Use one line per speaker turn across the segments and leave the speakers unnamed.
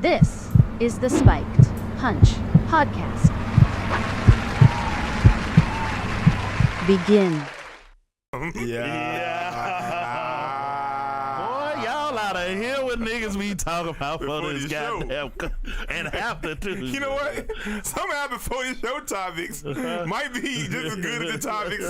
This is the Spiked Punch Podcast. Begin.
Boy, y'all out of here with niggas be talking about for this goddamn and after too.
You know what? Somehow before the show topics might be just as good as the topics.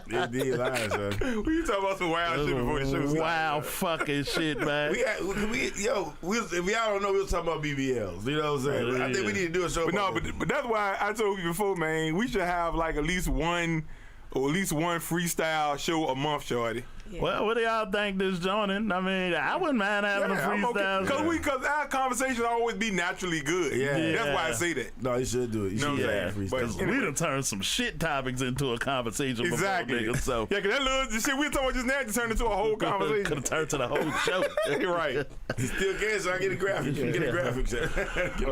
Indeed, lies, son.
We talking about some wild shit before the show started.
Wild fucking shit, man.
If y'all don't know, we was talking about BBLs. You know what I'm saying? I think we need to do a show.
But that's why I told you before, man. We should have like at least one freestyle show a month, shorty.
Yeah. Well, what do y'all think this joining? I mean, I wouldn't mind having a freestyle.
Okay. Because our conversations always be naturally good.
Yeah.
That's why I say that.
No, you should do it. You should
Because we done turned some shit topics into a conversation
exactly.
before, niggas. So.
Yeah, because that little shit we were talking about just now just turned into a whole conversation.
Could have turned to the whole show.
You're right.
You still can, so I get a graphic. You get a graphic.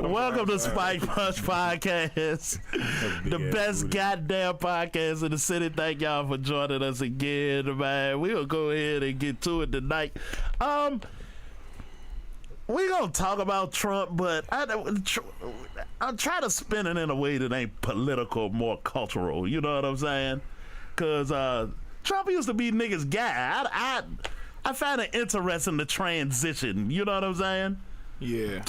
Welcome to Spike Punch Podcast. The best goddamn podcast in the city. Thank y'all for joining us again, man. We'll go ahead and get to it tonight. We're going to talk about Trump, but I'll try to spin it in a way that ain't political, more cultural. You know what I'm saying? Because Trump used to be niggas' guy. I find it interesting the transition. You know what I'm saying?
Yeah.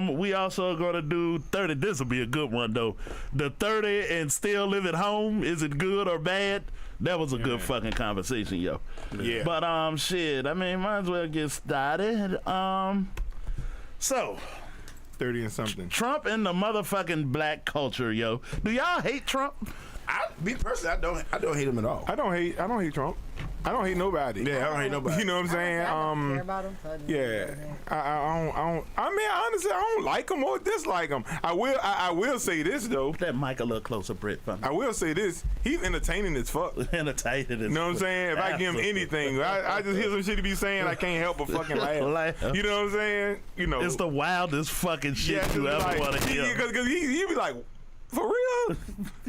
We also gonna do 30. This will be a good one though. The 30 and still live at home. Is it good or bad? That was a good fucking conversation, yo.
Yeah.
But shit. I mean, might as well get started. So
30 and something.
Trump and the motherfucking black culture, yo. Do y'all hate Trump?
Me personally, I don't hate him at all.
I don't hate Trump. I don't hate nobody.
Yeah, I don't hate nobody.
You know what I'm saying?
I don't care about him. So
yeah. I mean, honestly, I don't like him or dislike him. I will say this though.
That mic a little closer, Britt.
I will say this. He's entertaining as fuck.
Entertaining as
You know what I'm saying? If I give him anything, I just hear some shit he be saying, I can't help but fucking laugh. You know what I'm saying? You know.
It's the wildest fucking shit you ever want to hear.
Because he be like, for real?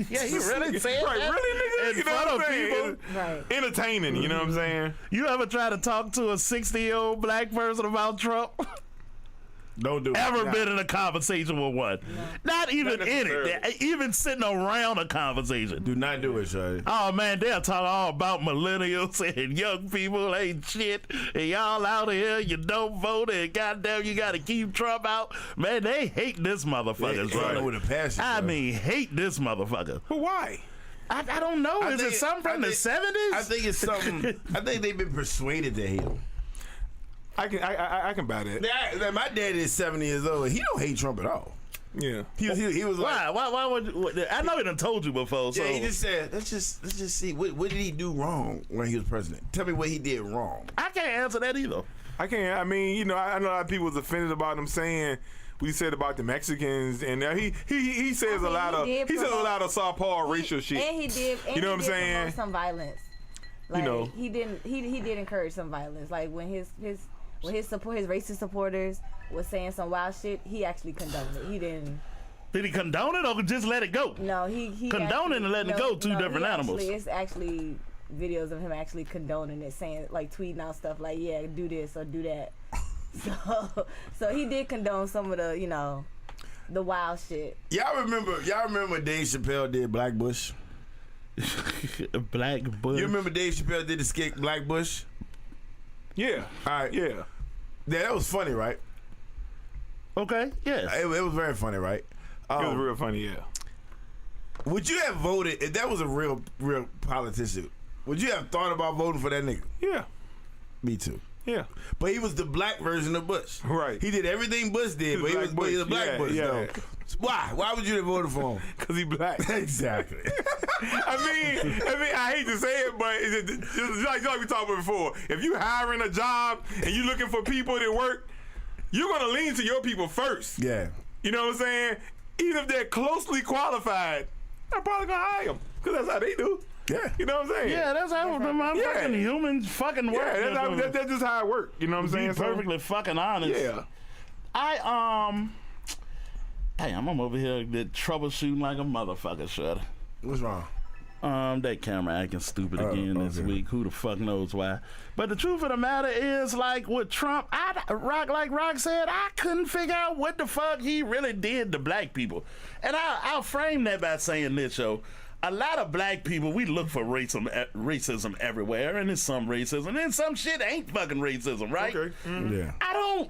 Yeah, he really saying
right,
that?
really, nigga? You know what I'm saying?
Right.
Entertaining, you know what I'm saying?
You ever try to talk to a 60-year-old black person about Trump?
Don't do it.
Ever been in a conversation with one? No. Not even in it. Even sitting around a conversation.
Do not do it, Shawty.
Oh, man, they'll talk all about millennials and young people ain't shit. And y'all out here, you don't vote, and goddamn, you got to keep Trump out. Man, they hate this motherfucker.
They with a passion.
I mean, hate this motherfucker.
But why?
I don't know. Is it something from the 70s?
I think it's something. I think they've been persuaded to hate him.
I can buy that.
My dad is 70 years old. He don't hate Trump at all.
Yeah.
He was like,
why would you, I know he done told you before. So
yeah, he just said, let's just see what did he do wrong when he was president. Tell me what he did wrong.
I can't answer that either.
I can't. I mean, you know, I know a lot of people was offended about him saying what he said about the Mexicans, and he says a lot of subpar racial shit.
And he did. And
you know
he
what I'm saying?
Some violence. Like,
you know,
he did encourage some violence. Like when his racist supporters was saying some wild shit, he actually condoned it. He didn't.
Did he condone it or just let it go?
No, he
condoning and letting it go. Two different animals.
It's actually videos of him actually condoning it, saying like tweeting out stuff like, yeah, do this or do that. So he did condone some of the the wild shit.
Y'all remember when Dave Chappelle did Black Bush?
Black Bush.
You remember Dave Chappelle did the skit Black Bush?
Yeah.
All right.
Yeah.
Yeah, that was funny, right?
Okay. Yeah.
It was very funny, right?
It was real funny. Yeah.
Would you have voted if that was a real politician? Would you have thought about voting for that nigga?
Yeah.
Me too.
Yeah.
But he was the black version of Bush.
Right.
He did everything Bush did, but he was a black Bush, though. Why? Why would you have voted for him?
Because he black.
Exactly.
I mean, I hate to say it, but it's just like we talked about before. If you hiring a job and you looking for people that work, you're going to lean to your people first.
Yeah.
You know what I'm saying? Even if they're closely qualified, they're probably going to hire them because that's how they do.
Yeah.
You know what I'm saying?
Yeah, that's how the motherfucking humans fucking work.
Yeah, that's just how it works. You know what I'm saying?
Be perfectly fucking honest.
Yeah.
Damn, I'm over here troubleshooting like a motherfucker, shut.
What's wrong?
That camera acting stupid again this week. Who the fuck knows why? But the truth of the matter is, like with Trump, Rock said, I couldn't figure out what the fuck he really did to black people. And I'll frame that by saying this, yo. A lot of black people, we look for racism everywhere, and there's some racism, and some shit ain't fucking racism, right?
Okay.
Yeah.
I don't...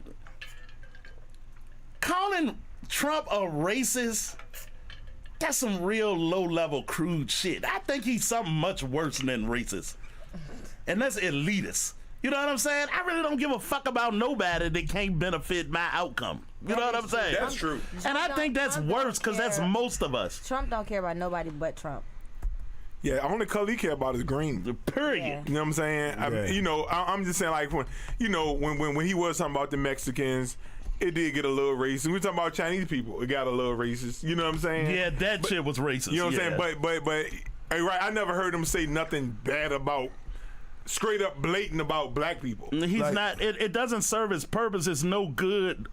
Calling Trump a racist... That's some real low-level crude shit. I think he's something much worse than racist. And that's elitist. You know what I'm saying? I really don't give a fuck about nobody that can't benefit my outcome. You know what I'm saying?
That's true.
And I think that's worse because that's most of us.
Trump don't care about nobody but Trump.
Yeah, only color he care about is green.
Period.
Yeah.
You know what I'm saying? I'm just saying, like, when he was talking about the Mexicans, it did get a little racist. We talking about Chinese people, it got a little racist. You know what I'm saying?
Yeah, that shit was racist.
You know what I'm saying? But hey, right, I never heard him say nothing bad about, straight up blatant about black people.
He's not. It doesn't serve his purpose. It's no good.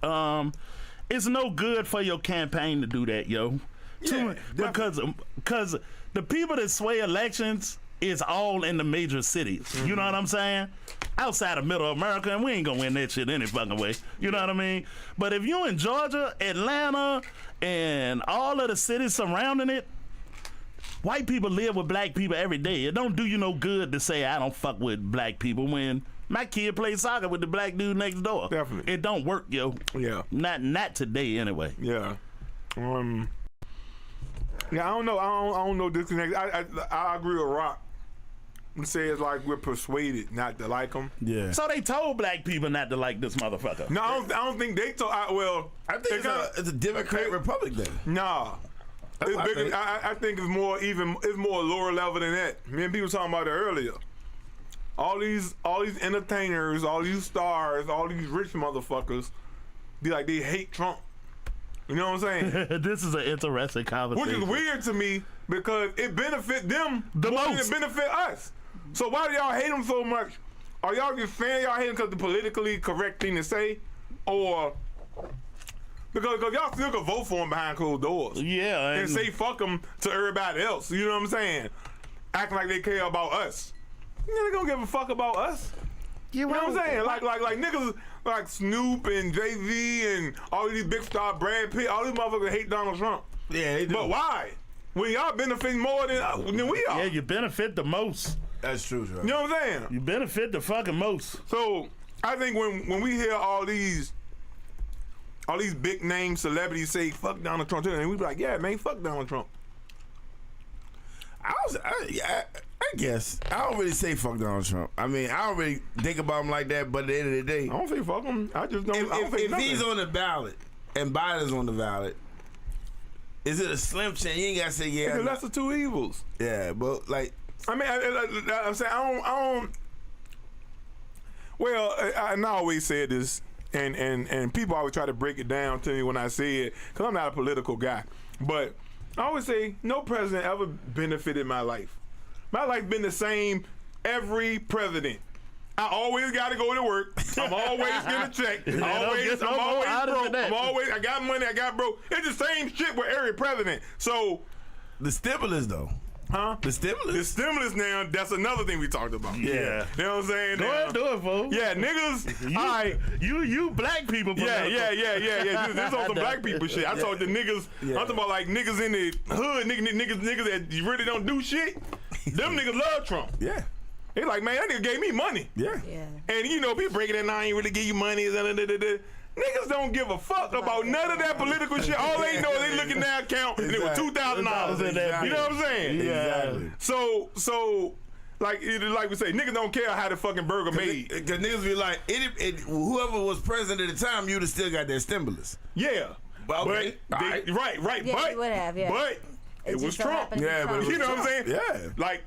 It's no good for your campaign to do that, yo.
Yeah,
because the people that sway elections is all in the major cities. You know what I'm saying? Outside of middle America, and we ain't gonna win that shit any fucking way. You know what I mean? But if you in Georgia, Atlanta, and all of the cities surrounding it, white people live with black people every day. It don't do you no good to say I don't fuck with black people when my kid plays soccer with the black dude next door.
Definitely.
It don't work, yo.
Yeah.
Not today anyway.
Yeah. Yeah, I don't know. I don't know disconnect. I agree with Rock. He says like we're persuaded not to like him.
Yeah.
So they told black people not to like this motherfucker.
No, I don't think they told.
I think it's a Democrat Republic thing.
Nah. I think it's more lower level than that. Me and people talking about it earlier. All these entertainers, all these stars, all these rich motherfuckers, be like they hate Trump. You know what I'm saying?
This is an interesting conversation.
Which is weird to me because it benefit them
The
more than
most.
it benefit us. So why do y'all hate him so much? Are y'all just saying y'all hate him because the politically correct thing to say, or because y'all still could vote for him behind closed doors?
Yeah,
And say fuck him to everybody else. You know what I'm saying? Acting like they care about us. You know, they don't give a fuck about us. You know what I'm saying? Like niggas like Snoop and Jay-Z and all these big star Brad Pitt, all these motherfuckers hate Donald Trump.
Yeah, they do.
But why? When y'all benefit more than we are.
Yeah, you benefit the most.
That's true, Trump.
You know what I'm saying?
You benefit the fucking most.
So I think when we hear all these big name celebrities say fuck Donald Trump, and we be like, yeah, man, fuck Donald Trump.
I guess I don't really say fuck Donald Trump. I mean, I don't really think about him like that. But at the end of the day,
I don't say fuck him. I just don't. I don't say
if
nothing.
he's on the ballot and Biden's on the ballot, is it a slim chance? You ain't gotta say yeah.
It's the lesser two evils.
Yeah, but like,
I mean, I'm saying I don't. Well, I always said this, and people always try to break it down to me when I say it, because I'm not a political guy. But I always say no president ever benefited my life. My life been the same every president. I always got to go to work. I'm always getting a check. I'm always broke. I got money. I got broke. It's the same shit with every president. So
the stimulus though.
Huh?
The stimulus?
The stimulus now, that's another thing we talked about.
Yeah.
You know what I'm saying?
Go ahead and do it, fool.
Yeah, niggas. All right.
You black people.
Yeah. This on some black people shit. I talk to niggas. I'm talking about like niggas in the hood, niggas that really don't do shit. Them niggas love Trump.
Yeah.
They like, man, that nigga gave me money.
Yeah.
And you know, people breaking that down, ain't really give you money. Niggas don't give a fuck about none of that political shit. All they know is they looking down account and it was $2,000 in that. You know what I'm saying?
Exactly.
So like we say, niggas don't care how the fucking burger made.
Because niggas be like, whoever was president at the time, you'd have still got that stimulus.
Yeah.
Well, okay.
Right.
Yeah,
But
you would have, yeah.
But it was
just so
Trump.
happened to be
Yeah, but
Trump.
it was
You know what I'm saying?
Yeah.
Like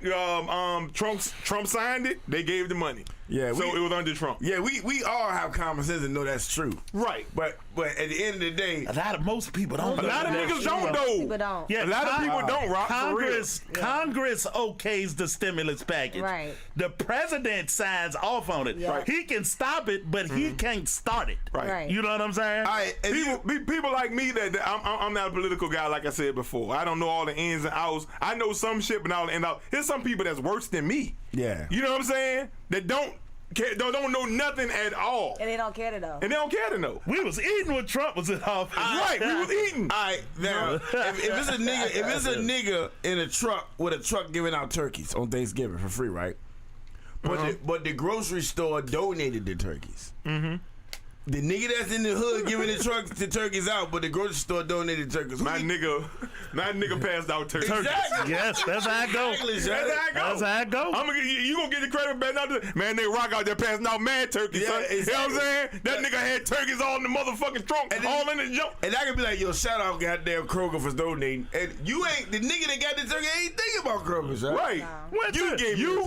Trump signed it, they gave the money.
Yeah,
So it was under Trump.
Yeah, we all have common sense and know that's true.
Right.
But at the end of the day,
Most people don't.
A lot of niggas don't
People
though.
don't.
Yeah,
A lot of people don't, Rock, for real.
Congress okays the stimulus package.
Right.
The president signs off on it.
Yeah. Right.
He can stop it, but he can't start it.
Right.
You know what I'm saying?
all right, and
People like me that I'm not a political guy, like I said before. I don't know all the ins and outs. I know some shit, but not all the ins and outs. There's some people that's worse than me.
Yeah.
You know what I'm saying? That don't know nothing at all.
And they don't care to know.
And they don't care to know.
We was eating when Trump was in office.
Right, we was eating.
all right, now if it's a nigga in a truck with a truck giving out turkeys on Thanksgiving for free, right? But the grocery store donated the turkeys. Mm-hmm. The nigga that's in the hood giving the turkeys out, but the grocery store donated turkeys.
My nigga passed out turkeys.
Exactly.
Yes, that's how it goes.
That's how it go.
That's how it goes.
You gonna get the credit for passing out man, they Rock out there passing out mad turkeys,
Yeah,
son.
exactly.
You know what I'm saying? That nigga had turkeys all in the motherfucking trunk,
And then-
all in the jump.
And I can be like, yo, shout out goddamn Kroger for donating. And you ain't, the nigga that got the turkey ain't thinking about Kroger, son.
Right. You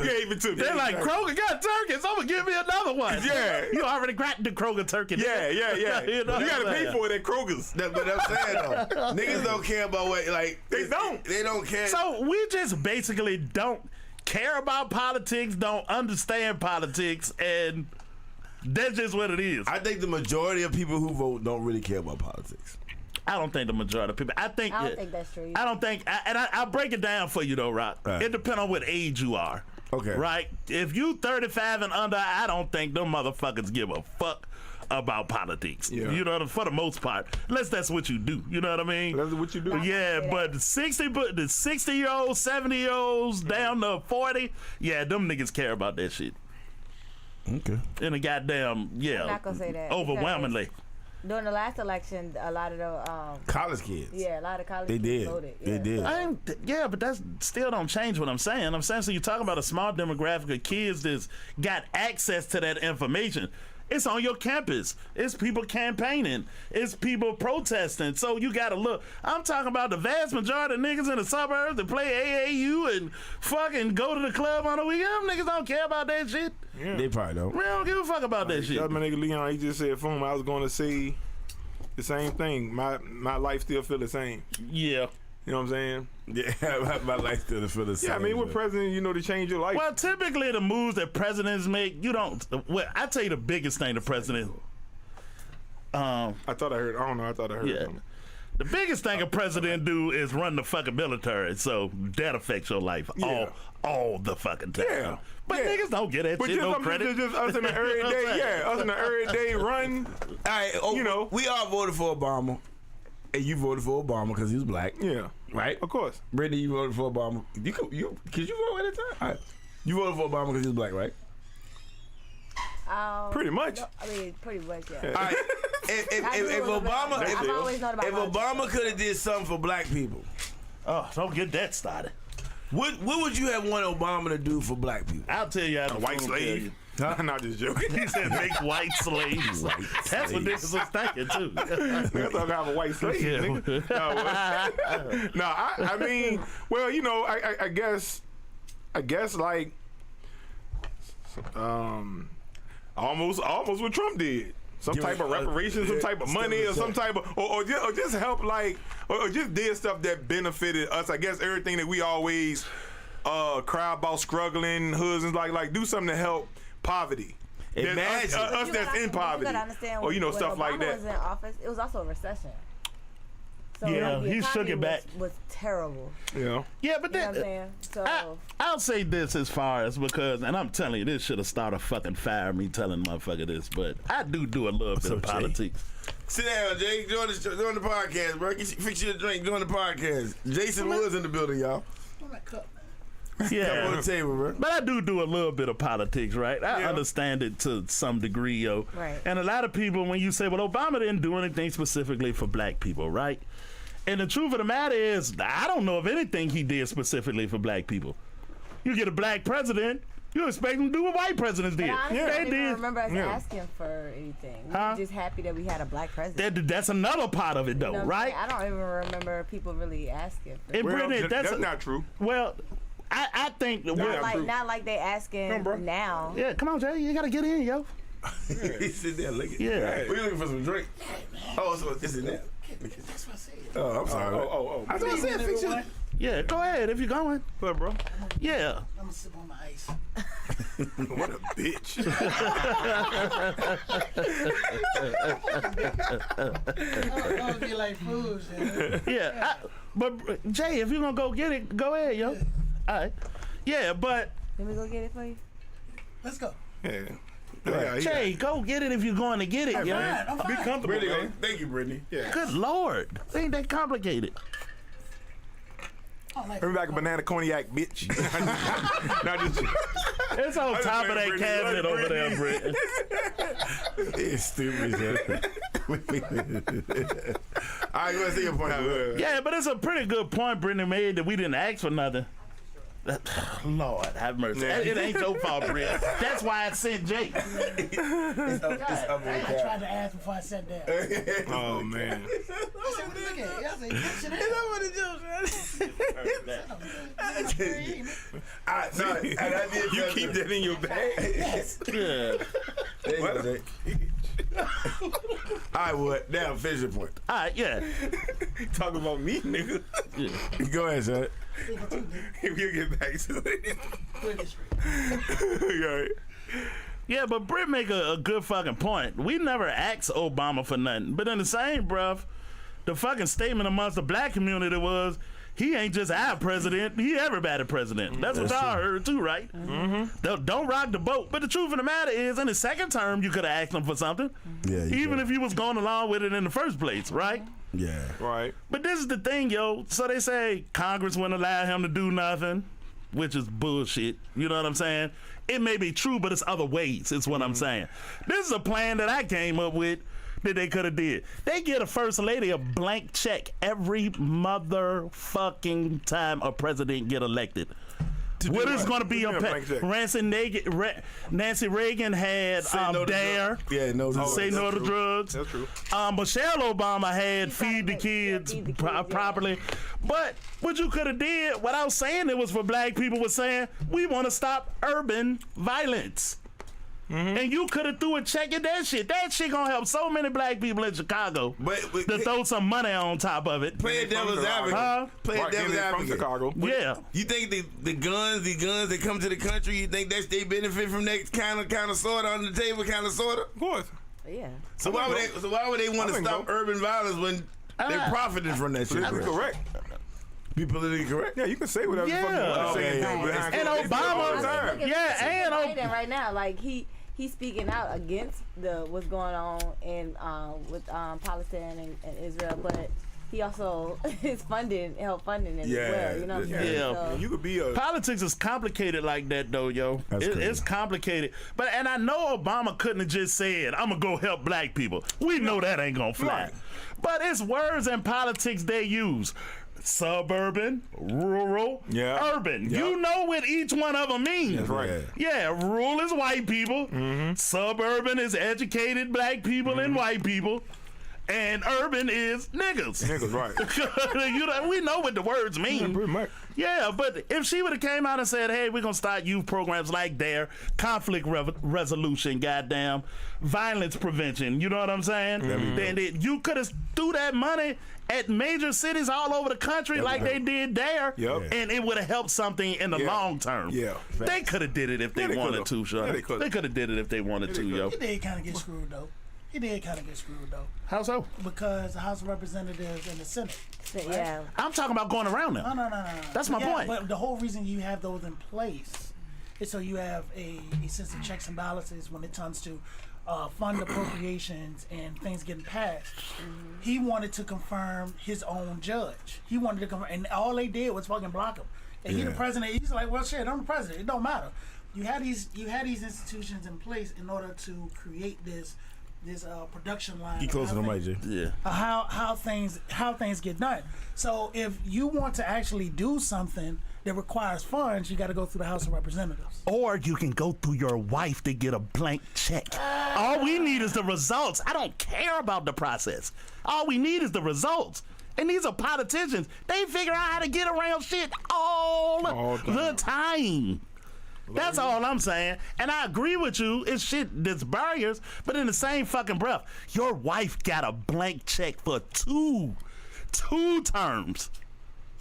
gave it to me.
They're like, Kroger got turkeys. I'm gonna give me another one.
Yeah.
You already got the Kroger turkey.
Yeah.
You know
You gotta
what I'm
pay
saying?
for it at Kroger's.
But I'm saying though, niggas don't care about what, like.
They don't.
They don't care.
So we just basically don't care about politics, don't understand politics, and that's just what it is.
I think the majority of people who vote don't really care about politics.
I don't think the majority of people. I don't think
that's true.
I don't think, I'll break it down for you though, Rock.
Right.
It depends on what age you are.
Okay.
Right? If you 35 and under, I don't think them motherfuckers give a fuck about politics.
Yeah.
You know, for the most part. Unless that's what you do. You know what I mean?
That's what you do.
Yeah, but the 60-year-olds, 70-year-olds, down to 40, yeah, them niggas care about that shit.
Okay.
In a goddamn,
I'm not gonna say that.
overwhelmingly.
During the last election, a lot of the
College kids.
a lot of college
They
kids
did.
voted.
They
Yeah.
did.
Yeah, but that still don't change what I'm saying. I'm saying, so you're talking about a small demographic of kids that's got access to that information. It's on your campus. It's people campaigning. It's people protesting. So you gotta look. I'm talking about the vast majority of niggas in the suburbs that play AAU and fucking go to the club on the weekend. Them niggas don't care about that shit.
Yeah.
They probably don't.
We don't give a fuck about that shit.
That's my nigga Leon. He just said, "Foom, I was going to say the same thing. My life still feel the same."
Yeah.
You know what I'm saying?
Yeah, my life still feel the same.
Yeah, I mean, we're
but-
president, to change your life.
Well, typically the moves that presidents make, you don't. Well, I tell you the biggest thing the president.
I thought I heard. I don't know. I thought I heard
Yeah.
something.
The biggest thing a president do is run the fucking military, so that affects your life
Yeah.
all the fucking time.
Yeah.
But
Yeah.
niggas don't get that
But
shit no
just,
credit.
just us in the everyday, us in the everyday run.
All right,
You know.
we all voted for Obama, and you voted for Obama because he was black,
Yeah,
right?
of course.
Brittany, you voted for Obama. Could you vote at a time? All right. You voted for Obama because he was black, right?
Pretty much.
No, I mean, pretty much, yeah.
All right. If
I do a little bit.
Obama,
I've always known about
if Obama could have did something for black people,
Oh, don't get that started.
what would you have wanted Obama to do for black people?
I'll tell you how the
A white
fool
slave.
tell
Not just joking.
you. He said make white slaves. That's what niggas was thinking too.
I thought I have a white slave,
Yeah.
nigga. No, I mean, well, I guess like, almost what Trump did. Some type of reparations, some type of money, or some type of, or just help, like, or just did stuff that benefited us. I guess everything that we always cry about, struggling hoods, and like do something to help poverty.
Imagine.
Us that's in poverty,
You gotta understand
or
when
stuff
Obama
like that.
was in office, it was also a recession. So
Yeah,
the
he shook
economy
it back.
Was terrible.
You know.
Yeah, but
You know what I'm
then
saying? So
I'll say this as far as because, and I'm telling you, this should have started fucking fire me telling motherfucker this, but I do a little bit of
up, Jay?
politics.
Sit down, Jay. Join the podcast, bro. Fix you a drink. Join the podcast. Jason Woods in the building, y'all. Come on
Yeah.
the table, bro.
But I do a little bit of politics, right? I
Yeah.
understand it to some degree, yo.
Right.
And a lot of people, when you say, well, Obama didn't do anything specifically for black people, right? And the truth of the matter is, I don't know of anything he did specifically for black people. You get a black president, you expect him to do what white presidents did.
But honestly, I
They
don't even
did.
remember us
Yeah.
asking for anything. We
Huh?
were just happy that we had a black president.
That's another part of it, though,
You know what I'm
right?
saying? I don't even remember people really asking for
And
Well,
Brittany,
that's
that's
not true.
Well, I think that
Not like they asking
Come on, bro.
now.
yeah, come on, Jay, you gotta get in, yo.
He sit there looking.
Yeah.
We looking for some drink. Oh, so it's in there.
That's what I said.
Oh, I'm sorry.
Oh.
I thought I said fix it.
Yeah, go ahead if you're going.
What, bro?
Yeah.
I'm gonna sip on my ice.
What a bitch.
I'm gonna be like fools.
Yeah. But Jay, if you're gonna go get it, go ahead, yo. All right. Yeah, but
Let me go get it for you.
Let's go.
Yeah.
Jay, go get it if you're going to get it, yo.
Fine, I'm fine.
Be comfortable,
Brittany,
man.
thank you, Brittany.
Yeah.
Good Lord. It ain't that complicated.
I don't like
Bring me back a banana cognac, bitch. Not just
It's on top of that
Brittany.
cabinet over there, Britt.
It's stupid, man. All right, you want to see your point?
Yeah, but it's a pretty good point Brittany made that we didn't ask for nothing. Lord have mercy.
Yeah.
It ain't your fault, Britt. That's why I sent Jake.
I tried to ask before I sat down.
Oh, man.
I said, what you look at? Y'all say, "Get shit out."
You keep that in your bag.
Yes.
Yeah.
There you go, Jake. All right, well, now finish your point.
All right, yeah.
Talk about me, nigga.
Go ahead, son.
We'll get back to it.
Put it straight.
Right.
Yeah, but Britt make a good fucking point. We never asked Obama for nothing. But in the same breath, the fucking statement amongst the black community was, he ain't just our president, he everybody's president. That's what y'all heard too, right? Mm-hmm. Don't rock the boat. But the truth of the matter is, in the second term, you could have asked him for something.
Yeah.
Even if you was going along with it in the first place, right?
Yeah.
Right.
But this is the thing, yo. So they say Congress wouldn't allow him to do nothing, which is bullshit. You know what I'm saying? It may be true, but it's other ways, is what I'm saying. This is a plan that I came up with that they could have did. They get a first lady a blank check every motherfucking time a president get elected. What is going to be your
blank check?
Nancy Reagan had DARE.
Yeah, no.
Say no to drugs.
That's true.
Michelle Obama had feed the kids
feed the kids, yeah.
properly. But what you could have did without saying it was for black people was saying we want to stop urban violence. And you could have threw a check at that shit. That shit gonna help so many black people in Chicago
But
to throw some money on top of it.
play devil's advocate.
Huh?
Play
Right,
devil's
getting it from
advocate.
Chicago.
Yeah.
You think the guns that come to the country, you think that's they benefit from that kind of sort on the table, kind of sort of?
Of course.
Yeah.
So why would they want to
think
stop
so.
urban violence when they profiting from that shit?
Politically correct.
Be politically correct.
Yeah, you can say whatever the fuck you want to say.
Okay.
Behind
And
closed doors all the
Obama-
time.
Yeah, and
Biden right now, like he's speaking out against what's going on in with Palestine and Israel, but he also is help funding it
Yeah,
as well. You know what I'm saying?
yeah.
So,
You could be a.
Politics is complicated like that, though, yo.
That's crazy.
It's complicated. And I know Obama couldn't have just said, I'm going to go help black people. We know that ain't going to fly.
Right.
But it's words and politics they use. Suburban, rural,
Yeah.
urban.
Yeah.
You know what each one of them means.
That's right.
Yeah, rural is white people. Suburban is educated black people and white people. And urban is niggas.
Niggas, right.
We know what the words mean.
Pretty much.
Yeah, but if she would have came out and said, hey, we're going to start youth programs like DARE, conflict resolution, goddamn, violence prevention, you know what I'm saying? Then you could have threw that money at major cities all over the country like they did DARE,
Yep.
and it would have helped something in the
Yeah.
long term.
Yeah.
They could have did it if they
they
wanted
could've.
to, Sean.
Yeah, they could've.
They could have did it if they wanted to, yo.
He did kind of get screwed though.
How so?
Because the House of Representatives and the Senate.
yeah.
I'm talking about going around them.
No.
That's my point.
But the whole reason you have those in place is so you have a sense of checks and balances when it comes to fund appropriations and things getting passed. He wanted to confirm his own judge. He wanted to confirm, and all they did was fucking block him. And he the president. He's like, well, shit, I'm the president. It don't matter. You had these institutions in place in order to create this production line.
Keep close to the mic, Jay.
Yeah.
How things get done. So if you want to actually do something that requires funds, you got to go through the House of Representatives.
Or you can go through your wife to get a blank check. All we need is the results. I don't care about the process. All we need is the results. And these are politicians. They figure out how to get around shit all the time. That's all I'm saying. And I agree with you. It's shit that's barriers. But in the same fucking breath, your wife got a blank check for two terms.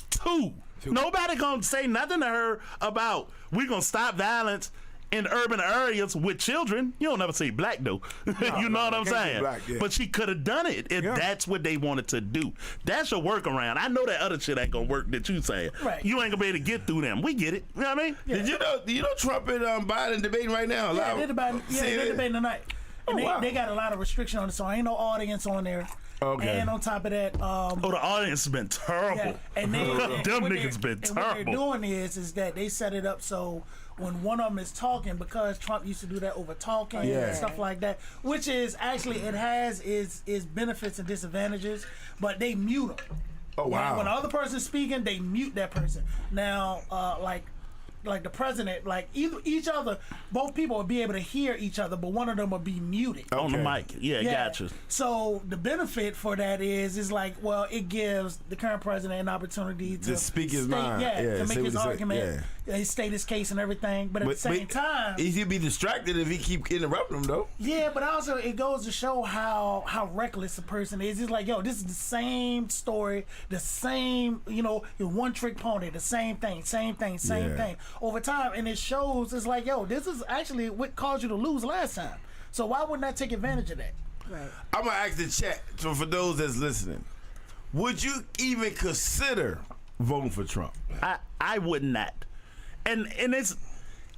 Two. Nobody gonna say nothing to her about we gonna stop violence in urban areas with children. You don't never see black though. You know what I'm saying?
Black, yeah.
But she could have done it if that's what they wanted to do. That's your workaround. I know that other shit ain't gonna work that you saying.
Right.
You ain't gonna be able to get through them. We get it. You know what I mean?
Did you know Trump and Biden debating right now?
Yeah, they're debating tonight. And
wow.
they got a lot of restriction on it, so ain't no audience on there.
Okay.
And on top of that,
the audience has been terrible.
yeah, and they,
Them
what
niggas been
and what they're
terrible.
doing is that they set it up so when one of them is talking, because Trump used to do that over talking and stuff like that, which is actually it has its benefits and disadvantages, but they mute them.
Oh wow.
When the other person's speaking, they mute that person. Now, like the president, like each other, both people will be able to hear each other, but one of them will be muted.
On the mic. Yeah,
Yeah.
gotcha.
So the benefit for that is like, well, it gives the current president an opportunity to
speak his mind.
to
Yeah,
make
say
his
what he say.
argument, state his case and everything. But at the same time,
he'd be distracted if he keep interrupting him though.
yeah, but also it goes to show how reckless a person is. It's like, yo, this is the same story, the same, one trick pony, the same thing. Over time, and it shows, it's like, yo, this is actually what caused you to lose last time. So why wouldn't I take advantage of that?
Right.
I'm gonna ask the chat. So for those that's listening, would you even consider voting for Trump?
I would not. And it's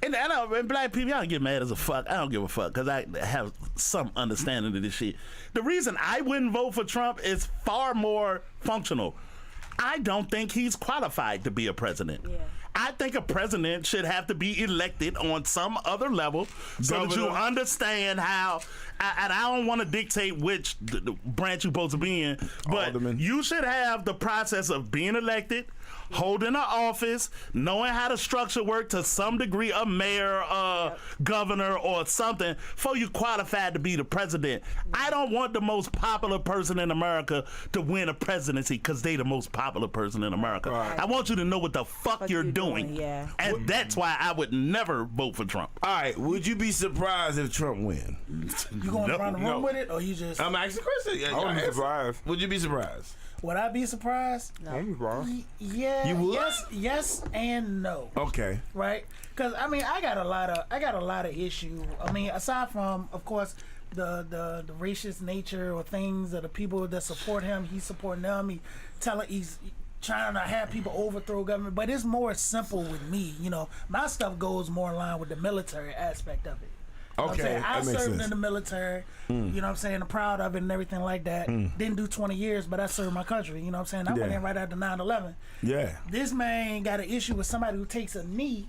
and I know and black people, y'all don't get mad as a fuck. I don't give a fuck because I have some understanding of this shit. The reason I wouldn't vote for Trump is far more functional. I don't think he's qualified to be a president.
Yeah.
I think a president should have to be elected on some other level so that you
Governor.
understand how. And I don't want to dictate which the branch you're supposed to be in, but
Alderman.
you should have the process of being elected, holding an office, knowing how the structure work to some degree, a mayor, governor, or something, before you qualified to be the president. I don't want the most popular person in America to win a presidency because they the most popular person in America.
Right.
I want you to know what the fuck you're doing.
yeah.
And that's why I would never vote for Trump.
All right, would you be surprised if Trump win?
You going
No,
around the room
no.
with it, or you just?
I'm asking the question.
I wouldn't be surprised.
Would you be surprised?
Would I be surprised?
I wouldn't be surprised.
Yeah.
You would?
Yes, and no.
Okay.
Right? Because I mean, I got a lot of issue. I mean, aside from, of course, the racist nature or things of the people that support him, he's supporting them. He's trying to have people overthrow government, but it's more simple with me. My stuff goes more in line with the military aspect of it. You know what I'm
Okay,
saying? I
that makes
served
sense.
in the military, you know what I'm saying? I'm proud of it and everything like that. Didn't do 20 years, but I served my country, you know what I'm saying? I went
Yeah.
in right after 9/11.
Yeah.
This man got an issue with somebody who takes a knee,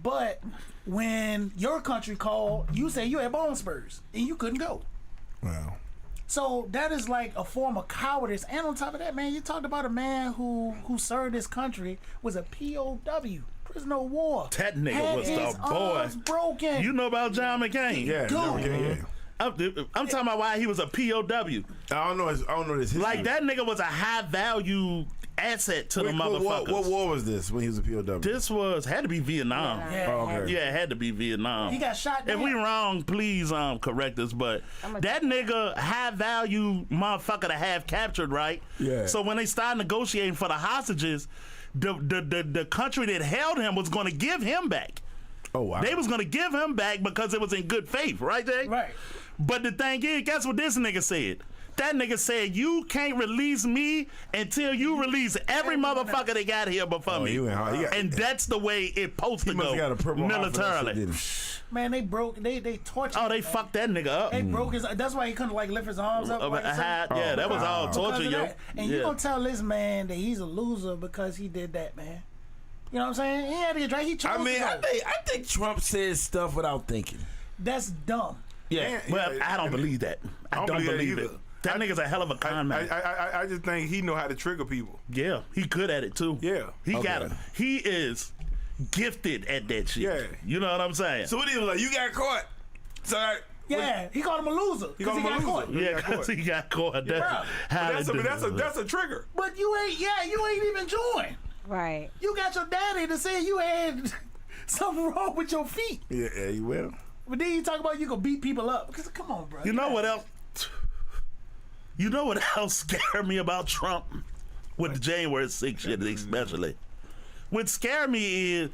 but when your country called, you say you had bone spurs and you couldn't go.
Wow.
So that is like a form of cowardice. And on top of that, man, you talked about a man who served his country, was a POW, prisoner of war.
That nigga
Had
was
his
the boy.
arms broken.
You know about John McCain?
Yeah.
Dude.
Okay, yeah.
I'm talking about why he was a POW.
I don't know this history.
Like, that nigga was a high value asset to the motherfuckers.
What war was this when he was a POW?
This had to be Vietnam.
Yeah.
Oh, okay.
Yeah, it had to be Vietnam.
He got shot
If
down.
we wrong, please correct us. But that nigga, high value motherfucker to have captured, right?
Yeah.
So when they started negotiating for the hostages, the country that held him was going to give him back.
Oh, wow.
They was going to give him back because it was in good faith, right, Jay?
Right.
But the thing is, guess what this nigga said? That nigga said, you can't release me until you release every motherfucker that got here before me.
he went hard. He got-
And that's the way it supposed to
He must
go
have got a purple heart for that shit,
militarily.
didn't he?
Man, they tortured
Oh,
him,
they
man.
fucked that nigga up.
They broke his. That's why he couldn't like lift his arms up. Like,
Yeah, that was all
because
torture,
of
yo.
that. And you gonna tell this man that he's a loser because he did that, man? You know what I'm saying? He had to get dragged. He chose
I mean,
to go.
I think Trump says stuff without thinking.
That's dumb.
Yeah, well, I don't believe that. I don't believe it. That nigga's a hell of a con man.
I just think he know how to trigger people.
Yeah, he good at it too.
Yeah.
He got it. He is gifted at that shit.
Yeah.
You know what I'm saying?
So what he was like? You got caught. So
Yeah, he called him a loser.
He called him a
got
loser.
caught.
yeah, because he got caught. That's how
That's a trigger.
But you ain't even joined.
Right.
You got your daddy to say you had something wrong with your feet.
yeah, you will.
But then you talk about you can beat people up. Because come on, bro.
You know what else? You know what else scared me about Trump with the January 6th shit, especially. What scared me is,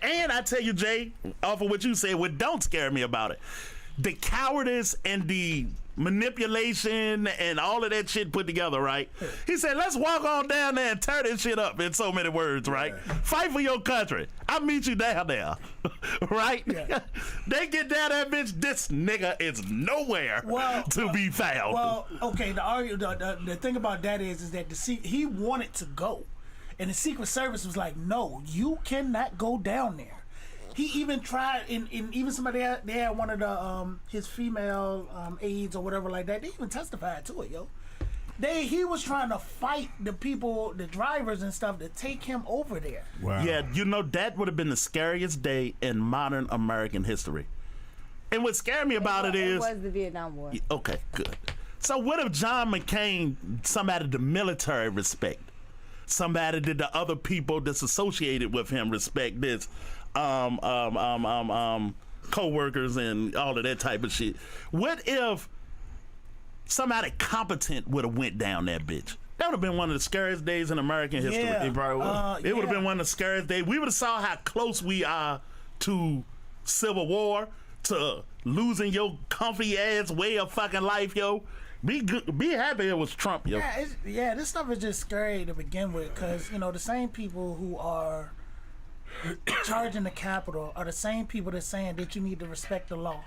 and I tell you, Jay, off of what you said, what don't scare me about it, the cowardice and the manipulation and all of that shit put together, right? He said, let's walk on down there and tear this shit up in so many words, right? Fight for your country. I'll meet you down there, right?
Yeah.
They get down that bitch, this nigga is nowhere to be found.
Well, okay, the thing about that is that he wanted to go. And the Secret Service was like, no, you cannot go down there. He even tried, and even somebody they had one of the his female aides or whatever like that. They even testified to it, yo. He was trying to fight the people, the drivers and stuff, to take him over there.
Wow.
Yeah, you know, that would have been the scariest day in modern American history. And what scared me about it is...
It was the Vietnam War.
Okay, good. So what if John McCain, somebody the military respect, somebody that the other people that's associated with him respect this, co-workers and all of that type of shit. What if somebody competent would have went down that bitch? That would have been one of the scariest days in American history.
Yeah.
It probably would.
It would have been one of the scariest days. We would have saw how close we are to civil war, to losing your comfy ass way of fucking life, yo. Be good, be happy it was Trump, yo.
Yeah, this stuff is just scary to begin with, because the same people who are charging the Capitol are the same people that's saying that you need to respect the law.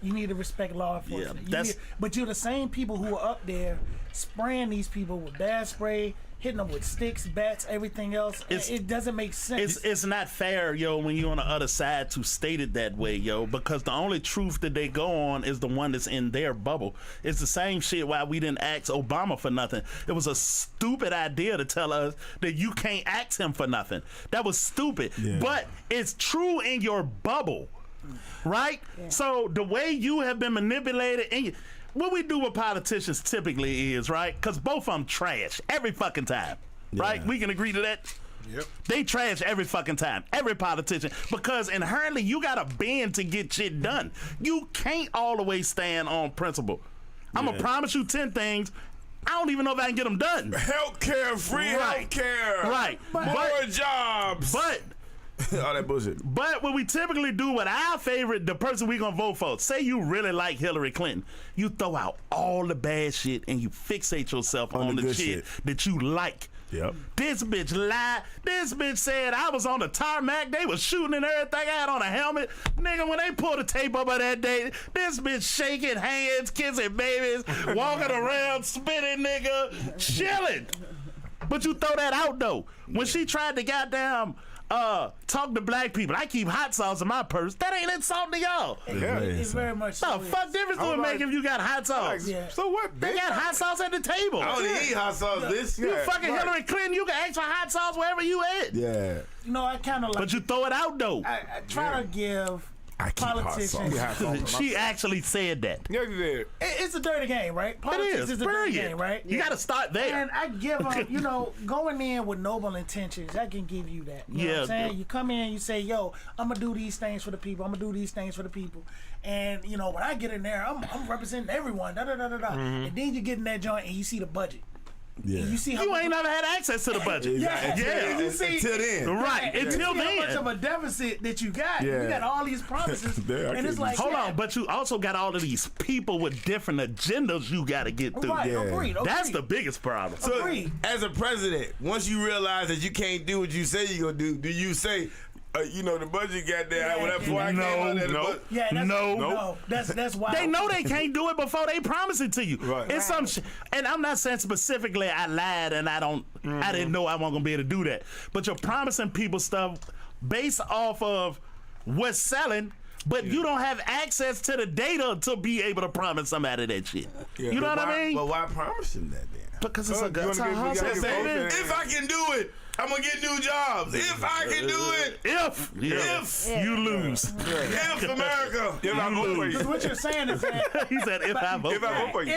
You need to respect law enforcement. But you're the same people who are up there spraying these people with bad spray, hitting them with sticks, bats, everything else. It doesn't make sense.
It's not fair, yo, when you're on the other side to state it that way, yo, because the only truth that they go on is the one that's in their bubble. It's the same shit why we didn't ask Obama for nothing. It was a stupid idea to tell us that you can't ask him for nothing. That was stupid. Yeah. But it's true in your bubble, right? Yeah. So the way you have been manipulated, and what we do with politicians typically is, right? Because both of them trash every fucking time, right? We can agree to that?
Yep.
They trash every fucking time, every politician, because inherently you got to bend to get shit done. You can't always stand on principle. I'm going to promise you 10 things. I don't even know if I can get them done.
Healthcare, free healthcare.
Right.
More jobs.
But
all that bullshit.
But what we typically do with our favorite, the person we gonna vote for, say you really like Hillary Clinton, you throw out all the bad shit and you fixate yourself on the shit that you like.
Yep.
This bitch lied. This bitch said I was on the tarmac. They was shooting and everything. I had on a helmet. Nigga, when they pulled the tape up of that day, this bitch shaking hands, kissing babies, walking around, spitting, nigga, chilling. But you throw that out though. When she tried to goddamn talk to black people, I keep hot sauce in my purse. That ain't insulting to y'all.
It's very much so.
The fuck difference do it make if you got hot sauce?
Yeah.
So what?
They got hot sauce at the table.
I only eat hot sauce. This
You fucking Hillary Clinton, you can ask for hot sauce wherever you at.
Yeah.
I kind of like.
But you throw it out though.
I try to give politicians.
She actually said that.
Yeah, you did.
It's a dirty game, right? Politics is a dirty game, right?
You got to start there.
And I give them, going in with noble intentions, I can give you that. You know what I'm saying? You come in, you say, yo, I'm going to do these things for the people. I'm going to do these things for the people. And, when I get in there, I'm representing everyone. And then you get in that joint and you see the budget.
Yeah.
And you see how
you ain't never had access to the budget.
Yeah. You see,
until then.
Right. Until then.
How much of a deficit that you got.
Yeah.
You got all these promises. And it's like,
hold on, but you also got all of these people with different agendas you got to get through.
Right, agreed.
That's the biggest problem.
So,
agreed.
As a president, once you realize that you can't do what you say you're going to do you say, the budget got there.
No.
That's why
they know they can't do it before they promise it to you.
Right.
It's some and I'm not saying specifically I lied and I didn't know I wasn't gonna be able to do that. But you're promising people stuff based off of what's selling, But you don't have access to the data to be able to promise somebody that shit.
Yeah.
You know what I mean?
But why promise him that then?
Because it's
You
a
wanna get- you
hustle,
gotta get
baby.
both
If I can do it, I'm gonna get new jobs. If I can do it,
If you lose.
if America,
If I vote for you.
Because what you're saying is that
He said, if I vote
If I vote for you.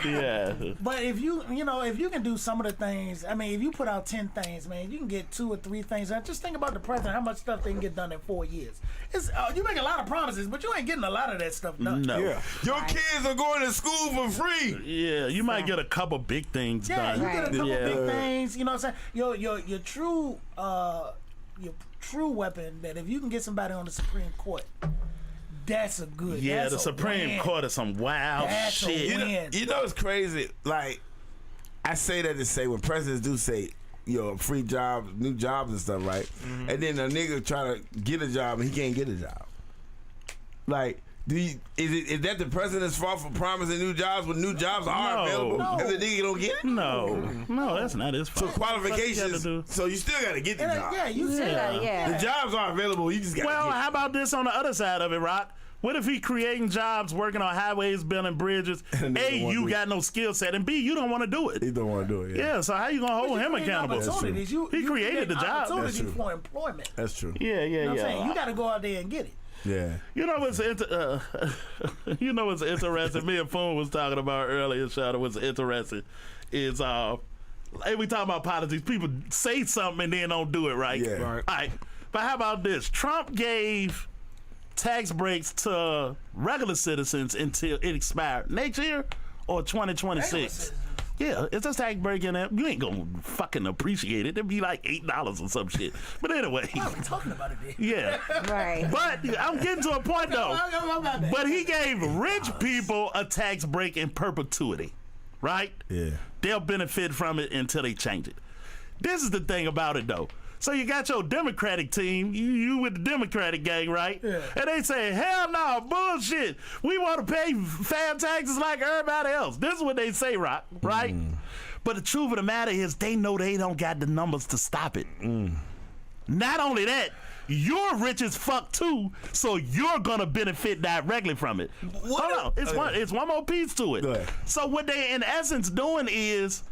yeah.
but if you can do some of the things, I mean, if you put out 10 things, man, you can get 2 or 3 things. And just think about the president, how much stuff they can get done in 4 years. It's you make a lot of promises, but you ain't getting a lot of that stuff done.
No.
Yeah.
your kids are going to school for free.
Yeah, you might get a couple big things
Yeah,
done.
you get a couple
Yeah.
big things. You know what I'm saying? Your true weapon that if you can get somebody on the Supreme Court, that's a good.
Yeah,
that's
the
a
Supreme
win.
Court is some wild
That's a
shit.
win.
You know it's crazy. Like I say that to say when presidents do say, free jobs, new jobs and stuff, right? And then a nigga try to get a job and he can't get a job. Like, is that the president's fault for promising new jobs when new jobs are
No.
available
No.
and the nigga don't get it?
No, that's not his
So
fault.
qualifications.
do?
So you still got to get the job.
Yeah, you said
Yeah.
The jobs are available. You just got to
Well,
get
how about this on the other side of it, Rock? What if he creating jobs, working on highways, building bridges?
And they
A,
don't wanna
you
do
got no skill set, and B, you don't want to do
He
it.
don't want to do it.
Yeah, so how you gonna hold him accountable?
Opportunities. You
He created the job.
Opportunity
That's true.
for employment.
That's true.
Yeah,
You know what I'm saying? You got to go out there and get it.
Yeah.
You know what's you know what's interesting? Me and Foon was talking about earlier. Shada was interesting. Is hey, we talking about politics. People say something and then don't do it, right?
Yeah.
Right.
All right. But how about this? Trump gave tax breaks to regular citizens until it expired next year or 2026. Yeah, it's a tax break in there. You ain't gonna fucking appreciate it. It'd be like $8 or some shit. But anyway,
Why are we talking about it then?
yeah.
Right.
But I'm getting to a point though. But he gave rich people a tax break in perpetuity, right?
Yeah.
They'll benefit from it until they change it. This is the thing about it though. So you got your Democratic team, you with the Democratic gang, right?
Yeah.
And they say, hell no, bullshit. We want to pay fair taxes like everybody else. This is what they say, Rock, right? But the truth of the matter is they know they don't got the numbers to stop it. Not only that, you're rich as fuck too, so you're gonna benefit directly from it. Hold on, it's one more piece to it.
Go ahead.
So what they in essence doing is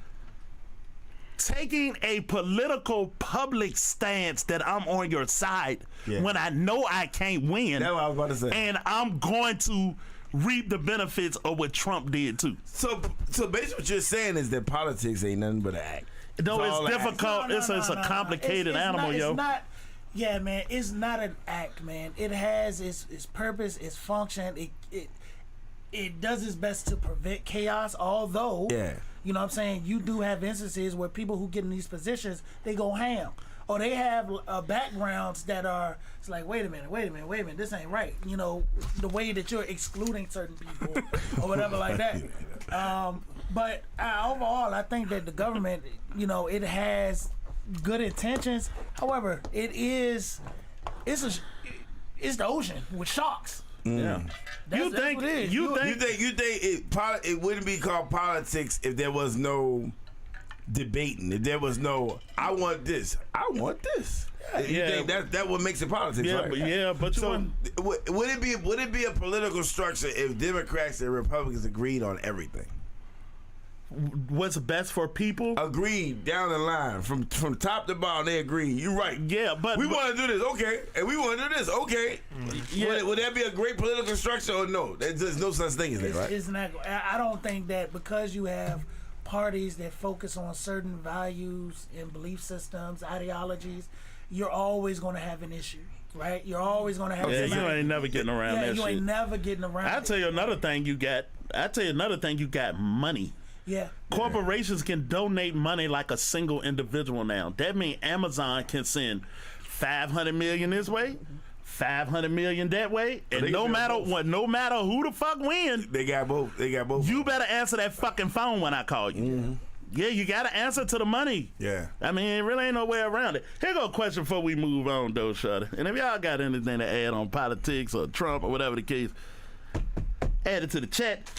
taking a political public stance that I'm on your side when I know I can't win.
That's what I was about to say.
And I'm going to reap the benefits of what Trump did too.
So basically what you're saying is that politics ain't nothing but an act.
No,
all
it's
an act.
difficult.
No,
It's a
no.
complicated
It's
animal,
not,
yo.
It's not, yeah, man. It's not an act, man. It has its purpose, its function. It does its best to prevent chaos. Although, you know what I'm saying, you do have instances where people who get in these positions, they go ham. Or they have backgrounds that are, it's like, wait a minute, this ain't right. You know, the way that you're excluding certain people or whatever like that. But overall, I think that the government, you know, it has good intentions. However, it's the ocean with sharks.
Yeah.
That's what it is.
You think it wouldn't be called politics if there was no debating, if there was no I want this, I want this. You think that what makes it politics,
Yeah,
right?
but
So would it be a political structure if Democrats and Republicans agreed on everything?
what's best for people.
Agreed down the line from top to bottom. They agree. You're right.
Yeah, but
We want to do this, okay, and we want to do this, okay.
Yeah.
Would that be a great political structure or no? There's no such thing as that, right?
It's not. I don't think that because you have parties that focus on certain values and belief systems, ideologies, you're always going to have an issue, right? You're always going to have.
Yeah, you
somebody-
ain't never getting around
Yeah,
that
you
shit.
ain't never getting around.
I'll
it.
tell you another thing you got. You got money.
Yeah.
Corporations can donate money like a single individual now. That means Amazon can send $500 million this way, $500 million that way, and
they
no
can do
matter
both.
what, no matter who the fuck wins,
They got both.
you better answer that fucking phone when I call you. Yeah, you gotta answer to the money.
Yeah.
I mean, it really ain't no way around it. Here go a question before we move on, though, Shudder. And if y'all got anything to add on politics or Trump or whatever the case, add it to the chat.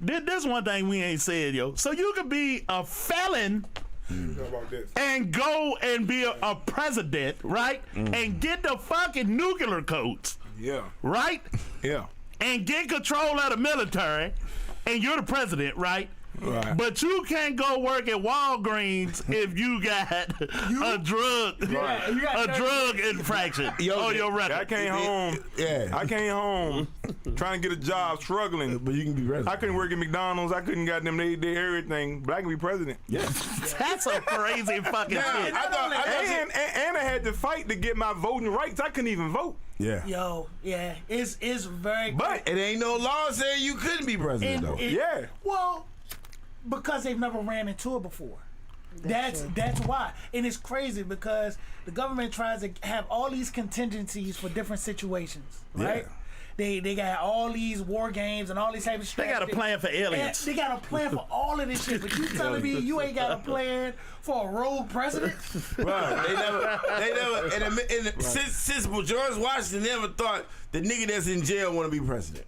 This one thing we ain't said, yo. So you could be a felon
About this.
and go and be a president, right? And get the fucking nuclear codes.
Yeah.
right?
Yeah.
And get control of the military, and you're the president, right?
Right.
But you can't go work at Walgreens if you got a drug infraction on your record.
I came home.
Yeah.
I came home trying to get a job, struggling.
But you can be president.
I couldn't work at McDonald's. I couldn't goddamn they everything. But I can be president.
Yeah.
That's a crazy fucking shit.
And I had to fight to get my voting rights. I couldn't even vote.
Yeah.
Yo, yeah, it's very.
But
It ain't no law saying you couldn't be president, though.
yeah.
Well, because they've never ran into it before. That's why. And it's crazy because the government tries to have all these contingencies for different situations, right?
Yeah.
They got all these war games and all these type of
They got a plan for aliens.
They got a plan for all of this shit. But you telling me you ain't got a plan for a rogue president?
Right. They never. Since George Washington never thought the nigga that's in jail want to be president.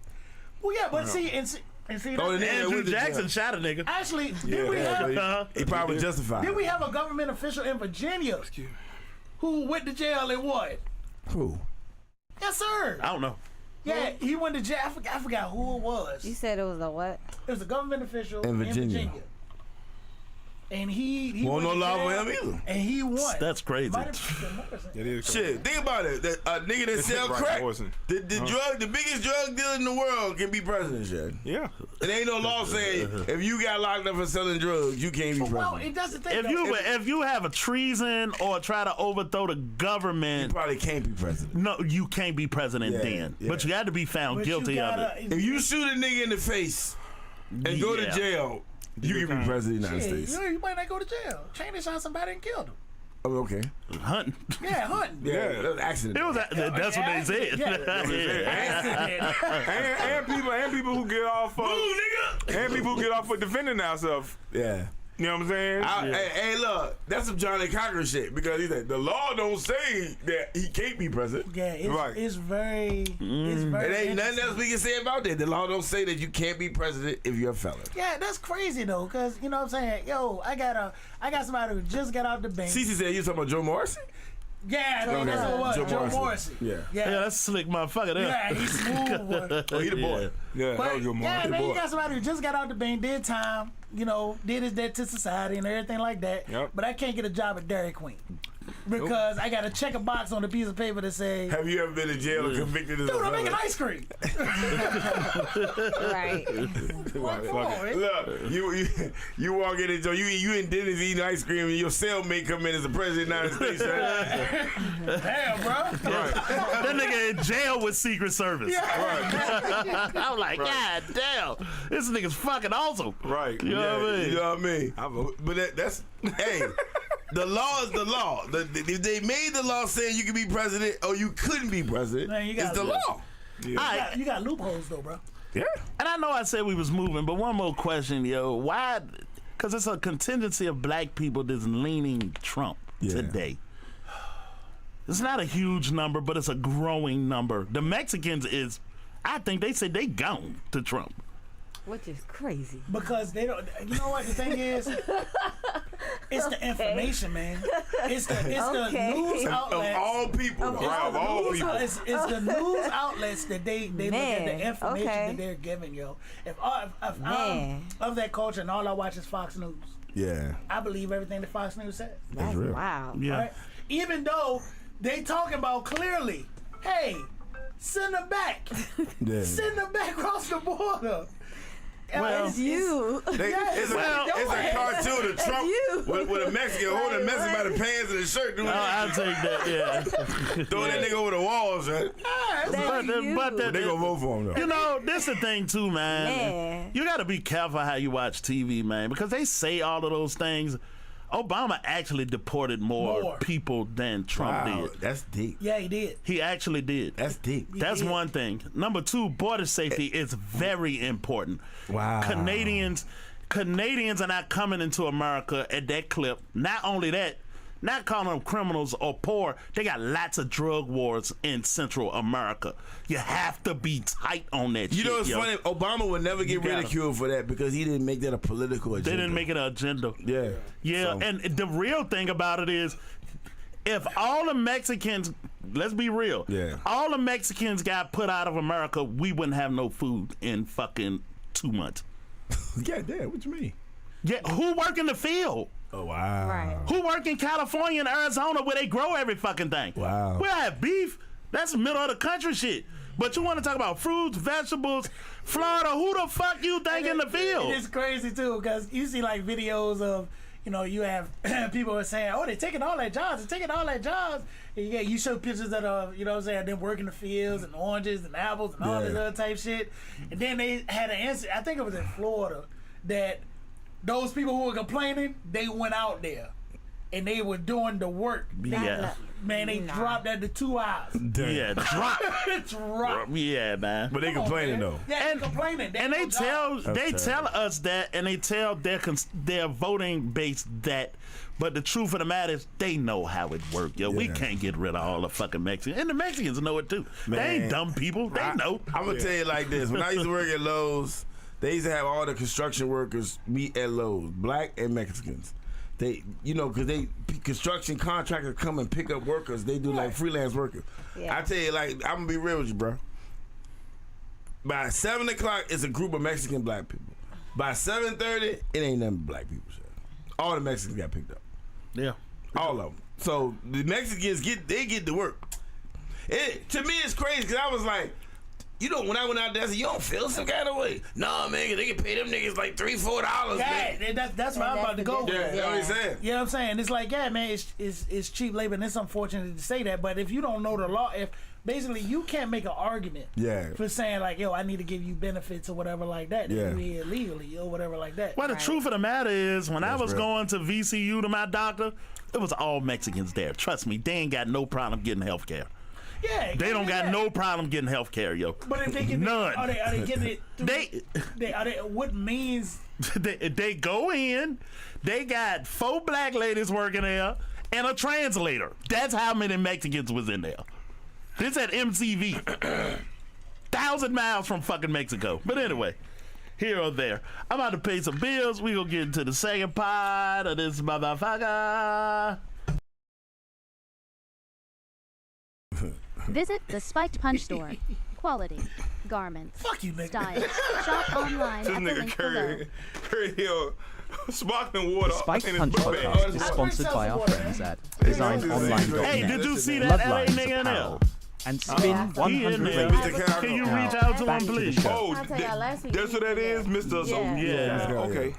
Well, yeah, but see,
Oh, the nigga
Andrew
with the
Jackson
jail.
shot a nigga.
actually, did we have
He probably justified.
did we have a government official in Virginia who went to jail and won?
Who?
Yes, sir.
I don't know.
Yeah, he went to jail. I forgot who it was.
You said it was a what?
It was a government official
In Virginia.
And he
Won't
went
no
to
law for
jail,
him either.
And he won.
That's crazy.
Might have been Morrison.
It is
Shit, think about it. A nigga that sell
Right,
crack,
Morrison.
the biggest drug dealer in the world can be president, shit.
Yeah.
It ain't no law saying if you got locked up for selling drugs, you can't be
Well,
president.
it doesn't think
If you have a treason or try to overthrow the
You
government,
probably can't be president.
no, you can't be president
Yeah,
then.
yeah.
But you got to be found guilty of it.
If you shoot a nigga in the face and go to
Yeah.
jail, you can be president of the United
shit,
States.
you might not go to jail. Cheney shot somebody and killed him.
Oh, okay.
Hunting.
Yeah, hunting.
Yeah, that was an accident.
It was that's what they said.
Yeah.
And people who get off for
Move, nigga.
and people who get off for defending ourselves.
Yeah.
You know what I'm saying?
Hey, look, that's some Johnny Cochran shit because he said the law don't say that he can't be president.
Yeah, it's,
Right.
it's very, it's very.
It ain't nothing else
interesting.
we can say about that. The law don't say that you can't be president if you're a felon.
Yeah, that's crazy though, cause you know what I'm saying. Yo, I got somebody who just got out the bank.
Cece said you talking about Joe Morrison?
Yeah, that's what it was. Joe Morrison.
Yeah.
Yeah, that's a slick motherfucker there.
Yeah, he's smooth. Boy.
Oh, he the boy.
Yeah, that
But
was your mom.
yeah, man,
boy.
you got somebody who just got out the bank, did time, you know, did his debt to society and everything like that.
Yep.
But I can't get a job at Dairy Queen because I got to check a box on a piece of paper to say,
Have you ever been in jail or convicted as a
dude, I'm
felon?
making ice cream.
Right.
Like, come on, man.
Look, you walk in and you in Denny's eating ice cream and your cellmate come in as the president of the United States. Right?
Damn, bro.
That nigga in jail with Secret Service. I'm like, God damn, this nigga's fucking awesome.
Right.
You know what I mean?
You know what I mean?
I vote.
But that's hey, the law is the law. If they made the law saying you could be president or you couldn't be president,
Man, you
it's
got
the
this.
law.
Alright,
You got loopholes though, bro.
Yeah.
and I know I said we was moving, but one more question, yo. Why? Because it's a contingency of black people that's leaning Trump today. It's not a huge number, but it's a growing number. The Mexicans is, I think they said they gone to Trump.
Which is crazy.
Because they don't. You know what the thing is? It's the information, man. It's the
Okay.
news
Of
outlets.
all people,
Of
right? Of all people.
It's the news outlets that they look at
Man,
the information
okay.
that they're giving, yo. If I'm
Man.
of that culture and all I watch is Fox News,
Yeah,
I believe everything that Fox News says.
That's
real.
wow.
Yeah.
Right? Even though they talking about clearly, hey, send them back.
yeah.
Send them back across the border.
Well,
It's you.
It's a cartoon of Trump
you.
with a Mexican holding a Mexican by the pants and the shirt, doing
I'll take that, yeah.
throwing that nigga over the walls, right?
But
They gonna vote for him though.
you know, this the thing too, man.
Man.
You got to be careful how you watch TV, man, because they say all of those things. Obama actually deported more people than Trump
Wow,
did.
that's deep.
Yeah, he did.
He actually did.
That's deep.
That's
did.
one thing. Number two, border safety is very important.
Wow.
Canadians are not coming into America at that clip. Not only that, not calling them criminals or poor, they got lots of drug wars in Central America. You have to be tight on that
You
shit,
know what's
yo.
funny? Obama would never get
gotta-
ridiculed for that because he didn't make that a political agenda.
They didn't make it an agenda.
Yeah.
Yeah,
So-
and the real thing about it is, if all the Mexicans let's be real.
Yeah.
All the Mexicans got put out of America, we wouldn't have no food in fucking 2 months.
Yeah, damn. What you mean?
Yeah, who work in the field?
Oh wow.
Right.
Who work in California and Arizona where they grow every fucking thing?
Wow.
We have beef. That's middle of the country shit. But you want to talk about fruits, vegetables, Florida? Who the fuck you think in the field?
It's crazy too because you see like videos of, you have people are saying, oh, they're taking all their jobs, they're taking all their jobs. And you show pictures of, them working the fields and oranges and apples and all this other type shit. And then they had an incident, I think it was in Florida, that those people who were complaining, they went out there and they were doing the work.
Yeah.
Man, they dropped that to 2 hours.
Damn.
Yeah, drop.
Drop.
Yeah, man.
But they complaining though.
Yeah, they complaining.
And they tell
That's
tell us that, and they tell their voting base that. But the truth of the matter is, they know how it works, yo. We
Yeah.
can't get rid of all the fucking Mexicans, and the Mexicans know it too. They
Man.
ain't dumb people. They know.
I'm gonna tell you like this. When I used to work at Lowe's, they used to have all the construction workers meet at Lowe's, black and Mexicans. They, because construction contractors come and pick up workers. They do like freelance workers.
Yeah.
I tell you, like, I'm gonna be real with you, bro. By 7 o'clock, it's a group of Mexican black people. By 7:30, it ain't nothing but black people. Shit. All the Mexicans got picked up.
Yeah.
All of them. So the Mexicans get to work. To me, it's crazy because I was like, when I went out there, I said, you don't feel some kind of way. Nah, man, they can pay them niggas like $3-4, man.
Yeah, that's where I'm about to go.
Yeah, that's what he's saying.
You know what I'm saying? It's like, yeah, man, it's cheap labor, and it's unfortunate to say that, but if you don't know the law, if basically you can't make an argument for saying like, yo, I need to give you benefits or whatever like that, if you're here illegally or whatever like that.
Well, the truth of the matter is, when I was
real.
going to VCU to my doctor, it was all Mexicans there. Trust me, they ain't got no problem getting health care.
Yeah,
They don't got
yeah.
no problem getting health care, yo.
But if they get
None.
are they getting it? Are they what means?
They go in, they got 4 black ladies working there and a translator. That's how many Mexicans was in there. This at MCV. 1,000 miles from fucking Mexico. But anyway, here or there. I'm about to pay some bills. We gonna get into the second part of this motherfucker.
Visit the Spiked Punch store. Quality, garments,
Fuck you, nigga.
style. Shop online
This
at the
nigga
link below.
Curry Hill, sparkling water.
Spiked
in his
Punch
book bag.
podcast is sponsored by our friends at designonline.net.
Hey, did you see that LA
Bloodlines
nigga in there?
Apparel and spin
He in
100
there.
races.
Can you reach out to
Back
him,
to the
please?
show.
Oh,
I'll tell y'all last week.
that's what that is, Mr.
Yeah.
Yeah.
Okay.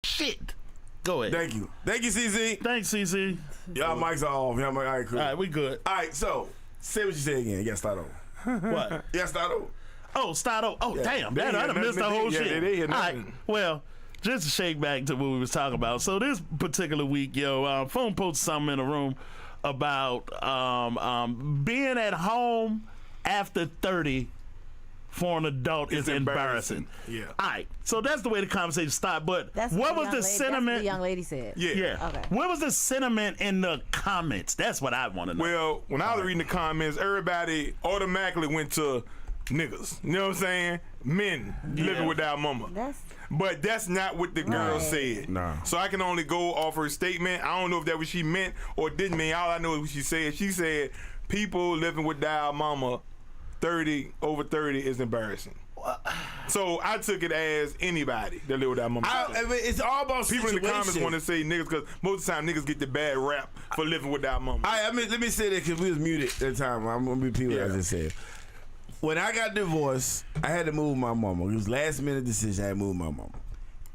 Shit. Go ahead.
Thank you, CC.
Thanks, CC.
Y'all mics are off. Y'all mic, all right, cool.
All right, we good.
All right, so say what you say again. You gotta start over.
What?
You gotta start over.
Oh, start over. Oh, damn.
They
I
hear
done missed the
nothing.
whole
Yeah,
shit.
they hear
All right.
nothing.
Well, just to shake back to what we was talking about. So this particular week, phone posted something in the room about being at home after 30 for an adult is embarrassing.
Yeah.
All right. So that's the way the conversation started. But
That's
what was
young
the
lady,
sentiment?
That's what the young lady said.
Yeah.
Okay.
What was the sentiment in the comments? That's what I want to know.
Well, when I was reading the comments, everybody automatically went to niggas. You know what I'm saying? Men living without mama. But that's not what the girl said.
Nah.
So I can only go off her statement. I don't know if that what she meant or didn't mean. All I know is what she said. She said, people living without mama, over 30 is embarrassing. So I took it as anybody that live without mama.
I mean, it's all about
People in the comments
situation.
want to say niggas because most of the time niggas get the bad rap for living without mama.
I mean, let me say that because we was muted at the time. I'm gonna repeat what I just said. When I got divorced, I had to move my mama. It was last minute decision. I had to move my mama,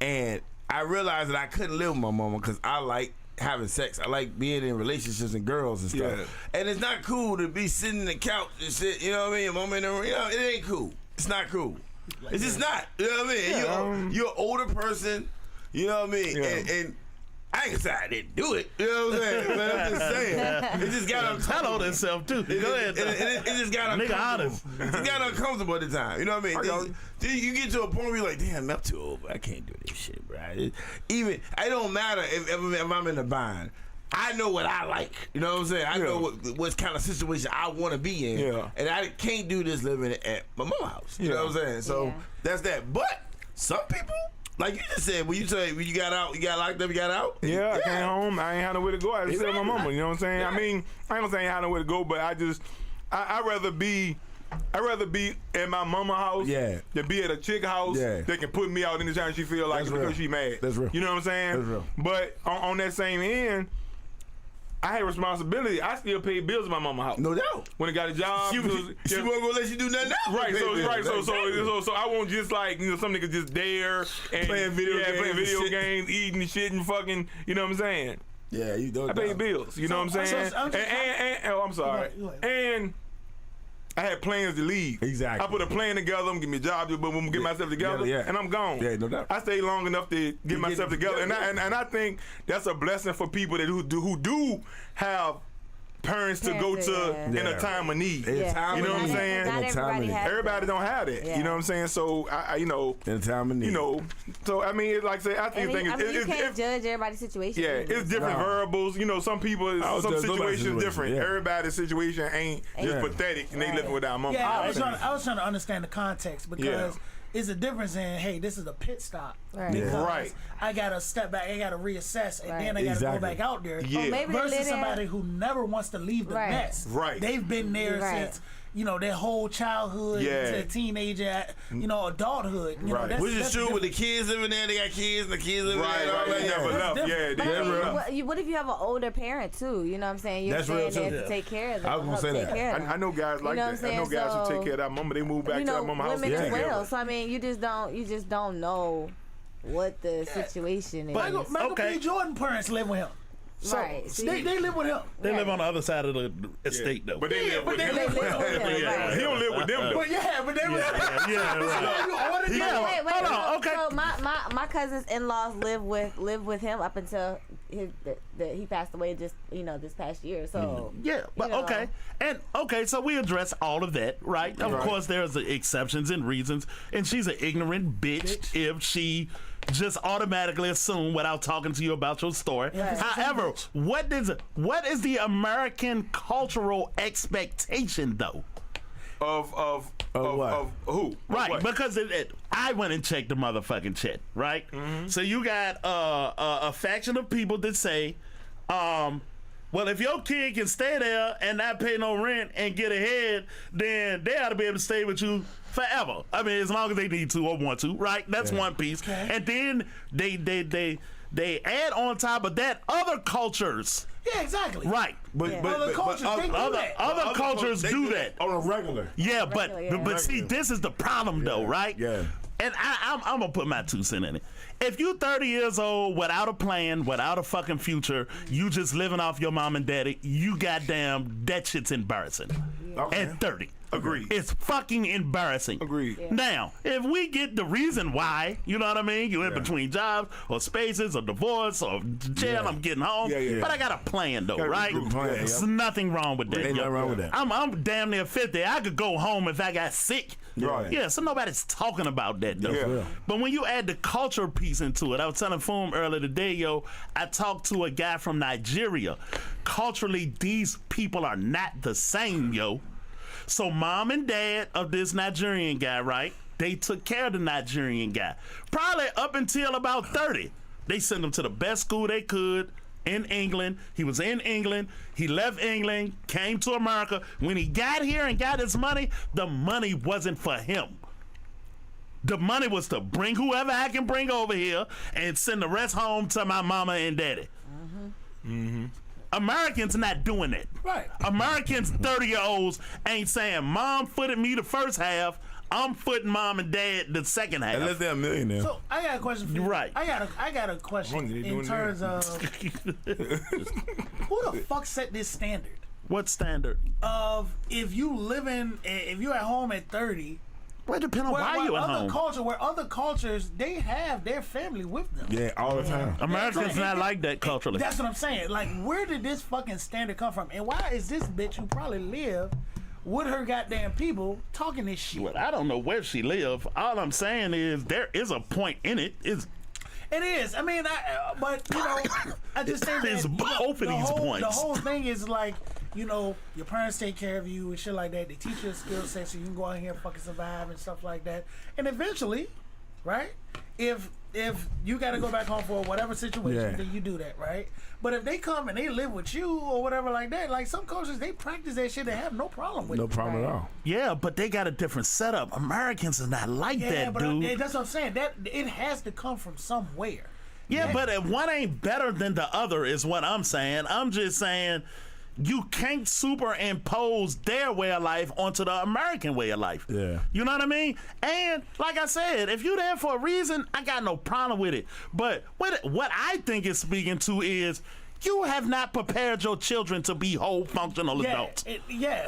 and I realized that I couldn't live with my mama because I like having sex. I like being in relationships and girls and stuff.
Yeah.
And it's not cool to be sitting in the couch and shit. You know what I mean? Mama in the room. You know, it ain't cool. It's not cool. It's just not. You know what I mean? You're an older person. You know what I mean?
Yeah.
And I ain't saying I didn't do it. You know what I'm saying? But I'm just saying. It just got uncomfortable.
Hello itself too. Go ahead.
It just got
Nigga
uncomfortable.
honest.
It just got uncomfortable at the time. You know what I mean? Then you get to a point where you're like, damn, I'm too old. I can't do this shit, bro. It don't matter if I'm in a bind. I know what I like. You know what I'm saying? I know what kind of situation I want to be in.
Yeah.
And I can't do this living at my mom's house. You know what I'm saying? So that's that. But some people, like you just said, when you got out, you got locked up, you got out.
Yeah, I came home. I ain't had nowhere to go. I just stayed with my mama. You know what I'm saying? I mean, I ain't gonna say I ain't had nowhere to go, but I'd rather be at my mama house than be at a chick house that can put me out anytime she feel like it because she mad.
That's real.
You know what I'm saying?
That's real.
But on that same end, I had responsibility. I still paid bills at my mama house.
No doubt.
When I got a job,
She wasn't gonna let you do nothing else.
Right, so I won't just like, some niggas just there and
Playing video
games, eating shit and fucking, you know what I'm saying?
Yeah, you don't.
I paid bills, you know what I'm saying? I'm sorry. And I had plans to leave.
Exactly.
I put a plan together. I'm gonna give me a job, but I'm get myself together, and I'm gone.
Yeah, no doubt.
I stayed long enough to get myself together, and I think that's a blessing for people that who do have parents to go to in a time of need.
In a time
You know
of
what I'm
need.
saying?
Not everybody has
Everybody
that.
don't have that.
Yeah.
You know what I'm saying? So I
In a time of need.
so I mean, like I say, I think
You can't judge everybody's situation.
yeah, it's different variables. Some people, some
judge nobody's
situations
situation,
different.
yeah.
Everybody's situation ain't just
Yeah.
pathetic, and they living without mama.
Yeah, I was trying to understand the context because it's a difference in, hey, this is a pit stop.
Right.
Because
Right.
I gotta step back, I gotta reassess, and
Right.
then I gotta go
Exactly.
back out there.
Yeah.
Or maybe they
Versus
live there.
somebody who never wants to leave the
Right.
nest.
Right.
They've been there
Right.
since their whole childhood
Yeah.
to teenager, adulthood. You know,
Right.
that's,
Which is
that's
true with the
different.
kids living there. They got kids, and the kids living
Right,
there.
right. They never left.
That's
Yeah,
different.
But I
they
mean,
never left.
what if you have an older parent too? You know what I'm saying? You're
That's real,
staying there
too.
to take care of them.
I was gonna
help
say
take
that.
care of them.
I know guys like
You know what
that.
I'm
I know
saying?
guys who take
So,
care of that mama. They move back to that mama house.
women
and
as
take care of
well.
her.
So I mean, you just don't know what the situation is.
Michael
Okay.
B. Jordan parents live with him.
Right. So
They live with him.
They live on the other side of the estate, though.
But they live with
they
him.
live with him.
right.
He don't live with them though.
But they were.
yeah, right.
You ordered
Yeah,
them?
Wait,
hold
so,
on, okay.
So my cousin's in-laws live with him up until he passed away just this past year. So
Yeah, but okay. So we address all of that, right? Of course, there's exceptions and reasons, and she's an ignorant bitch if she just automatically assume without talking to you about your story.
Right.
However, what is the American cultural expectation though?
Of who?
Right,
What?
because I went and checked the motherfucking chat, right? So you got a faction of people that say, well, if your kid can stay there and not pay no rent and get ahead, then they ought to be able to stay with you forever. I mean, as long as they need to or want to, right? That's one piece.
Okay.
And then they add on top of that other cultures,
Yeah, exactly.
right?
Other cultures, they do that.
Other cultures do that.
on a regular.
Yeah, but
Regular, yeah.
see, this is the problem though, right?
Yeah.
And I'm gonna put my 2 cents in it. If you 30 years old without a plan, without a fucking future, you just living off your mom and daddy, you goddamn, that shit's embarrassing.
Okay.
At 30.
Agreed.
It's fucking embarrassing.
Agreed.
Yeah.
Now, if we get the reason why, you know what I mean? You in between jobs or spaces or divorce or jail, I'm getting home.
Yeah.
But I got a plan though, right?
Good plan,
There's nothing wrong with that.
Ain't nothing wrong with that.
I'm damn near 50. I could go home if I got sick.
Right.
Yeah, so nobody's talking about that though.
Yeah.
But when you add the culture piece into it, I was telling Foom earlier today, yo, I talked to a guy from Nigeria. Culturally, these people are not the same, yo. So mom and dad of this Nigerian guy, right? They took care of the Nigerian guy. Probably up until about 30. They sent him to the best school they could in England. He was in England. He left England, came to America. When he got here and got his money, the money wasn't for him. The money was to bring whoever I can bring over here and send the rest home to my mama and daddy. Americans not doing it.
Right.
Americans, 30-year-olds, ain't saying, Mom footed me the first half, I'm footing mom and dad the second half.
Unless they're a millionaire.
So I got a question for you.
Right.
I got a question
They
in
doing
terms of who the fuck set this standard
What standard?
of if you at home at 30.
Well, it depends on why you at home.
Where other cultures, they have their family with them.
Yeah, all the time.
Americans
Yeah,
not like that culturally.
That's what I'm saying. Like, where did this fucking standard come from? And why is this bitch who probably live with her goddamn people talking this shit?
Well, I don't know where she live. All I'm saying is there is a point in it.
It is. I mean, but you know, I just say that
It's
you know,
both of
the
these
whole,
points.
The whole thing is like, you know, your parents take care of you and shit like that. They teach you a skill set so you can go out here and fucking survive and stuff like that. And eventually, right? If you got to go back home for whatever situation, then you do that, right? But if they come and they live with you or whatever like that, like some cultures, they practice that shit and have no problem with
No
it.
problem at all.
Yeah, but they got a different setup. Americans are not like that,
but
dude.
that's what I'm saying. That it has to come from somewhere.
Yeah, but if one ain't better than the other is what I'm saying. I'm just saying you can't superimpose their way of life onto the American way of life.
Yeah.
You know what I mean? And like I said, if you're there for a reason, I got no problem with it. But what I think it's speaking to is you have not prepared your children to be whole functional adults.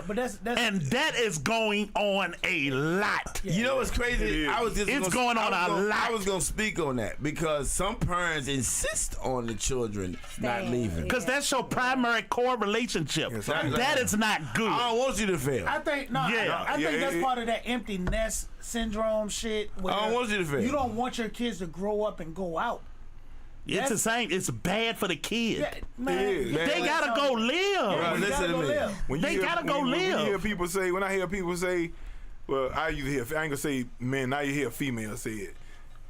But that's
And that is going on a lot.
You know what's crazy? I was just
It's going on a lot.
I was gonna speak on that because some parents insist on the children not
Staying,
leaving.
Because that's your primary core relationship.
Exactly.
That is not good.
I don't want you to fail.
I think I think that's part of that empty nest syndrome shit. Where
I don't want you to fail.
You don't want your kids to grow up and go out.
It's the same. It's bad for the kid.
Yeah, man,
It is.
yeah,
They
like,
gotta go live.
Yeah, you
listen
gotta
to
go
me.
live.
They gotta go
when
live.
you hear people say, when I hear people say, well, I usually hear, I ain't gonna say men, now you hear females say it.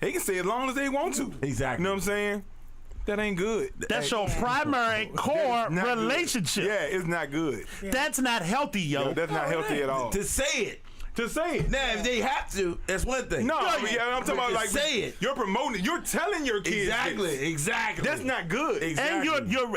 They can say it as long as they want to.
Exactly.
You know what I'm saying? That ain't good.
That's your primary core
Not good.
relationship.
Yeah, it's not good.
That's not healthy, yo.
That's not healthy at all.
To say it.
To say it.
Now, if they have to, that's one thing.
No, I'm talking about
to
like
say it.
You're promoting. You're telling your kids this.
Exactly.
That's not good.
Exactly.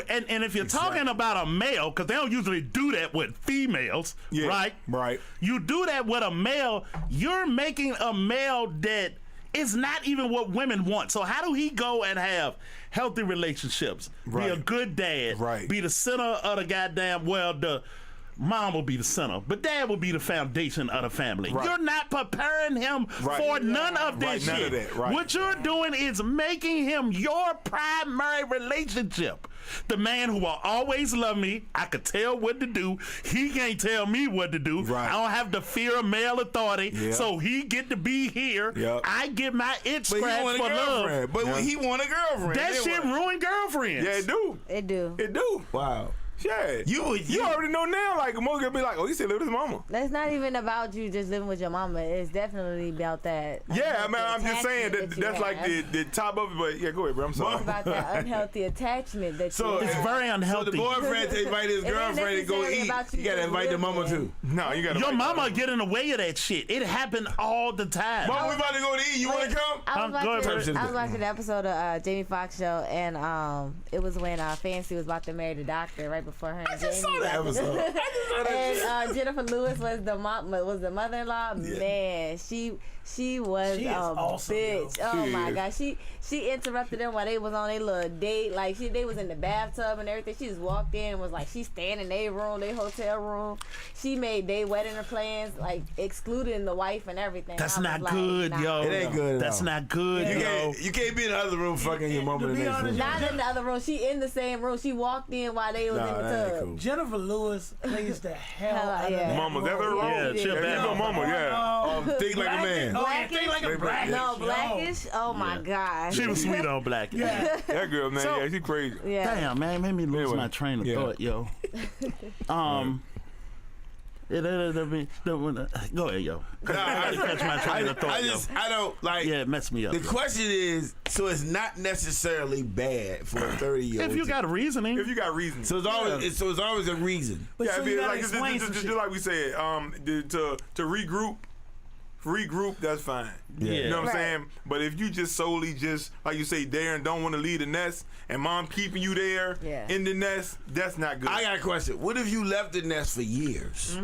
And if you're talking about a male, because they don't usually do that with females,
Yeah,
right?
right.
You do that with a male, you're making a male that is not even what women want. So how do he go and have healthy relationships? Be a
Right.
good dad.
Right.
Be the center of the goddamn, the mom will be the center, but dad will be the foundation of the family.
Right.
You're not preparing him
Right.
for none of this
Right,
shit.
none of that, right.
What you're doing is making him your primary relationship. The man who will always love me. I could tell what to do. He can't tell me what to do.
Right.
I don't have the fear of male authority.
Yeah.
So he get to be here.
Yep.
I get my itch
But he
scratched
want a
for love.
girlfriend. But
Yeah.
he want a girlfriend.
That
Then
shit
what?
ruin girlfriends.
Yeah, it do.
It do.
It do.
Wow.
Yeah. You already know now, like, a mother gonna be like, oh, he said live with his mama.
That's not even about you just living with your mama. It's definitely about that.
Yeah, I mean,
unhealthy
I'm just saying
attachment
that
you
that's like
have.
the top of it, but yeah, go ahead, bro. I'm sorry.
It's about that unhealthy attachment that
So
you
It's
have.
very
So
unhealthy.
the boyfriend to invite his
It ain't
girlfriend to go
necessarily
eat.
about you
You gotta
just
invite the mama
living.
too.
No, you gotta.
Your
like
mama
that.
get in the way of that shit. It happened all the time.
Mom, we about to go to eat. You want to come?
I was
Go ahead,
watching,
Brett.
I was watching the episode of Jamie Foxx show, and it was when Fancy was about to marry the doctor right before her and
I just
Jamie
saw that
got
episode.
together.
I just saw that
And Jennifer Lewis was the mother-in-law.
Yeah.
Man, she was
She is
a
awesome,
bitch.
yo.
Oh
She
my
is.
god, she interrupted them while they was on their little date. Like they was in the bathtub and everything. She just walked in and was like, she staying in their room, their hotel room. She made their wedding plans, like excluding the wife and everything.
That's
I was
not
like,
good,
nah.
yo.
It ain't good at
That's
all.
not good, yo.
You can't be in the other room fucking your mama
To
the
be
next
honest,
room.
Not in the other room. She in the same room. She walked in while they was in the
that ain't
tub.
cool.
Jennifer Lewis plays the hell
Hell,
out of
yeah.
that
Mama, that's her
role.
role.
Yeah, she a
Yeah,
bad
you know
mama.
mama, yeah.
Think like a man.
Oh, yeah, think like a Blackish.
No,
yo.
Blackish. Oh my
Yeah.
god.
She was sweet on Black.
Yeah.
That girl, man,
So-
yeah, she crazy.
Yeah.
Damn, man, made me lose
Anyway,
my train of
yeah.
thought, yo. Go ahead, yo.
Nah,
I didn't catch my train of thought,
I don't like.
Yeah, it messed me up.
The question is, so it's not necessarily bad for a 30-year-old.
If you got reasoning,
If you got reasons.
so it's always a reason.
But
Yeah,
so
I
you
mean,
gotta
like
explain some
just
shit.
like we said, to regroup, that's fine.
Yeah.
You know what I'm
Right.
saying? But if you just solely like you say, there and don't want to leave the nest, and mom keeping you there
Yeah.
in the nest, that's not good.
I got a question. What if you left the nest for years?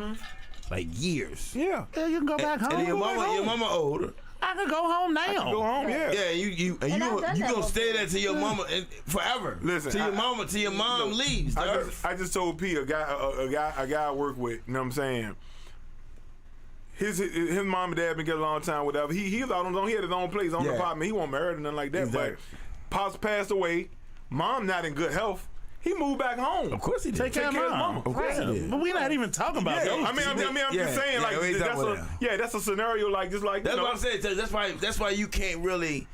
Like years.
yeah.
yeah, you can go back home.
And your
Go back home.
mama older.
I can go home now.
Go home, yeah.
Yeah, you
And I've done that
gonna stay
before.
there till your mama and forever.
Listen,
till your mom leaves. the earth.
I just told P, a guy I work with, you know what I'm saying? His mom and dad been together a long time, whatever. He was out on his own, he had his own place, own
Yeah.
apartment. He wasn't married or nothing like that.
Exactly.
But Pops passed away, mom not in good health. He moved back home.
Of course he did.
Take care of mama.
Of course he did.
But we're not even talking about
Yeah,
those.
I'm
Yeah,
just saying,
yeah,
like
we ain't
that's
talking about
that's a scenario like just like
That's
you know,
what I'm saying. That's why you can't really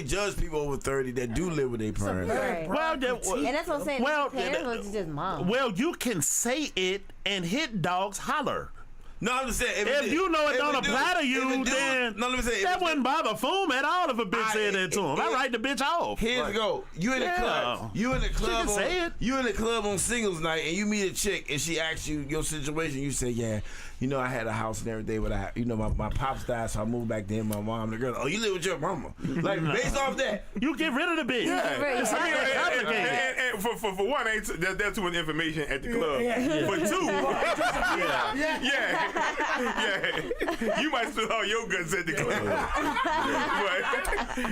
judge people over 30 that do live with their parents.
Right.
Well,
And that's what I'm saying.
Well,
Parents was just mom.
well, you can say it and hit dogs holler.
No, I'm just saying.
If you know it
if
don't
a dude-
apply to
if a
you,
dude-
then
no, let me say.
that wouldn't bother Foom at all if a bitch
I-
said that to him. I
it-
write the bitch off.
Here's the go. You in the
Yeah.
club. You in the club.
can say
On,
it.
you in the club on singles night, and you meet a chick, and she asks you your situation. You say, "Yeah, you know, I had a house and everything, but my pops died, so I moved back to him. My mom, the girl. Oh, you live with your mama. Like based off that.
You get rid of the bitch.
Yeah.
Right.
It's not
I mean,
that complicated.
and for one, that's too much information at the club.
Yeah.
For two,
Yeah.
you might spill all your guts at the club.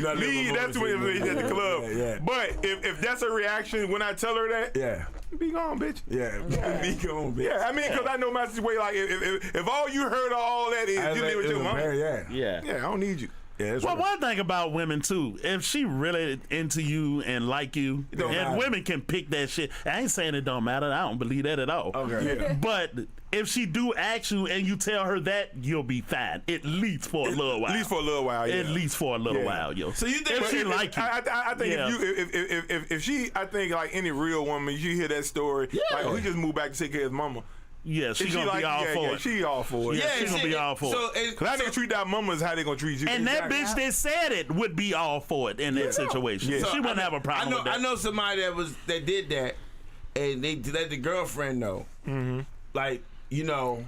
But leave, that's too much information at the club.
Yeah.
But if that's her reaction when I tell her that,
Yeah.
be gone, bitch.
Yeah. Be gone, bitch.
Yeah, I mean, because I know my situation. Like, if all you heard of all that is you live with your mama,
Yeah.
Yeah.
yeah, I don't need you.
Yeah, that's
Well,
right.
one thing about women too, if she really into you and like you,
don't
and
matter.
women can pick that shit. I ain't saying it don't matter. I don't believe that at all.
Okay.
Yeah.
But if she do ask you and you tell her that, you'll be fine. At least for a little while.
At least for a little while. Yeah.
At least for a little
Yeah.
while, yo.
So you think-
if she like you?
I think
Yeah.
if she, I think like any real woman, you hear that story, like, oh, he just moved back to take care of his mama.
Yeah, she
If
gonna be all for it.
She all for it.
Yeah, she gonna be all for
so,
it.
Cause how they treat that mama is how they gonna treat you.
And that bitch that said it would be all for it in that situation.
Yeah.
She wouldn't
I
have a problem with that.
I know somebody that did that, and they let the girlfriend know. Mm-hmm. Like, you know,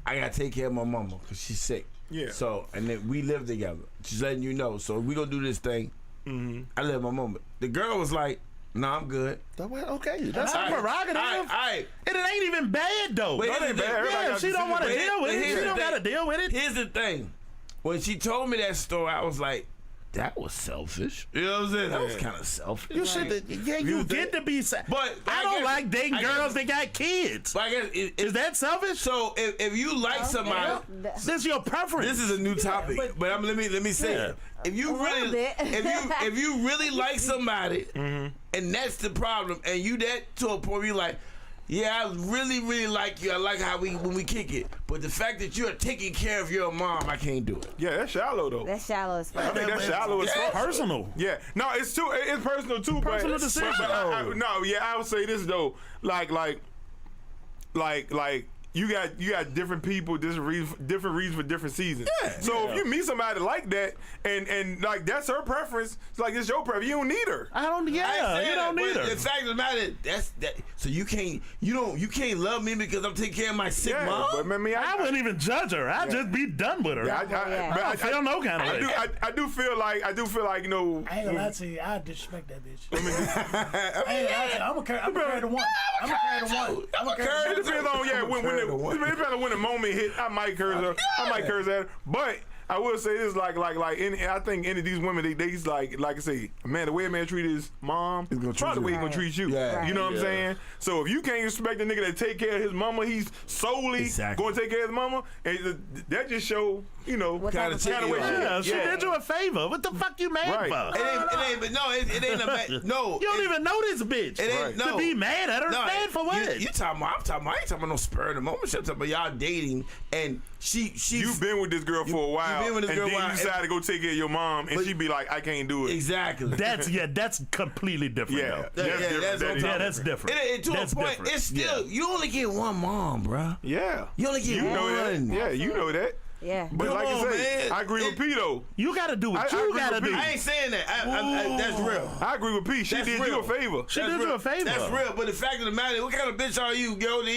I gotta take care of my mama because she's sick.
Yeah.
So, and then we live together. She's letting you know. So we gonna do this thing. Mm-hmm. I live with my mama. The girl was like, "No, I'm good."
Okay, that's
All
her
right.
prerogative.
All right.
And it ain't even bad though.
But
That
here's
ain't
the
bad.
thing.
Everybody
Yeah,
got
if she don't want to
decisions.
deal with
But
it,
here's
she
the
don't
thing.
got to deal with it.
Here's the thing. When she told me that story, I was like, that was selfish. You know what I'm saying? That was kind of selfish.
You should, yeah, you get to be.
But
I
I
don't
guess-
like dating
I guess-
girls that got kids.
But I guess
Is that selfish?
so? If you like somebody,
This is your preference.
this is a new topic. But let me say
Yeah.
it. If you
A little
really
bit.
if you really like somebody,
Mm-hmm.
and that's the problem, and you that to a point where you like, yeah, I really like you. I like how when we kick it. But the fact that you are taking care of your mom, I can't do it.
Yeah, that's shallow though.
That's shallow as
I
fuck.
think that's shallow as fuck.
personal.
Yeah, no, it's personal too.
Personal
but,
decision.
but no, yeah, I would say this though, like you got different people, different reasons for different seasons.
Yeah.
So if you meet somebody like that, and like that's her preference, it's like it's your preference. You don't need her.
I don't.
I
Yeah,
ain't
you
saying
don't
that,
need
but
her.
the fact of the matter, that's that. So you can't love me because I'm taking care of my sick
Yeah,
mom.
but I mean,
I wouldn't even judge her. I'd just be done with her.
Yeah,
I don't feel no kind of way.
I do feel like you know.
I ain't gonna lie to you. I disrespect that bitch. I ain't gonna lie to you. I'm gonna carry the one. I'm gonna carry the one. I'm gonna carry
It
the
depends on it depends on when the moment hit. I might curse her. I might curse at her, but. I will say this, I think any of these women, they like I say, man, the way a man treat his mom, probably the way he gonna treat you.
Yeah.
You know what I'm saying? So if you can't expect a nigga to take care of his mama, he's solely going to take care of his mama, and that just show, you know, kind of way.
Yeah, she did you a favor. What the fuck you mad for?
It ain't a bad. No,
You don't even know this bitch.
It ain't
To be mad at her, mad for what?
You talking about? I ain't talking about no spur of the moment. I'm talking about y'all dating, and she.
You've been with this girl for a while,
been with this
and
girl
then you decide to go take care of your mom, and she be like, I can't do it.
Exactly.
That's completely different.
Yeah,
though.
that's different.
That's different.
To
That's
a point,
different.
it's still you only get one mom, bruh.
Yeah,
You only get
you know
one.
that. Yeah, you know that.
Yeah.
But
Come
like
on,
I say,
man.
I agree with P though.
You got to do what
I
you
agree
got to
with
do.
P.
I ain't saying that. That's real.
I agree with P. She
That's
did you
real.
a favor.
She
That's
did you
real.
a favor.
That's real. But the fact of the matter, what kind of bitch are you, girl? To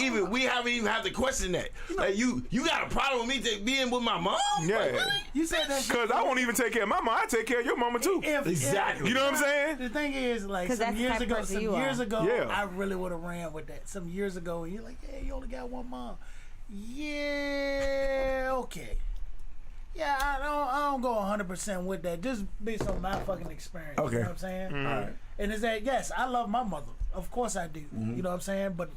even we haven't even had to question that. Like you got a problem with me being with my mom?
Yeah.
You said that shit.
Cause I won't even take care of my mom. I take care of your mama too.
Exactly.
You know what I'm saying?
The thing is, like,
'Cause
some
that's the
years
type of
ago,
person you are.
Yeah.
I really would have ran with that. Some years ago, you're like, hey, you only got one mom. Yeah, okay. Yeah, I don't go 100% with that, just based on my fucking experience.
Okay.
You know what I'm saying?
Mm-hmm.
All right. And it's that, yes, I love my mother. Of course I do. You know what I'm saying? But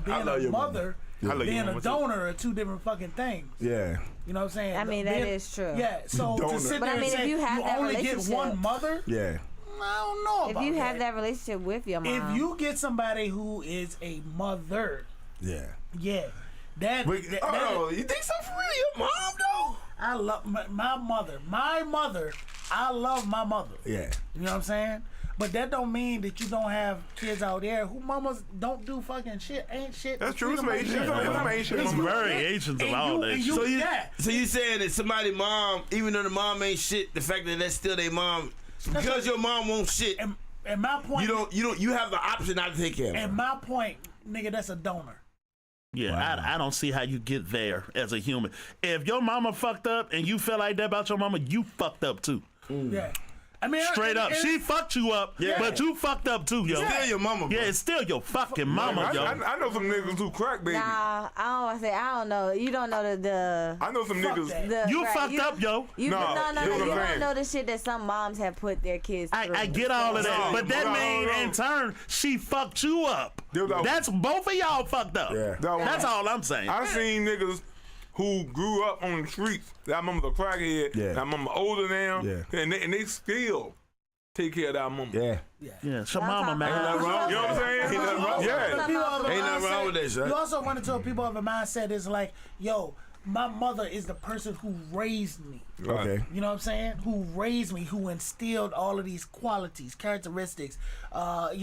being
love
a
your
mother,
I love your
being
mama
a
too.
donor are two different fucking things.
Yeah.
You know what I'm saying?
I mean, that is true.
Yeah, so
Donor.
to sit
But
there
I mean,
and
if
say
you
you,
have that
only get
relationship-
one mother,
Yeah.
I don't know
If
about
you have
that.
that relationship with your mom,
If you get somebody who is a mother,
Yeah.
yeah, that,
Wait,
that-
oh, you think so for real? Your mom though?
I love my mother. My mother, I love my mother.
Yeah.
You know what I'm saying? But that don't mean that you don't have kids out there who mamas don't do fucking shit, ain't shit.
That's true.
Treat
Some
them like
Asian-
shit.
some Asian
It's
mamas.
Variations of
and
all
you-
that
and
shit.
you-
So you
yeah.
so you saying that somebody mom, even though the mom ain't shit, the fact that that's still their mom, because your mom won't shit,
And my point,
you have the option not to take care of her.
and my point, nigga, that's a donor.
Yeah,
Wow.
I don't see how you get there as a human. If your mama fucked up and you feel like that about your mama, you fucked up too.
Yeah. I mean,
Straight up. She fucked you up, but you fucked up too, yo.
Still your mama, bro.
Yeah, it's still your fucking mama, yo.
I know some niggas who crack baby.
nah, I don't know. You don't know the
I know some
Fuck
niggas.
that.
You
right,
fucked up, yo.
You,
No,
no,
you know what
you
I'm
don't
saying.
know the shit that some moms have put their kids through.
I get all of that,
No,
but that
no,
mean
no.
in turn she fucked you up.
No.
That's both of y'all fucked up.
Yeah.
No.
That's all I'm saying.
I seen niggas who grew up on the streets. That mama's a crackhead.
Yeah.
That mama older now.
Yeah.
And they still take care of that mama.
Yeah.
Yeah, it's your mama, man.
You know what I'm saying?
Ain't nothing wrong
Yeah.
Ain't nothing wrong with that, son.
You also run into a people of a mindset is like, yo, my mother is the person who raised me.
Okay.
You know what I'm saying? Who raised me, who instilled all of these qualities, characteristics,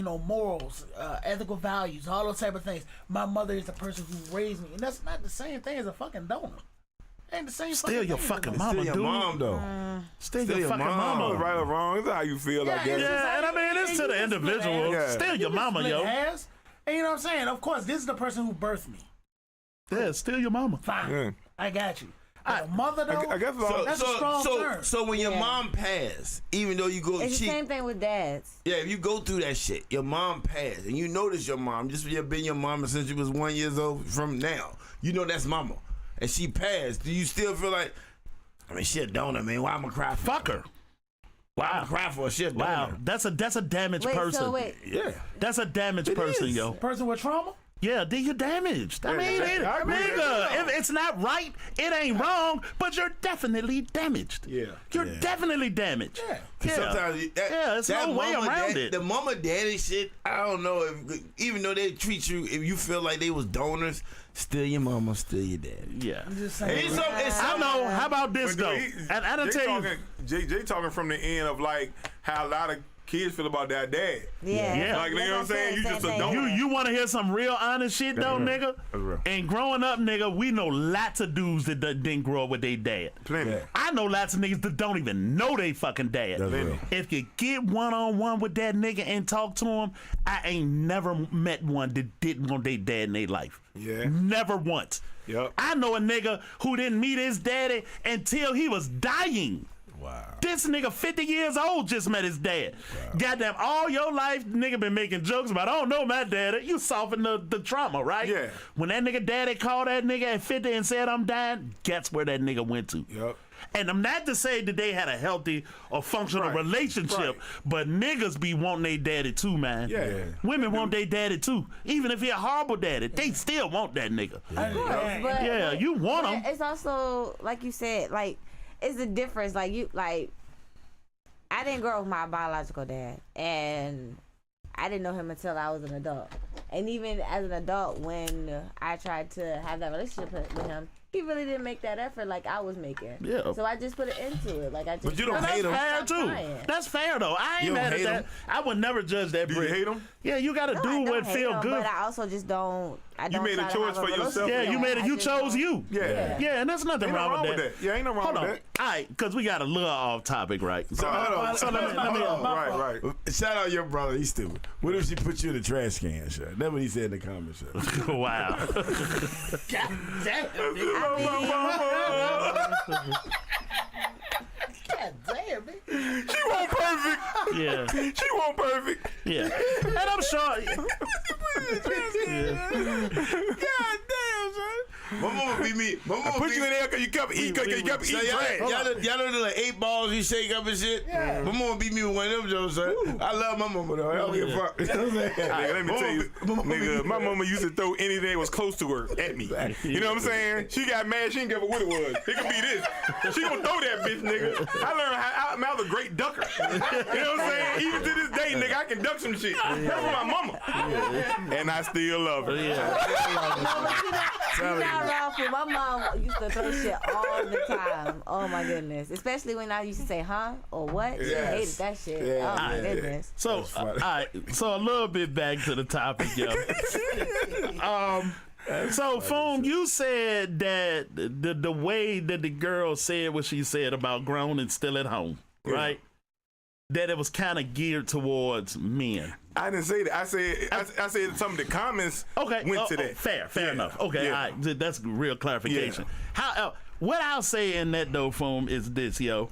morals, ethical values, all those type of things. My mother is the person who raised me. And that's not the same thing as a fucking donor. Ain't the same
Still
fucking
your
thing as a
fucking
donor.
mama,
Still your
dude.
mom though.
Still
Still
your
your
fucking
mom.
mama.
Right or wrong, it's how you feel, I
Yeah,
guess.
Yeah, and I mean, it's to the individual.
Yeah.
Still your mama,
Split
yo.
hairs. And you know what I'm saying? Of course, this is the person who birthed me.
Yeah, still your mama.
Fine.
Yeah.
I got you. But a mother, though,
I guess
that's a strong term.
So when your
Yeah.
mom passed, even though you go
It's the
cheat,
same thing with dads.
yeah, if you go through that shit, your mom passed, and you notice your mom, just you've been your mama since you was 1 year old from now, you know that's mama, and she passed. Do you still feel like, I mean, she a donor, man? Why I'ma cry for?
Fuck her.
Why I'ma cry for? She a donor.
Wow, that's a damaged
Wait,
person.
so wait.
Yeah.
That's a damaged person,
is.
yo.
Person with trauma?
Yeah, then you're damaged. I mean,
I agree with
nigga,
that.
if it's not right, it ain't wrong, but you're definitely damaged.
Yeah.
You're definitely damaged.
Yeah.
Yeah.
Sometimes
Yeah, it's no way around it.
The mama daddy shit, I don't know if even though they treat you, if you feel like they was donors, still your mama, still your daddy.
Yeah.
I'm just saying.
I know. How about this, though? And I done
Jay
tell you.
talking, Jay talking from the end of like how a lot of kids feel about their dad.
Yeah.
Like, you know what I'm saying? You just a don't.
You want to hear some real honest shit though, nigga?
That's real.
And growing up, nigga, we know lots of dudes that didn't grow up with their dad.
Plenty.
Yeah.
I know lots of niggas that don't even know they fucking dad.
That's real.
If you get one-on-one with that nigga and talk to him, I ain't never met one that didn't want their dad in their life.
Yeah.
Never once.
Yep.
I know a nigga who didn't meet his daddy until he was dying.
Wow.
This nigga 50 years old just met his dad. Goddamn, all your life, nigga been making jokes about, I don't know my daddy. You soften the trauma, right?
Yeah.
When that nigga daddy called that nigga at 50 and said, I'm dying, guess where that nigga went to?
Yep.
And I'm not to say that they had a healthy or functional
Right.
relationship,
Right.
but niggas be wanting their daddy too, man.
Yeah.
Women want their daddy too. Even if he a horrible daddy, they still want that nigga.
Of course, but
Yeah, you want
but
him.
It's also like you said, like it's a difference. Like I didn't grow up with my biological dad, and I didn't know him until I was an adult. And even as an adult, when I tried to have that relationship with him, he really didn't make that effort like I was making.
Yeah.
So I just put it into it. Like I just.
But you don't hate him.
Fair
Stop
too.
trying.
That's fair though. I
You
ain't
don't
mad at
hate
that.
him?
I would never judge that.
Do you
Brick.
hate him?
Yeah, you got to
No, I
do
don't
what
hate
feel
him,
good.
But I also just don't. I don't
made a
try to
choice
have
for yourself.
relationship
Yeah,
with
you
him.
made it.
I
You
just
chose
don't-
you.
Yeah.
Yeah, and there's nothing
Ain't
wrong
nothing
with that.
Yeah, ain't nothing wrong
Hold
with
on.
that.
All right, because we got a little off topic, right?
So, hold on.
So let me
Right.
Shout out your brother. He's stupid. What if she put you in the trash can, sir? That's what he said in the comments, sir.
Wow.
God damn, man.
She won't perfect.
Yeah.
She won't perfect.
Yeah. And I'm sure.
God damn, son. My mama beat me. My mama
Put
beat
you in
me.
there because you kept eating
So
trash.
y'all know the like 8 balls you shake up and shit?
Yeah.
My mama beat me with one of them, Joe, son. I love my mama, though. I don't give a fuck. You know what I'm saying?
Nigga, let me tell you, nigga, my mama used to throw anything that was close to her at me. You know what I'm saying? She got mad, she didn't give a what it was. It could be this. She gonna throw that bitch, nigga. I learned how I was a great ducker. You know what I'm saying? Even to this day, nigga, I can duck some shit. That's from my mama. And I still love her.
You're not wrong. For my mom used to throw shit all the time. Oh my goodness, especially when I used to say "huh" or "what." She
Yes.
hated that shit.
Yeah,
oh my
yeah.
goodness.
So, all right. So a little bit back to the topic, yo. So, Foom, you said that the way that the girl said what she said about grown and still at home, right? That it was kind of geared towards men.
I didn't say that. I said some of the comments went to that.
Fair enough. Okay,
Yeah.
all right. That's real clarification. What I'll say in that though, Foom, is this, yo.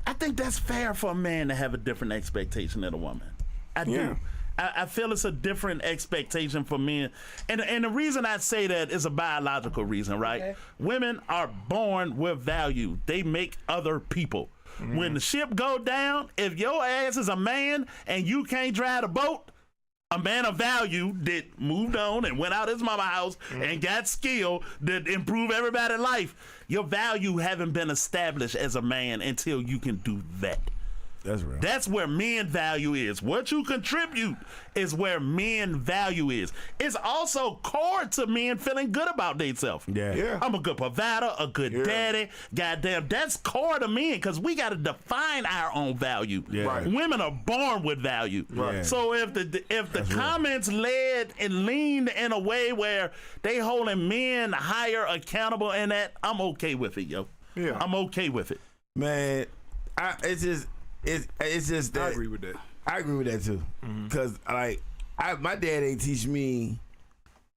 I think that's fair for a man to have a different expectation than a woman. I do.
Yeah.
I feel it's a different expectation for men. And the reason I say that is a biological reason, right?
Okay.
Women are born with value. They make other people. When the ship go down, if your ass is a man and you can't drive the boat, a man of value that moved on and went out his mama house and got skill that improve everybody's life, your value haven't been established as a man until you can do that.
That's real.
That's where men value is. What you contribute is where men value is. It's also core to men feeling good about themselves.
Yeah.
I'm a good provider, a good daddy. Goddamn, that's core to men because we got to define our own value.
Yeah.
Right.
Women are born with value.
Right.
So if the comments led and leaned in a way where they holding men higher accountable in that, I'm okay with it, yo.
Yeah.
I'm okay with it.
Man, it's just that.
I agree with that.
I agree with that too. Because my dad ain't teach me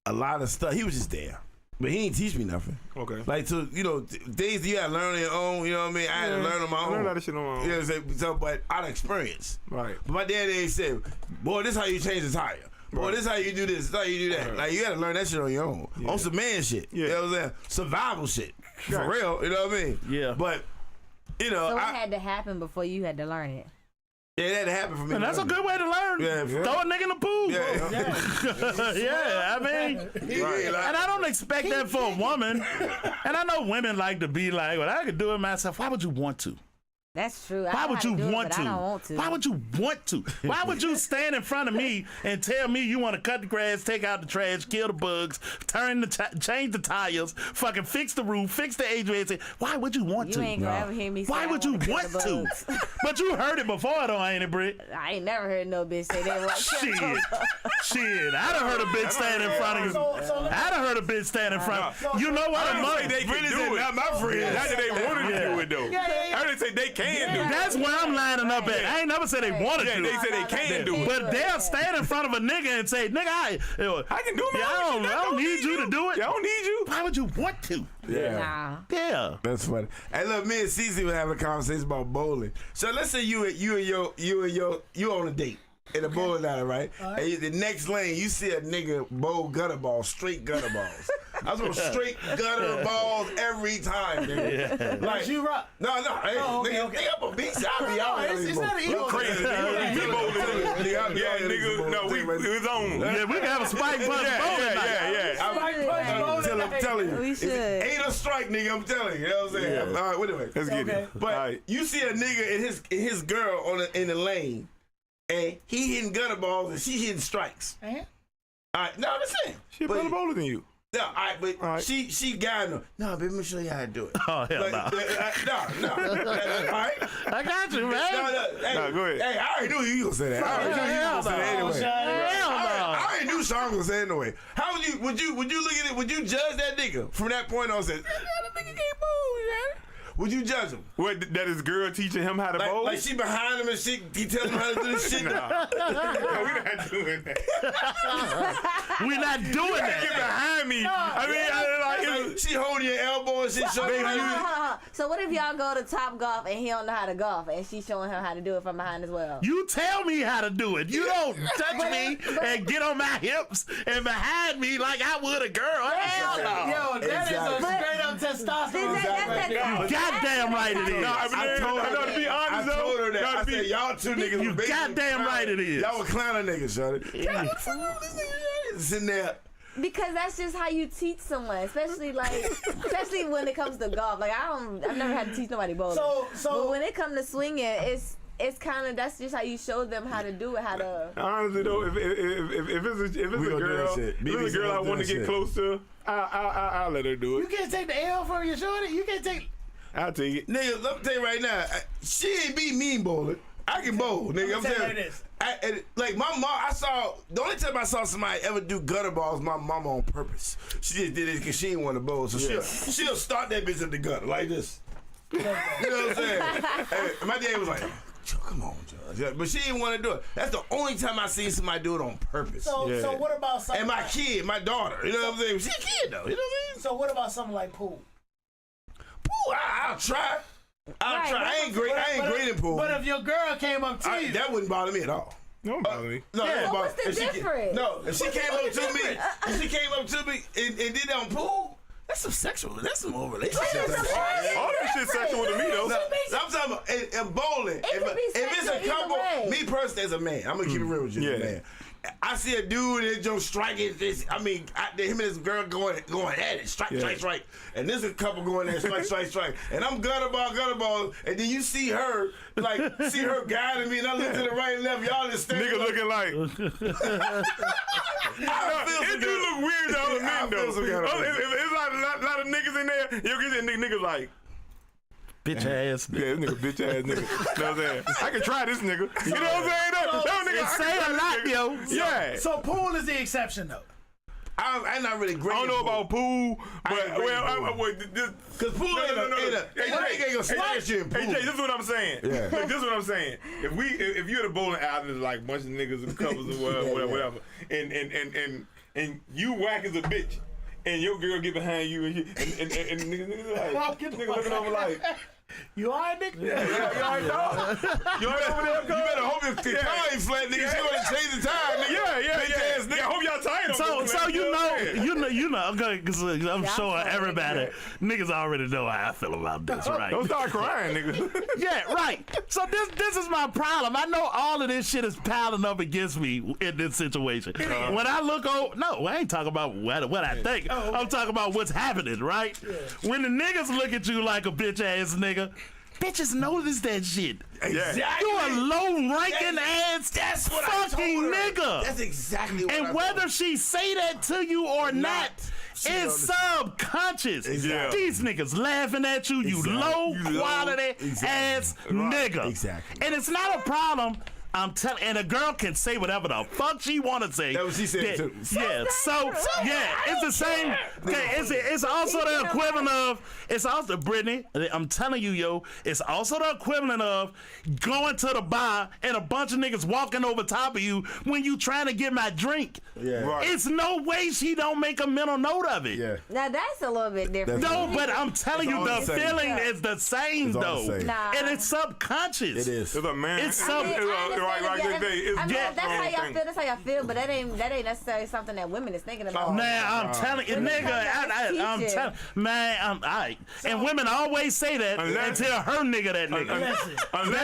a lot of stuff. He was just there. But he ain't teach me nothing.
Okay.
Like, so, you know, things you gotta learn on your own, you know what I mean? I had to learn on my
I
own.
learned a lot of shit on my own.
You know what I'm saying? So, but out of experience.
Right.
But my dad ain't said, boy, this how you change the tire. Boy, this how you do this, this how you do that.
Right.
Like, you gotta learn that shit on your own. On some man shit.
Yeah.
You know what I'm saying? Survival shit. For
Right.
real, you know what I mean?
Yeah.
But, you know,
So what had to happen before you had to learn it?
it had to happen for me.
And that's a good way to learn.
Yeah.
Throw a nigga in the pool.
Yeah.
Yeah, I mean, and I don't expect that for a woman. And I know women like to be like, well, I could do it myself. Why would you want to?
That's true.
Why would you want to?
I don't want to.
Why would you want to? Why would you stand in front of me and tell me you want to cut the grass, take out the trash, kill the bugs, change the tires, fucking fix the roof, fix the HVAC? Why would you want to?
You ain't gonna ever hear me say
Why
I
would you
wanna kill
want
the
to?
bugs.
But you heard it before, though, ain't it, Britt?
I ain't never heard no bitch say they want to kill
Shit.
the bugs.
Shit. I done heard a bitch stand in front of you. I done heard a bitch stand in front of you. You know what?
I didn't say they can do it.
Not my friend.
Not that they wanted to do it though. I didn't say they can do it.
That's where I'm lining up at. I ain't never said they wanted
Yeah,
to.
they said they can do it.
But they'll stand in front of a nigga and say, nigga, I
can do it.
Yeah, I don't need you to do it.
I don't need you.
Why would you want to?
Yeah.
Nah.
Yeah.
That's funny. Hey, look, me and Cece were having a conversation about bowling. So let's say you on a date in a bowling alley, right? And the next lane, you see a nigga bowl gutter balls, straight gutter balls. I was on straight gutter balls every time, nigga. Like
You rock.
no, hey, nigga, I'm a beast. I be out there.
It's not an ego.
Crazy. We bowling. Yeah, nigga. No, we was on.
Yeah, we can have a spike punch bowling night.
I'm telling you.
We
It's
should.
ain't a strike, nigga. I'm telling you. You know what I'm saying? All right, anyway.
Let's get it.
But you see a nigga and his girl in the lane, and he hitting gutter balls and she hitting strikes.
Eh?
All right, no, I'm just saying.
She a better bowler than you.
No, all right, but
right.
she guiding her. No, baby, let me show you how to do it.
Oh, hell
Like,
no.
no. All right?
I got you, man.
Hey,
No, go ahead.
Hey, I already knew you was gonna say that. I already knew you was gonna say that anyway.
Hell no.
I already knew Sean was gonna say it anyway. How would you look at it? Would you judge that nigga from that point on? Say, that nigga can't move, man. Would you judge him?
What, that is girl teaching him how to bowl?
Like she behind him and she telling him how to do this shit?
Nah. No, we're not doing that.
We're not doing
Get
that.
behind me. I mean,
Like, she holding your elbow and shit, showing you how to
Hold on. So what if y'all go to Top Golf and he don't know how to golf and she's showing him how to do it from behind as well?
You tell me how to do it. You don't touch me and get on my hips and behind me like I would a girl. Hell no.
Yo, that is a straight up testosterone.
That's
Goddamn right it is.
I know, to be honest,
I told her that. I said, y'all two niggas
You
Oh,
were
goddamn right it is.
Y'all were clowning niggas, shawty. God, what the fuck wrong with this nigga? Sitting there.
Because that's just how you teach someone, especially when it comes to golf. Like I've never had to teach nobody bowling. But when it comes to swinging, it's kind of, that's just how you show them how to do it, how to.
Honestly though, if it's a girl I want to get close to, I'll let her do
You
it.
can't take the L from your shorty. You can't take.
I'll take it.
Nigga, let me tell you right now, she ain't beat me in bowling. I can bowl, nigga. I'm
tell you
saying.
like this.
Like my mom, the only time I saw somebody ever do gutter balls, my mama on purpose. She just did it because she didn't want to bowl, so she'll start that bitch at the gutter like this. You know what I'm saying? And my dad was like, come on, Judge. Yeah, but she didn't want to do it. That's the only time I seen somebody do it on purpose.
So what about something?
And my kid, my daughter, you know what I'm saying? She's a kid though, you know what I mean?
So what about something like pool?
Pool, I'll try. I'll try. I ain't great in pool.
But if your girl came up to you,
that wouldn't bother me at all.
Don't bother me.
No, that wouldn't
what's
bother-
the
if she-
difference?
if she came up to me, and did that on pool, that's some sexual. That's some more relationship.
All that shit sexual to me though.
No, I'm talking about in bowling.
It could be
If it's a
sexual
couple,
either way.
me personally as a man, I'm gonna keep it real with you,
Yeah.
man. I see a dude and just striking this. I mean, him and this girl going at it, strike, and there's a couple going there, strike, and I'm gutter ball, and then you see her guiding me, and I look to the right and left, y'all just standing.
Nigga looking like. It do look weird to other men though. If it's like a lot of niggas in there, you'll get that nigga like.
Bitch ass.
Yeah, this nigga bitch ass nigga. You know what I'm saying? I can try this nigga. You know what I'm saying? That nigga
Say a lot, yo.
Yeah.
so pool is the exception though.
I'm not really great.
I don't know about pool, but
because pool ain't gonna smash you in pool.
Hey Jay, this is what I'm saying.
Yeah.
Look, this is what I'm saying. If you're at a bowling alley, there's like a bunch of niggas and couples or whatever, and you whack as a bitch, and your girl get behind you and niggas like, nigga looking over like.
You alright, nigga?
Yeah, you alright, dog? You alright over there?
You better hope your car ain't flat, nigga. She gonna change the tire, nigga.
Yeah. Ass nigga. I hope y'all tired.
So you know, okay, because I'm sure everybody, niggas already know how I feel about this, right?
Don't start crying, nigga.
Yeah, right. So this is my problem. I know all of this shit is piling up against me in this situation. When I look over, no, I ain't talking about what I think. I'm talking about what's happening, right? When the niggas look at you like a bitch ass nigga, bitches notice that shit.
Exactly.
You a low-ranking ass
That's what
fucking
I told her.
nigga.
That's exactly what I
And
told
whether
her.
she say that to you or not,
she
it's
don't
subconscious.
Exactly.
These niggas laughing at you, you
Exactly.
low
You low.
quality
Exactly.
ass
Right.
nigga.
Exactly.
And it's not a problem. I'm telling, and a girl can say whatever the fuck she want to say.
That's what she said too.
Yeah, so yeah, it's the same. Okay, it's also the equivalent of. It's also Brittany. I'm telling you, yo, it's also the equivalent of going to the bar and a bunch of niggas walking over top of you when you trying to get my drink.
Yeah.
Right.
It's no way she don't make a mental note of it.
Yeah.
Now that's a little bit different.
No, but I'm telling
It's
you,
all
the
the same.
feeling is the same
It's all
though,
the same.
Nah.
and it's subconscious.
It is.
It's a man.
It's some-
right,
That's how y'all
thing.
feel. That's how y'all feel. But that ain't necessarily something that women is thinking about.
Man, I'm telling you, nigga, I'm
teaching.
telling, man, I'm alright. And women always say that
Unless-
until her nigga that nigga.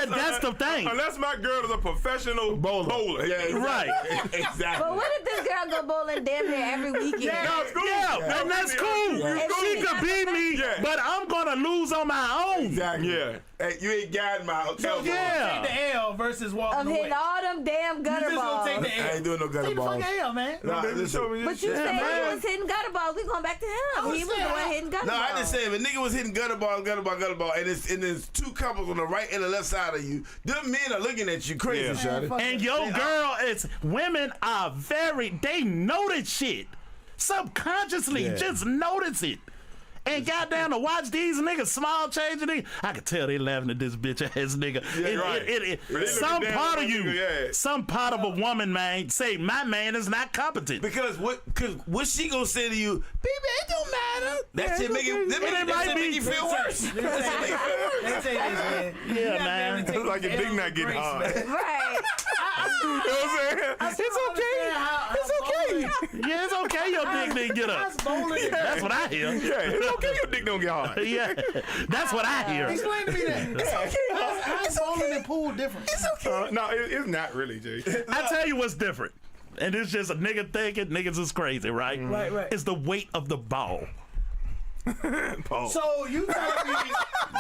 That's the thing.
Unless my girl is a professional bowler.
Yeah,
Right.
Exactly.
But what if this girl go bowling damn near every weekend?
No, it's cool.
Yeah, and that's cool.
Yeah.
She could beat me,
Yeah.
but I'm gonna lose on my own.
Exactly.
Yeah.
Hey, you ain't guiding my hotel.
Yeah.
Take the L versus walking
I'm
away.
hitting all them damn
You
gutter
just gonna
balls.
take the L.
I ain't doing no gutter
Take the
balls.
fucking L, man.
Nah,
Baby,
listen.
show me
But
this
you
shit.
said
man.
he was hitting gutter balls. We going back to him. He was the one hitting gutter
No,
balls.
I just say if a nigga was hitting gutter ball, and there's two couples on the right and the left side of you, them men are looking at you crazy,
Yeah.
shawty.
Fuck
And
it.
your girl is women are they notice shit. Subconsciously,
Yeah.
just notice it. And goddamn to watch these niggas small change niggas. I can tell they laughing at this bitch ass nigga.
right. But they
Some
looking
part
down
of
on
you,
nigga, yeah.
some part of a woman, man, say my man is not competent.
Because what she gonna say to you, baby, it don't matter. That shit make it, that
might
shit
be-
make you feel worse.
Let me tell you this, man. You
Yeah,
gotta
man.
be able to take
It's like your
these
dick
L's
not
with
getting
grace,
hard.
man.
Right.
You know what I'm saying?
It's okay.
It's okay. Yeah, it's okay. Your dick didn't get up. That's what I hear.
Yeah, it's okay your dick don't get hard.
Yeah, that's what I hear.
Explain to me that. It's okay. How's bowling and pool different? It's okay.
No, it's not really, Jay.
I tell you what's different. And it's just a nigga thinking niggas is crazy, right?
Right, right.
It's the weight of the ball.
Paul.
So you telling me,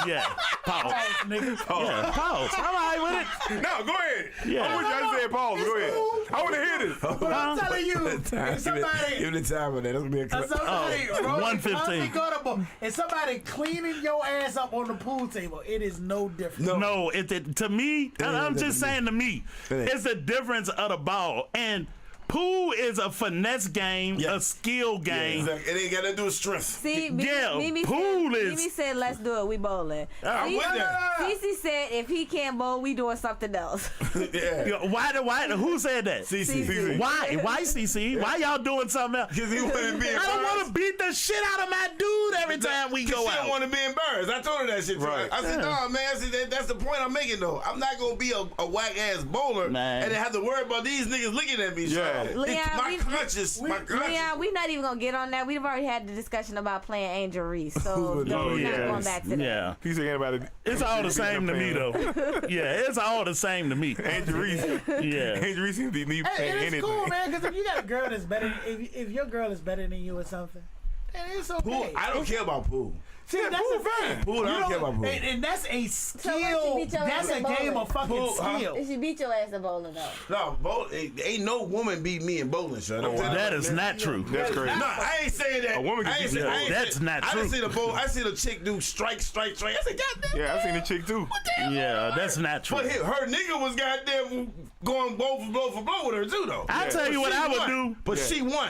Yeah, pause.
nigga?
Yeah, pause. I'm all right with it.
No, go ahead.
Yeah.
I'm with you. I just said pause. Go ahead.
cool.
I want to hear this.
But I'm telling you, if somebody,
Give me the time on that. That's gonna be a clip.
somebody, rolling
115.
comfortable, and somebody cleaning your ass up on the pool table, it is no different.
No, to me, I'm just saying to me,
ain't.
it's the difference of the ball. And pool is a finesse game,
Yeah.
a skill game.
Exactly. It ain't got nothing to do with strength.
See,
Yeah,
Mimi
pool
said,
is-
Mimi said, let's do it. We bowling.
I'm with that.
Cece said, if he can't bowl, we doing something else.
Yeah.
Yo, why? Who said that?
CC.
Why? Why, CC? Why y'all doing something else?
Because he wanted to be
I don't want to
embarrassed.
beat the shit out of my dude every time we go
She don't
out.
want to be embarrassed. I told her that shit.
Right.
I said, no, man. I said, that's the point I'm making, though. I'm not going to be a whack ass bowler
Man.
and then have to worry about these niggas looking at me.
Yeah.
So,
Leon,
my conscience.
Leon, we not even gonna get on that. We've already had the discussion about playing Angel Reese, so
Oh,
we're
yeah.
not going back to that.
Yeah.
He said anybody.
It's all the same to me, though. Yeah, it's all the same to me.
Andrew Reese.
Yeah.
Andrew Reese seems to be
Hey,
paying
and it's
anything.
cool, man, because if you got a girl that's better, if your girl is better than you or something, then it's okay.
Pool, I don't care about pool.
See, that's
pool
the thing.
fine.
Pool, I don't care about pool.
And that's a
what
skill.
you beat your
That's
ass
a
at
game
bowling?
of fucking
Pool, huh?
skill.
If she beat your ass at bowling, though.
No, ain't no woman beat me in bowling, son.
That is not true.
That's crazy.
No, I ain't saying that.
A woman can
I ain't
beat
say-
you.
I ain't
That's
say-
not
I
true.
didn't see the bowl. I see the chick do strike. I said, goddamn.
Yeah, I seen the chick too.
Yeah, that's not true.
But her nigga was goddamn going blow for blow with her too, though.
I tell you what
She
I would
won.
do.
But
Yeah.
she won.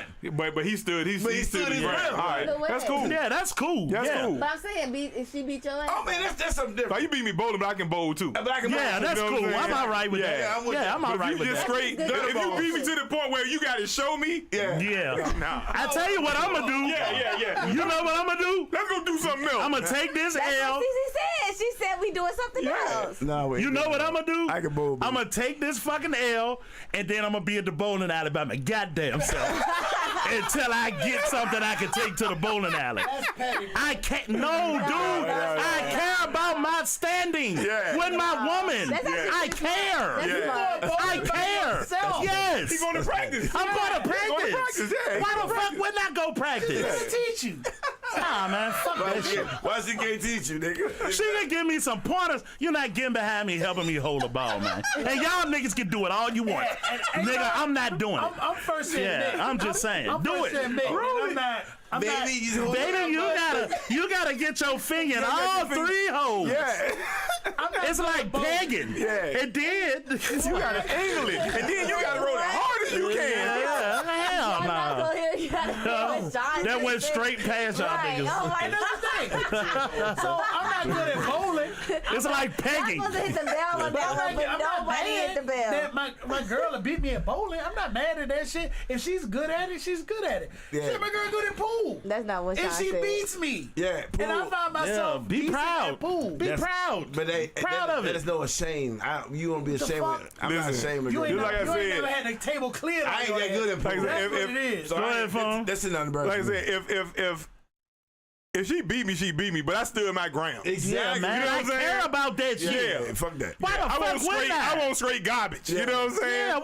But he stood. He
But he stood his
ground.
ground.
All right,
Either way.
that's cool.
Yeah, that's cool.
That's
yeah.
cool.
But I'm saying, if she beat your ass,
Oh man, that's something different.
Like you beat me bowling, but I can bowl too.
But I can
Yeah,
bowl.
that's
You know what
cool.
I'm
I'm
saying?
all right with
Yeah.
that.
Yeah, I'm with that.
I'm all
But
right
if
with
you just
that.
straight,
That's good.
if you beat me to the point where you got to show me,
Yeah.
Yeah.
nah.
I tell you what I'm gonna do.
Yeah.
You know what I'm gonna do?
Let's go do something else.
I'm gonna take this
that's
L.
what Cece said. She said we doing something else.
No, wait.
You know what I'm gonna do?
I can bowl,
I'm gonna take this fucking L, and then I'm gonna be at the bowling alley by my goddamn self until I get something I can take to the bowling alley.
That's petty.
I can't. No, dude. I care about my standing
Yeah.
with my woman.
That's actually
I care.
That's smart.
I care.
yourself.
Yes.
He going to practice.
I'm going to
Going to
practice.
practice, yeah.
Why the fuck wouldn't I go practice?
Let's teach you.
Nah, man, fuck that shit.
Why she can't teach you, nigga?
She can give me some pointers. You're not getting behind me, helping me hold the ball, man. And y'all niggas can do it all you want. Nigga, I'm not doing it.
I'm first saying
Yeah, I'm just saying. Do it.
I'm not.
Baby,
You gotta get your finger in all three holes.
Yeah.
It's like pegging.
Yeah.
It did.
You gotta angle it, and then you gotta roll it hard as you can.
Yeah, hell
I'm not
no.
gonna hear you gotta go John
That went
Smith.
straight past y'all
Right.
niggas.
Oh my
That's the thing. So I'm not good at bowling.
It's like
I'm
pegging.
supposed to hit the bell on that one, but
I'm not
nobody hit the bell.
that my girl will beat me at bowling. I'm not mad at that shit. If she's good at it, she's good at it.
Yeah.
Shit, my girl good at pool.
That's not what
If
Sean
she
said.
beats me,
Yeah,
and I
pool.
find myself
Yeah, be
decent
proud.
at pool.
Be proud.
But
Proud of it.
There's no shame. You won't be ashamed
fuck?
with it. I'm not
Listen,
ashamed of
You
it.
ain't,
Like I
you ain't
said,
never had the table cleared.
I ain't that good at pool.
Like I said,
That's what it is.
Go ahead, phone.
That's an unbreakable.
Like I said, if she beat me, she beat me, but I stood my ground.
Yeah,
Exactly.
man.
You know what
I
I'm saying?
care about that shit.
Yeah.
Fuck that.
Why the
I
fuck
want
wouldn't
straight.
I?
I want straight garbage. You know what I'm saying?
Yeah,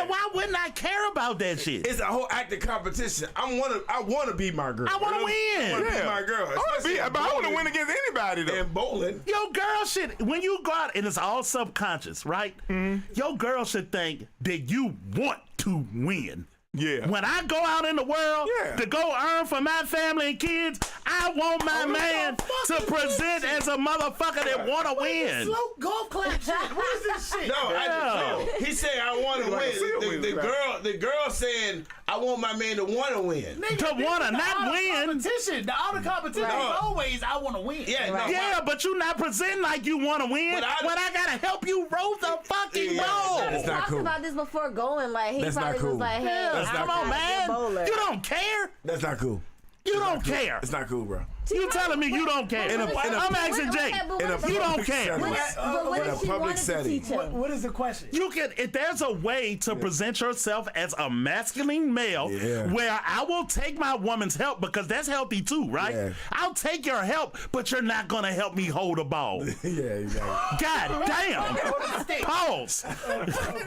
why wouldn't I care about that shit?
It's a whole act of competition. I want to beat my girl.
I wanna win.
I want to beat
Yeah.
my girl.
I want to
especially
but I want to
bowling
win against anybody though.
and bowling.
Your girl should, when you go out, and it's all subconscious, right? Your girl should think that you want to win.
Yeah.
When I go out in the world
Yeah.
to go earn for my family and kids, I want my man to present as a motherfucker that want to win.
Slow golf clap shit. What is this shit?
Yeah.
He said I want to
Like a
win.
silver
The girl saying I want my man to want to win.
Nigga,
To
this
wanna
is the
not
art of
win.
Competition. The art of competition
Right.
is always I want to win.
Yeah, no,
Yeah, but you not presenting like you want to win
But
when I gotta help you roll the fucking
Yeah,
ball.
that's
We
not
talked
cool.
about this before going. Like he
That's not
probably
cool.
was like, "Hey,
Yeah,
I'm
come
not
on,
a
man.
good bowler."
You don't care.
That's not cool.
You don't care.
It's not cool, bro.
You telling me you don't care.
In a-
I'm asking Jay. You don't care.
But
In
what
a
if she
public
wanted
setting.
to teach him?
What is the question?
You can, if there's a way to present yourself as a masculine male
Yeah.
where I will take my woman's help because that's healthy too, right?
Yeah.
I'll take your help, but you're not gonna help me hold a ball.
Yeah, exactly.
God damn. Pause.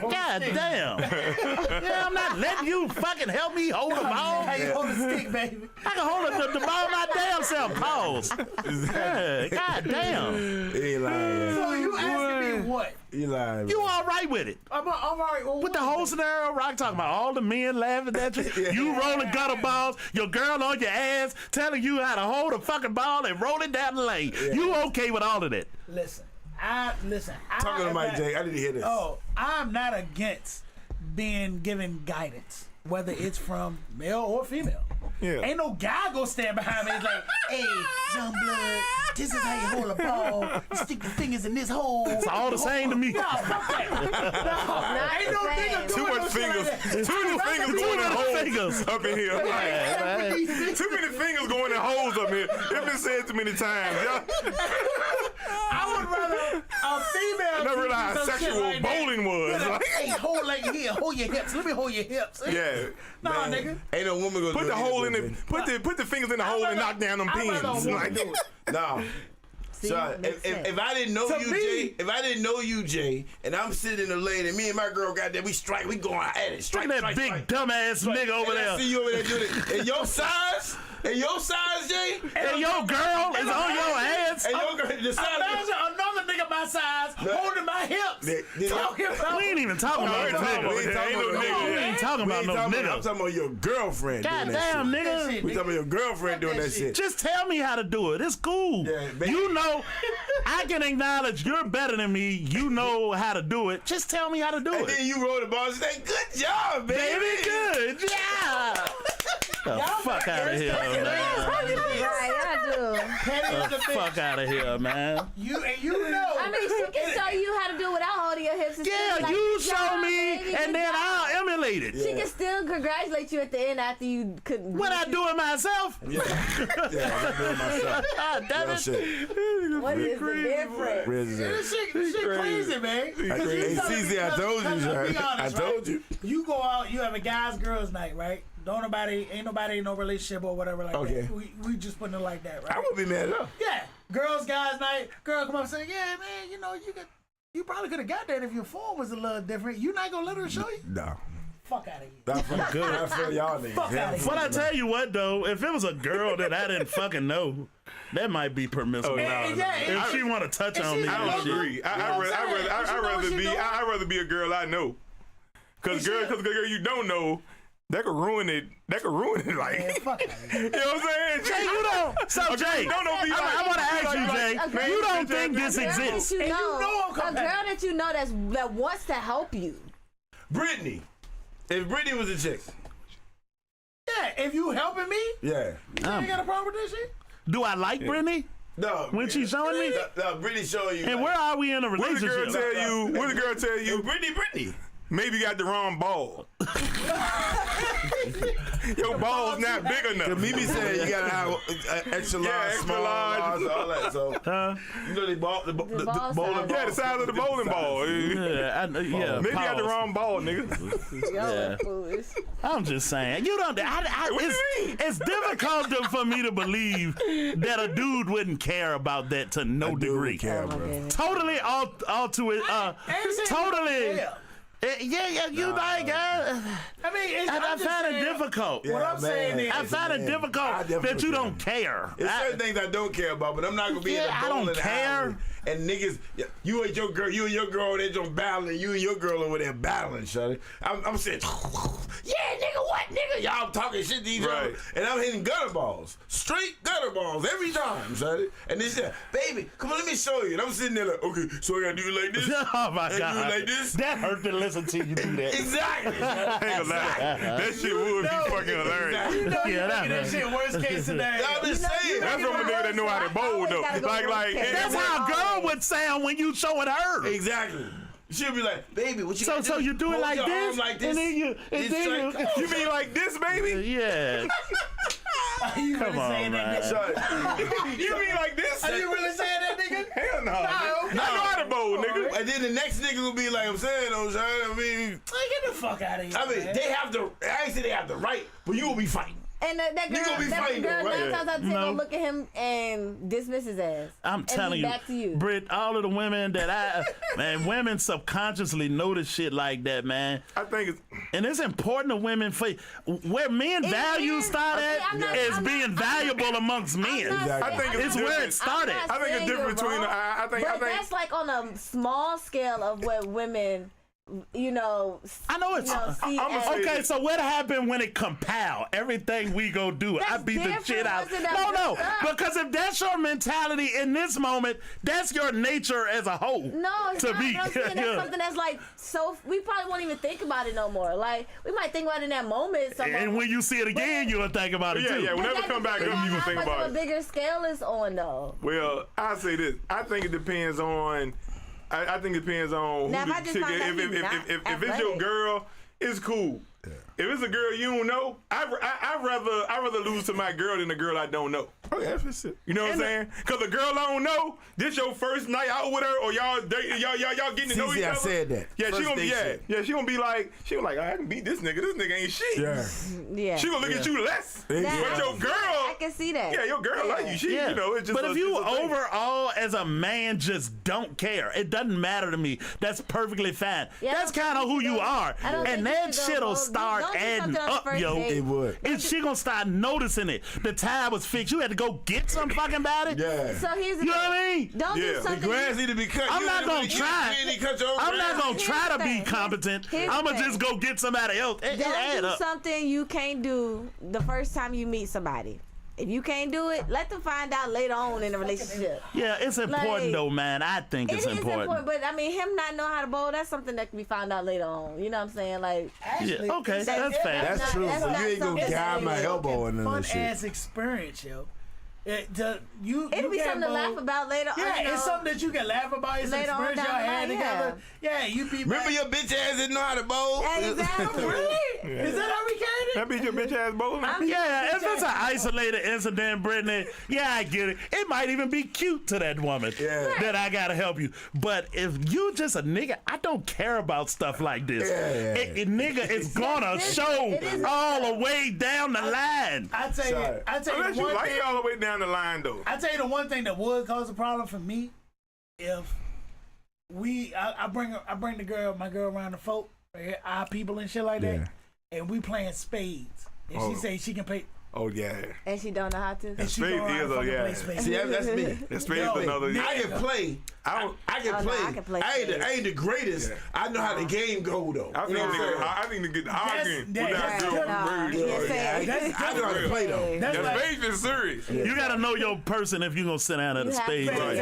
God damn. Yeah, I'm not letting you fucking help me hold a ball.
How you hold a stick, baby?
I can hold the ball my damn self. Pause. Yeah, God damn.
He ain't lying.
So you asking me what?
He lying.
You all right with it?
I'm all right. Well,
With the whole scenario, Rock talking about all the men laughing at you, you rolling gutter balls, your girl on your ass telling you how to hold a fucking ball and roll it down the lane. You okay with all of that?
Listen.
Talking to
am
Mike
not-
J. I need to hear this.
Oh, I'm not against being given guidance, whether it's from male or female.
Yeah.
Ain't no guy gonna stand behind me. It's like, hey, young blood, this is how you hold a ball. You stick your fingers in this hole.
It's all the same to me.
No, fuck that. No, ain't no
the
nigga
same.
doing
Too
no
much
shit like
fingers.
that.
Too many fingers
Too
going in
many
holes
fingers.
up in here. Too many fingers going in holes up here. It's been said too many times. Y'all
I would rather a female.
never
teach me
realized how
some shit
sexual
like that.
bowling was.
Yeah,
Like,
hey, hold like here, hold your hips. Let me hold your hips.
yeah.
Nah,
Man,
nigga.
Ain't no woman gonna
Put
do
the
it
hole
either,
in the
man.
put the fingers in the hole and knock down them
I'd rather a
pins.
woman
Like,
do it.
No.
See,
So
makes sense.
if I didn't know
To
you,
me-
Jay, if I didn't know you, Jay, and I'm sitting in the lane and me and my girl got there, we strike, we going at it.
Look
Strike,
at that
strike,
big
strike.
dumbass nigga over
And I
there.
see you over there doing it. And your size, Jay,
And your girl is on your ass.
and your girl, the size.
Imagine another nigga my size holding my hips.
They-
Talking about
We ain't even talking
No,
about
we
no
ain't talking
nigga.
about- ain't talking about no
We
nigga.
ain't talking
We
about
ain't
no
talking about-
nigga.
I'm talking about your girlfriend
God
doing that
damn,
shit.
nigga.
We talking about your girlfriend doing that shit.
Just tell me how to do it. It's cool.
Yeah, man.
You know, I can acknowledge you're better than me. You know how to do it. Just tell me how to do
And
it.
then you roll the ball and say, good job, baby.
Baby, good. Yeah. The fuck out of here, man.
Right, I do.
petty as a
The
bitch.
fuck out of here, man.
You know.
I mean, she can show you how to do it without holding your hips. And
Yeah,
still be like,
you
"Good
show
job,
me,
baby,
and
good
then
job."
I'll emulate it.
She can still congratulate you at the end after you couldn't.
When I do it myself,
Yeah, I'm doing myself.
God damn
Real
it.
shit.
What is the difference?
Real shit.
This shit crazy, man. 'Cause you
Hey,
telling me-
CZ, I told you,
cause
sir.
be honest,
I told
right?
you.
You go out, you have a guys girls night, right? Ain't nobody in no relationship or whatever like
Okay.
that. We just putting it like that, right?
I wouldn't be mad at all.
Yeah, girls guys night. Girl come up and say, yeah, man, you know you probably could have got that if your form was a little different. You not gonna let her show you?
No.
Fuck out of here.
That's
good.
I feel y'all niggas.
Fuck outta here.
But I tell you what, though, if it was a girl that I didn't fucking know, that might be permissible.
Oh, no,
If she want to touch on me,
I don't
and shit.
agree. I'd rather be a girl I know. Cause girl you don't know, that could ruin it. That could ruin it. Like,
Man, fuck outta here.
you know what I'm saying?
Jay, you don't. So, Jay,
don't know be like,
I want to ask you, Jay.
man,
You don't
bitch,
think
man,
this
A girl that
exists?
you
And you
know,
know I'm
a girl
competitive.
that you know that wants to help you.
Brittany. If Brittany was a chick.
Yeah, if you helping me,
Yeah.
you ain't got a problem with this shit.
Do I like Brittany
No.
when she's showing me?
No, Brittany showing you.
And where are we in a
What the girl
relationship?
tell you? What the girl tell you?
Brittany.
Maybe you got the wrong ball. Your ball's not big enough.
Mimi said you gotta have extra large,
extra
small,
large.
all that. So you know they ball the
ball
bowling
size.
Yeah, the size of the bowling ball.
Yeah,
Maybe you got the
pause.
wrong ball, nigga.
Y'all
Yeah.
are foolish.
I'm just saying. You don't.
What you mean?
It's difficult for me to believe that a dude wouldn't care about that to no degree.
care,
Oh, my
bro.
goodness.
Totally all to it. Totally.
Yeah.
Yeah, you like.
I mean, it's,
I
I'm just
find it
saying,
difficult.
What I'm saying is,
I find it difficult that you don't care.
There's certain things I don't care about, but I'm not gonna be in
Yeah,
the
I don't
bowling
care.
alley and niggas, you and your girl they just battling, you and your girl over there battling, shawty. I'm saying, yeah, nigga, what, nigga? Y'all talking shit to each other, and I'm hitting gutter balls, straight gutter balls every time, shawty. And they said, baby, come on, let me show you. And I'm sitting there like, okay, so I gotta do it like this.
Oh my
I
God.
do it like this.
That hurt to listen to you do that.
Exactly.
I ain't gonna lie. That shit would be fucking hilarious.
you know,
Yeah,
you
that
making that
hurt.
shit worst case scenario.
I'm just saying.
That's from a nigga that know how to bowl though. Like,
That's how a girl would sound when you showing her.
Exactly. She'll be like, baby, what you
So
gotta do?
you do it
Hold
like
your
this,
arm like this,
and then you,
you mean like this, baby?
yeah.
You
Come
really
on,
saying
man.
that, nigga?
You mean like this?
Are you really saying that, nigga?
Hell no. I know how to bowl, nigga.
And then the next nigga will be like, I'm saying, I mean,
Like, get the fuck out of here. man.
they have the, I ain't say they have the right, but you will be fighting.
And that
You
girl,
gonna be
that
fighting
girl
though, right?
9 times out of 10
No.
gonna look at him and dismiss his ass.
I'm
and
telling
be
you,
back to you.
Britt, all of the women that man, women subconsciously notice shit like that, man.
I think it's
And it's important to women where men values start
Okay,
at
I'm not-
is
I'm not-
being
I'm not-
valuable amongst men.
I think
It's where it started.
I think it's different between. I think.
But that's like on a small scale of what women, you know.
I know it's
see
I'ma
as-
say
okay.
this.
So what happened when it compiled everything we go do? I
That's
beat the
different,
shit out.
wasn't that
No,
good stuff?
because if that's your mentality in this moment, that's your nature as a whole.
No, it's
to
not.
be.
I'm saying that's
Yeah.
something that's like so. We probably won't even think about it no more. Like we might think about it in that moment.
And when you see it again, you'll think about it
Yeah,
too.
yeah. Whenever it come back up, you gonna think about
How
it.
much of a bigger scale is on though?
Well, I say this. I think it depends on. I think it depends on
Now,
who
if I
the
just
chick
find
is.
out he's not
If it's your
athletic.
girl, it's cool. If it's a girl you don't know, I'd rather lose to my girl than a girl I don't know.
Okay, that's it.
You know what I'm saying? Because a girl I don't know, this your first night out with her, or y'all getting to know each
I
other.
said that.
Yeah,
First
she gonna be
date shit.
she gonna be like I can beat this nigga. This nigga ain't shit.
Yeah.
She gonna look at you less.
That-
But your girl,
I can see that.
yeah, your girl like you. She, you know, it's just.
But
a,
if you
just a thing.
overall as a man just don't care, it doesn't matter to me. That's perfectly fine.
Yeah, I
That's
don't
kind of
think
who
you
you
should
are,
I don't
and
think you
that
should go
shit'll
bold.
start
Don't do
adding
something on the
up,
first
yo.
date.
It would.
And she gonna start noticing it. The tire was fixed. You had to go get some fucking about it.
Yeah.
So here's the
You know
thing.
what I mean?
Don't
Yeah.
do
The
The
something.
grass need to be cut.
I'm
You
not
ain't
gonna
really-
try.
You ain't cut your own
I'm not
grass.
gonna try to be
Here's the thing.
competent.
Here's the
I'm gonna
thing.
just go get somebody else. It
Don't
add
do
up.
something you can't do the first time you meet somebody. If you can't do it, let them find out later on in the relationship.
Yeah, it's important
Like,
though, man. I think
It
it's
is important, but I mean, him not know how to bowl, that's something that can be found out later on. You know what I'm saying? Like,
Actually,
Yeah, okay, that's fair.
That's
not-
true.
that's
So
not
you ain't gonna
something
guide
that
my
you-
elbow in
fun
this shit.
ass experience, yo.
it'll
You
be
can't
something to
bowl.
laugh about later on.
Yeah,
you know.
it's something that you can laugh about. It's an
Later on
experience
down
y'all
the
had
line,
together. Yeah, you be
Remember
back.
your bitch ass didn't know how to bowl?
Exactly.
Really? Is that how we carried it?
That beat your bitch ass bowling.
Yeah, if it's an isolated incident, Brittany, yeah, I get it. It might even be cute to that woman that I gotta help you. But if you just a nigga, I don't care about stuff like this. Nigga, it's gonna show
It is
all the way down the line.
I tell you,
Unless you
one
like
thing.
it all the way down the line though.
I tell you the one thing that would cause a problem for me if I bring the girl, my girl around the folk, right here, our people and shit like that. and we playing spades, and she say she can play.
Oh yeah.
And she don't know how to.
And she
Spades
go around
is
and
a-
fucking
yeah.
play spades.
See, that's me.
That spades
Yo,
another.
nigga.
I can play. I can
Oh, no,
play.
I can play
I
spades.
ain't the greatest.
Yeah.
I know how the game go though.
I think
You know what I'm saying?
I think to get arguing with that
that's
girl.
different.
Nah,
Very
yeah,
good.
say-
That's
I know how to play though.
That's
That
like,
spades is serious.
You gotta know your person if you're gonna sit down at a
You have
spade.
to-
Right.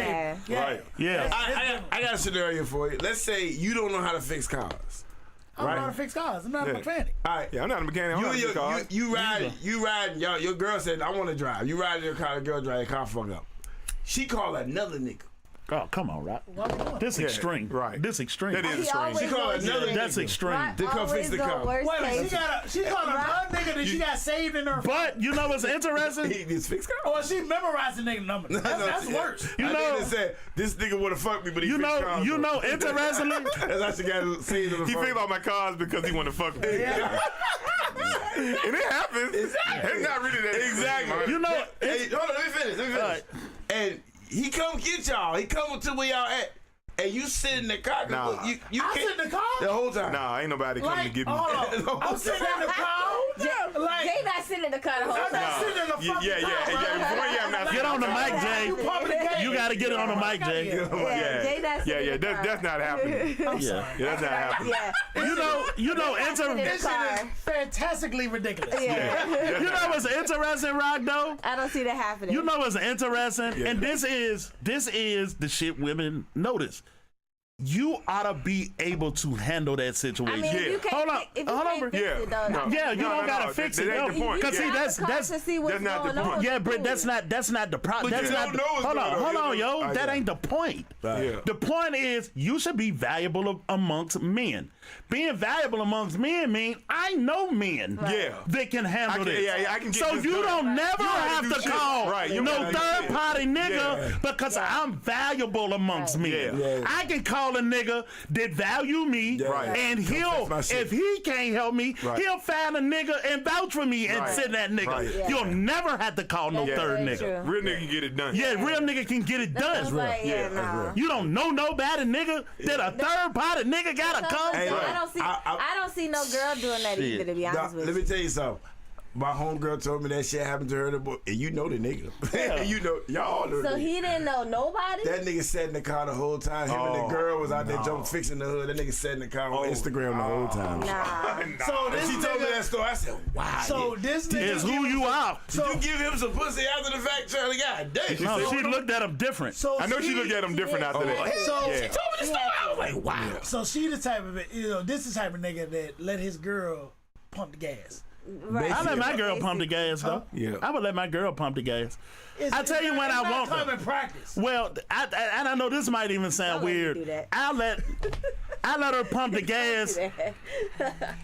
Yeah.
Right.
Yeah.
I got a scenario for you. Let's say you don't know how to fix cars.
I don't know how to fix cars. I'm not a
Yeah.
mechanic.
All right.
Yeah, I'm not a mechanic. I'm not a
You
car.
ride. Your girl said, "I want to drive." You ride in your car. The girl drive your car. Fuck up. She called another nigga.
Oh, come on, Rock.
What we doing?
This extreme.
right.
This extreme.
That is
He
strange.
always
She called
goes
another
to-
That's extreme.
Rock
They come
always
fix the
go
car.
worst
Wait a minute,
case.
she got another nigga that she got saved in her.
But you know what's interesting?
He just fixed car.
Or she memorized the nigga number. That's worse.
You
I
know-
think they said this nigga would have fucked me, but he
You
fixed
know,
cars.
you know, interestingly,
That's how she got saved in the
He
phone.
fixed all my cars because he wanted to fuck me.
Yeah.
And it happens.
Exactly.
It's not really that
Exactly.
you know,
Hey, hold on, let me finish.
All right.
And he come get y'all. He come to where y'all at. And you sit in the car.
Nah.
You
I
can't-
sit in the car.
the whole time.
Nah, ain't nobody coming to
Like,
get me.
hold on. I'm sitting in the car. Like,
Jay not sitting in the car the whole
I'm not
time.
sitting in the
Yeah,
fucking
yeah,
car.
yeah. I'm not
Get on the mic, Jay.
You pumping the gas.
You gotta get it on the mic, Jay.
Yeah, Jay not sitting in the car.
That's not happening.
I'm
Yeah.
sorry.
Yeah, that's not happening.
Yeah.
You know,
This
This shit is
car.
fantastically ridiculous.
Yeah.
you know what's interesting, Rock, though?
I don't see that happening.
You know what's interesting?
Yeah.
And this is the shit women notice. You ought to be able to handle that situation.
I mean, if you can't,
Hold on.
if you
Hold
can't
on.
fix it, though,
No.
Yeah, you don't gotta
no,
fix
that
it.
ain't the
No.
point.
Cause see,
You
that's
have to see what's
that's not the
going
point.
on.
yeah, but that's not the problem.
But
That's
you
not.
don't know what's
Hold
going
on,
on.
hold
You
on,
don't-
yo. That
yeah.
ain't the point.
Yeah.
The point is you should be valuable amongst men. Being valuable amongst men mean I know men
Yeah.
that can handle
I can-
this.
yeah, I can get
so
this
you
done.
don't never
You gotta
have
do
to
shit.
call
Right, you
no
gotta do
third
shit.
party nigga
Yeah.
because I'm valuable amongst men.
Yeah.
I can call a nigga that value me
Right.
and
fix
he'll
my shit.
if he can't help me,
Right.
he'll find a nigga and vouch for me and
Right.
send that nigga.
Right.
Yeah.
You'll never have to call no
That's
third
very
nigga.
true.
Real nigga can get it done.
Yeah, real nigga can get it
I was
done.
like,
Yeah, that's
nah.
real.
You don't know nobody, nigga, that a third party nigga gotta come.
Hey,
right.
I don't see. I don't see no girl doing that either. To be
Now,
honest with
let
you.
me tell you something. My homegirl told me that shit happened to her, and you know the nigga. You know, y'all know the
So
nigga.
he didn't know nobody.
That nigga sat in the car the whole time. Him and
Oh,
the girl was out there jumping, fixing the hood. That nigga sat in the car on Instagram the whole time.
Nah.
So
And
this
she told me
nigga.
that story. I said, wow.
So this nigga
Is who you are.
Did you give him some pussy after the fact, Charlie? God damn.
No, she looked at him different.
So
I know she looked at him different after that.
So
Yeah.
She told me the story. I was like, wow.
So she the type of this is the type of nigga that let his girl pump the gas.
Right.
I let my girl pump the gas though.
Yeah.
I would let my girl pump the gas. I tell you when I want
It's not
them.
common practice.
Well, and I know this might even sound
Don't let me
weird.
do that.
I let her pump the gas.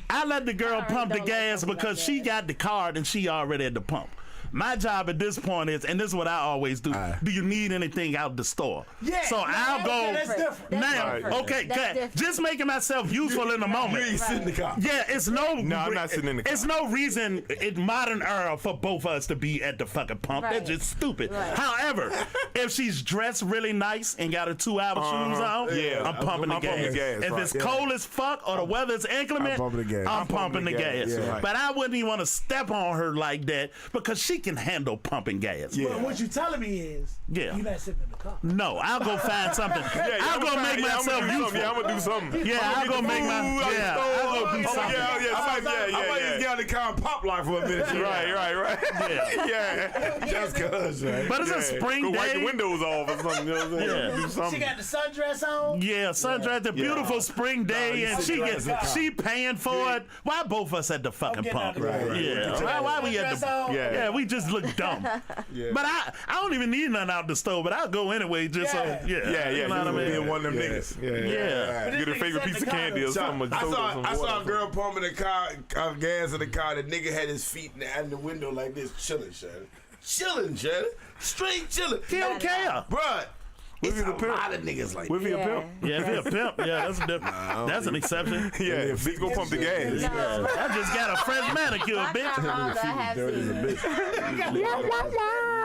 I let the girl
already
pump the
don't like
gas
pumping
because
that
she
gas.
got the card and she already at the pump. My job at this point is, and this is what I always do. Do you need anything out the store?
Yeah.
So
yeah,
I'll
okay,
go
That's different.
now.
different.
Okay,
That's
good.
different.
Just making myself useful in the moment.
You ain't sitting in the car.
Yeah, it's no.
No, I'm not sitting in the car.
It's no reason in modern era for both of us to be at the fucking pump.
Right.
That's just stupid.
Right.
However, if she's dressed really nice and got her 2-hour shoes on,
Yeah.
I'm pumping the
I'm pumping
gas.
the gas,
If
right.
it's cold as fuck or the weather's inclement,
I'm pumping the gas.
I'm pumping the gas.
Yeah, right.
But I wouldn't even want to step on her like that because she can handle pumping gas.
Yeah.
But what you telling me is,
Yeah.
you're not sitting in the car.
No, I'll go find something. I'll go make myself useful.
Yeah, I'm gonna do something.
Yeah, I'll go make my. Yeah, I'll go do
Oh,
something.
yeah,
I might just get out the car and pop like for a minute.
Right.
Yeah.
Yeah.
Just cause, right?
But it's a
Yeah.
spring
Go wipe the
day.
windows off or something. You know what I'm saying?
Yeah.
Do
She
something.
got the sundress on.
Yeah, sundress, a beautiful spring day,
you
and
sit
she
there
gets
in the car.
she paying for it. Why both of us at the fucking
getting
pump?
out of the car.
Yeah, why we at
Sundress
the?
on.
Yeah, we just look dumb. But I don't even need nothing out the store, but I'll go anyway. Just
Yeah.
so yeah,
Yeah.
You know what I mean?
Being one of them niggas.
Yeah.
But
Get her
this
favorite
nigga
piece
sat
of
in the
candy or
car.
something.
I saw a girl pumping the car, gas in the car. The nigga had his feet in the window like this, chilling, chilling, straight chilling.
He don't care.
Bruh, it's
he
a
the pimp?
lot of niggas like
With
that.
you a
Yeah.
pimp?
Yeah, if he a pimp, yeah, that's a different. That's an exception.
Yeah, please go pump the gas.
No.
I just got a fresh manicure,
My
bitch.
car mom, I have seen her.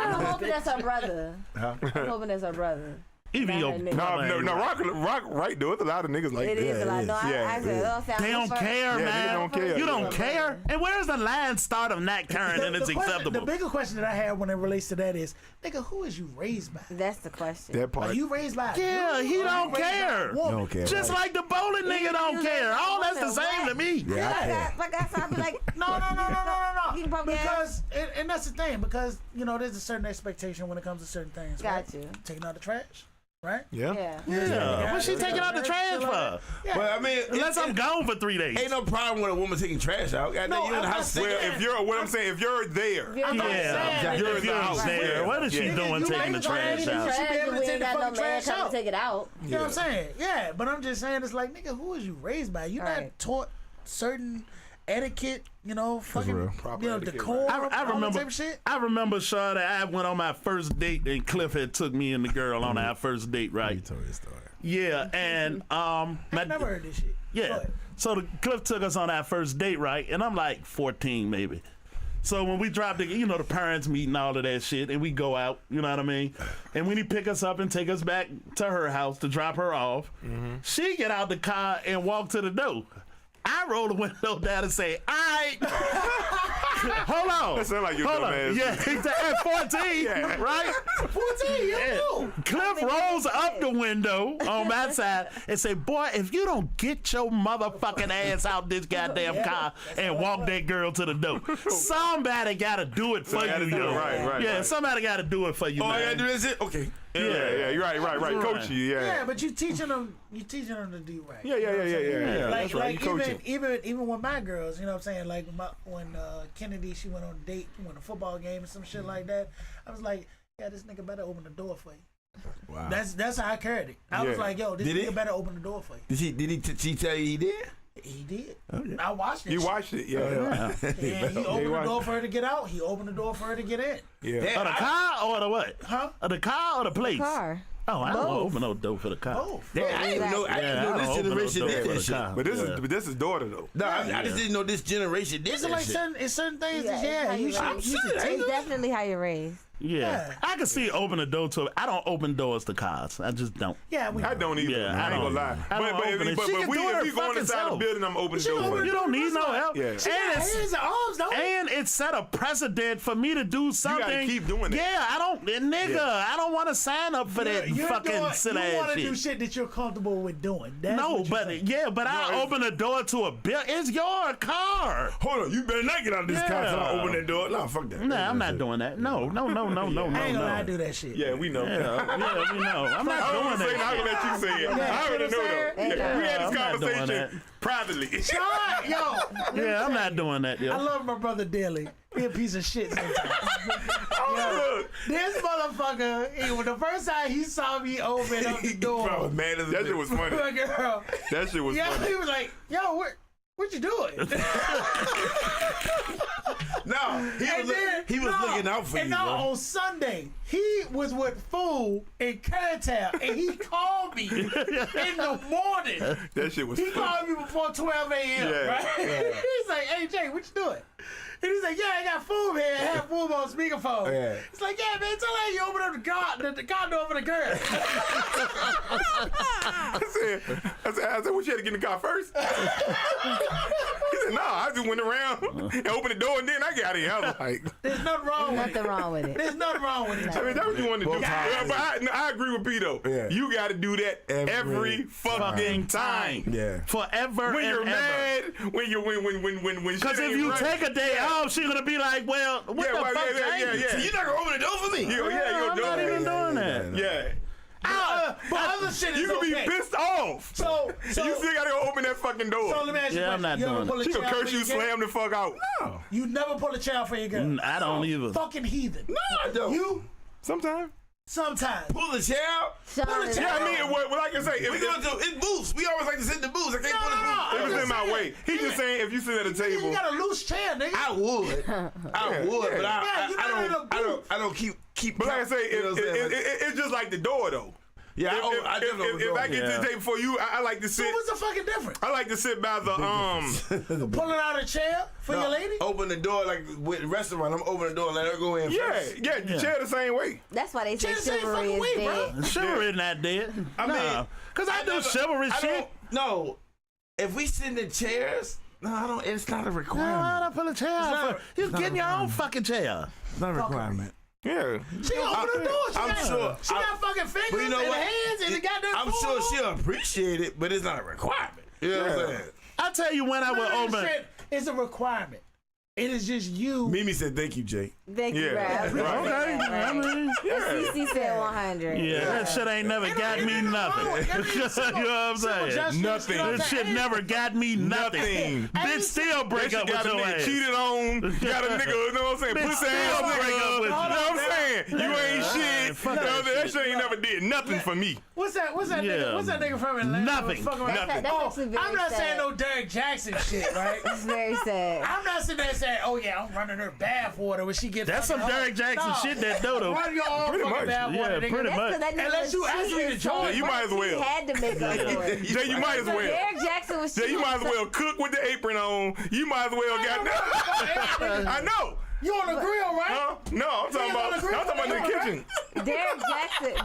I'm hoping that's her brother. I'm hoping that's her brother.
Even your
No,
brother ain't right.
Rock, right? Though, it's a lot of niggas like
It
that.
is a lot. No, I said,
They don't care,
Yeah,
man.
niggas don't care.
You don't care. And where's the line start of not caring and it's
question,
acceptable?
the bigger question that I have when it relates to that is, nigga, who is you raised by?
That's the question.
That part.
Are you raised by?
Yeah, he don't care.
Don't care.
Just like the bowling nigga don't care. All that's the same to me.
Yeah, I care.
Like that's how I be like,
No.
You can probably
Because and that's the thing, because there's a certain expectation when it comes to certain things.
got
right?
you.
Taking out the trash, right?
Yeah.
Yeah. What's she taking out the trash for?
But I mean,
Unless I'm gone for 3 days.
ain't no problem with a woman taking trash out. You in the
I'm
house
not
taking
saying-
Well, if you're there,
I'm not
Yeah,
saying
you're
that
if you're
house.
there. What is she
Yeah.
doing
You
taking the
ain't gonna
trash
take the
out?
trash.
Trash,
be able to
we
take
ain't
the
got no
fucking
man
trash
come
out.
take it out.
You know what I'm saying? Yeah, but I'm just saying, it's like, nigga, who is you raised by? You're
Right.
not taught certain etiquette, fucking,
real.
Proper etiquette,
decorum,
I
all that
remember.
type of shit.
I remember, Shaw, that I went on my first date and Cliff had took me and the girl on our first date,
You
right?
told your story.
Yeah, and
I never heard this shit. Go
yeah.
ahead.
So the Cliff took us on our first date, right? And I'm like 14 maybe. So when we dropped the parents meet and all of that shit, and we go out, you know what I mean? And when he pick us up and take us back to her house to drop her off, she get out the car and walk to the door. I roll the window down and say, all right. Hold on.
That sound like your
Hold
dumb
on.
ass.
Yeah, at 14, right?
14,
Yeah.
yo.
Cliff rolls up the window on my side and say, boy, if you don't get your motherfucking ass out this goddamn car and walk that girl to the door, somebody got to do it for
Somebody
you,
do it.
yo.
Right,
Yeah,
right.
somebody got to do it for you,
Oh, I
man.
gotta do this? Okay.
Yeah, you're right. Coach you,
Yeah, but you teaching them to do right.
Yeah.
that's right.
Like
You coaching.
even with my girls, you know what I'm saying? Like when Kennedy, she went on a date, went to a football game and some shit like that. I was like, yeah, this nigga better open the door for you.
Wow.
That's how I carried it. I was
Yeah.
like, yo, this
Did
nigga
he?
better open the door for you.
Did she tell you he did?
He did.
Okay.
I watched it.
You watched it, yeah.
And he opened the
watched
door for her to get out. He opened the door for her to get in.
Yeah.
Or the car or the what?
Huh?
Or the car or the place?
Car.
Oh, I don't
Both.
open no door for the car.
Both.
Yeah, I didn't know. I didn't know
I
this
don't open no
generation
door
did
for
that
the
shit.
car.
But this is daughter though.
No, I just didn't know this generation did
It's
that
like
shit.
certain things that
Yeah,
you
it's how you
should
raised.
take.
It's definitely how you're raised.
Yeah.
Yeah.
I can see open the door to it. I don't open doors to cars. I just don't.
Yeah,
I don't either.
Yeah,
I ain't gonna lie.
I don't open it. She can do it
if we go
fucking
inside the
self.
building, I'm opening the door for
You
you.
don't need no help.
Yeah.
And
Hands
it's
and arms, don't
and it set a precedent for me to do something.
keep doing it.
Yeah, I don't, nigga.
Yeah.
I don't want to sign up for that fucking silly
You
ass
want to
shit.
do shit that you're comfortable with doing. That's
No,
what you're
but
saying.
yeah, but I open the door to a bill. It's your car.
Hold on, you better not get out of this car till I
Yeah.
open that door. No, fuck that.
Nah, I'm not doing that. No.
I ain't gonna lie, I
No.
do that shit.
Yeah, we know.
Yeah, we know. I'm not
I
doing
was saying, I'm
that.
gonna let you say it. I already know though.
Yeah.
We had
I'm
this
not doing
conversation privately.
God, yo.
Yeah, I'm not doing that.
I
Yo.
love my brother dearly. He a piece of shit sometimes.
Oh, look.
This motherfucker, the first time he saw me open up the door,
Bro, man,
That shit was funny.
my girl,
That shit was
yeah,
funny.
he was like, yo, what you doing?
No, he was looking out for you,
and
bro.
on Sunday, he was with food in Curtown, and he called me in the morning.
That shit was
He
funny.
called me before 12 a.m.,
Yeah,
right? He's like, hey, Jay, what you doing? And he's like, yeah, I got food here. I have food on speakerphone.
Yeah.
He's like, yeah, man, tell her you open up the car door for the girl.
I said, what, you had to get in the car first? He said, no, I just went around and opened the door and then I got in. I was like,
There's nothing wrong with
Nothing
it.
wrong with it.
There's nothing wrong with it.
I mean, that's what you want to do.
Both
Yeah,
sides.
but I agree with Pito.
Yeah.
You got to do that every
Fucking
fucking
time.
time.
Yeah.
Forever
When
and
you're
ever.
mad, when
Because if you take a day off, she's gonna be like, "Well, what
Yeah,
the
well,
fuck?"
yeah,
changed?
yeah.
So you're not gonna open the door for me?
Yeah, you're
I'm not even doing that.
Yeah.
But other shit is
You can
okay.
be pissed off.
So
You still gotta go open that fucking door.
let me ask you a
Yeah, I'm
question.
not
You ever
doing
pull a
She gonna
chair
curse
for
you,
your girl?
slam the fuck out.
No.
You never pull a chair for your girl.
I don't either.
Fucking heathen.
No, I don't.
You
Sometimes.
sometimes.
Pull the chair out.
Sean is-
Yeah, I mean, what I can say,
We going to in booths. We always like to sit in the booths. I can't
No,
put
no,
the
no.
booth.
if it's in my
saying.
way. He's just saying if you sit at a
You
table.
got a loose chair, nigga.
I would, but
Yeah, you
I
not in a
don't. I don't keep.
But like I say,
you know what I'm saying? Like,
it's just like the door though.
Yeah, I definitely open the
if
door.
I get to the table before you, I like to
So
sit.
what's the fucking difference?
I like to sit by the
Pulling out a chair for your lady?
Open the door like with the restaurant. I'm opening the door and let her go in first.
Yeah, the chair the same way.
That's why they say
Just the same
chivalry
fucking
is
way, bro.
dead.
Chivalry not dead.
I mean,
because I do chivalry shit.
No, if we sit in the chairs, no, I don't. It's not a
No,
requirement.
I don't pull a chair out. You
not
get in your own
requirement.
fucking chair.
It's not a requirement.
Yeah.
She gonna open the door.
I'm sure.
She got fucking fingers
But you know
and
what?
hands and the goddamn
I'm
food.
sure she'll appreciate it, but it's not a requirement. You know what I'm saying?
I tell you when I will open.
It's a requirement. It is just you.
Mimi said, "Thank you, Jay."
Thank you,
Yeah,
Brad.
right.
Okay, I mean,
CC said 100.
yeah, that shit ain't never got me nothing. You know what I'm saying?
Nothing.
This shit never got me nothing. Bitch still break up with
Got a
your
nigga
ass.
cheated on. Got a nigga, you know what I'm saying?
Bitch
Pussy ass
still
nigga.
break up with
You know
you.
what I'm saying? You ain't shit.
fuck
You know,
that
that
shit.
shit ain't never did nothing for me.
What's that
Yeah.
nigga? What's that nigga from Atlanta?
Nothing.
Fucking around?
Nothing.
That's
Oh,
actually very
I'm not
sad.
saying no Derek Jackson shit, right?
It's very sad.
I'm not sitting there saying, "Oh yeah, I'm running her bath water when she gets."
That's some
fucking
Derek Jackson shit that dodo.
Run your own
Pretty
fucking
much.
bath water,
Yeah,
nigga.
pretty
That's
much.
'cause that nigga
Unless
was
you ask me
cheating
to
so
join.
Yeah, you
much,
might as well.
He had to make up for it.
Jay, you might as well.
Derek Jackson was
Jay,
cheating.
you might as well cook with the apron on. You might as well got. I know.
You on the grill, right?
Huh? No, I'm talking about. I'm talking about in the kitchen.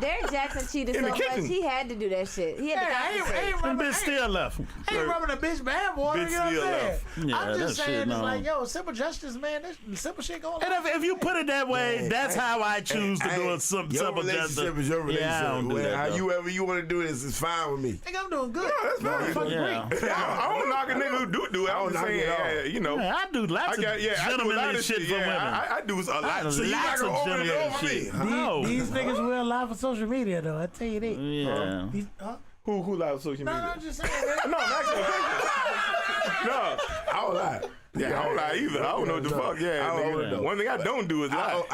Derek Jackson cheated
In
so
the kitchen.
much he had to do that shit. He had to
Hey, I
compensate.
ain't
Them
rubbing,
bitch still left.
ain't rubbing a bitch bath water.
Bitch
You know what I'm
still
saying?
left.
Yeah,
I'm
that
just
shit,
saying,
no.
it's like, yo, simple justice, man. This simple shit going on.
And if you put it that way, that's how I choose to do it. Some
Your
simple
relationship
justice.
is your relationship.
Yeah, I don't do that.
How
though.
you ever you want to do this is fine with me.
I think I'm doing good.
that's fine.
Fucking
Yeah.
great.
I don't knock a nigga who do it.
I
I'm
don't
just
knock
saying,
it at all.
yeah, you know.
Yeah, I do lots
I
of
do a
gentlemanly
lot of
shit for women.
I do a lot.
So you
not
lots of
gonna open the door
gentlemanly
for me.
shit. No.
These niggas will lie for social media, though. I tell you that.
Yeah.
These, huh?
Who lies social
No,
media?
no, I'm just saying, man.
No, I'm asking a question. No.
I don't lie.
Yeah, I don't lie either. I don't know what the fuck. Yeah,
I don't
nigga.
know.
One thing I don't do is
I
lie.
don't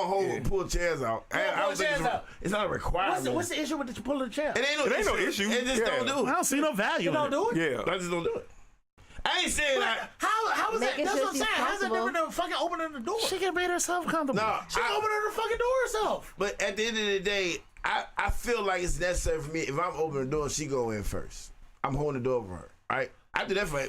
hold pull chairs out. I
pull
don't think
chairs out.
it's not a requirement.
What's the issue with the pulling the chair?
It ain't no issue. It just don't do
I
it.
don't see no value
You
in
don't
it.
do it?
Yeah.
I just don't do it. I ain't saying that.
How is that?
Making
That's
sure
what I'm
she's
saying. How's that
comfortable.
different than fucking opening the door?
She can make herself comfortable.
No,
She opening the fucking door herself.
but at the end of the day, I feel like it's necessary for me. If I'm opening the door, she go in first. I'm holding the door for her. Right? I do that for.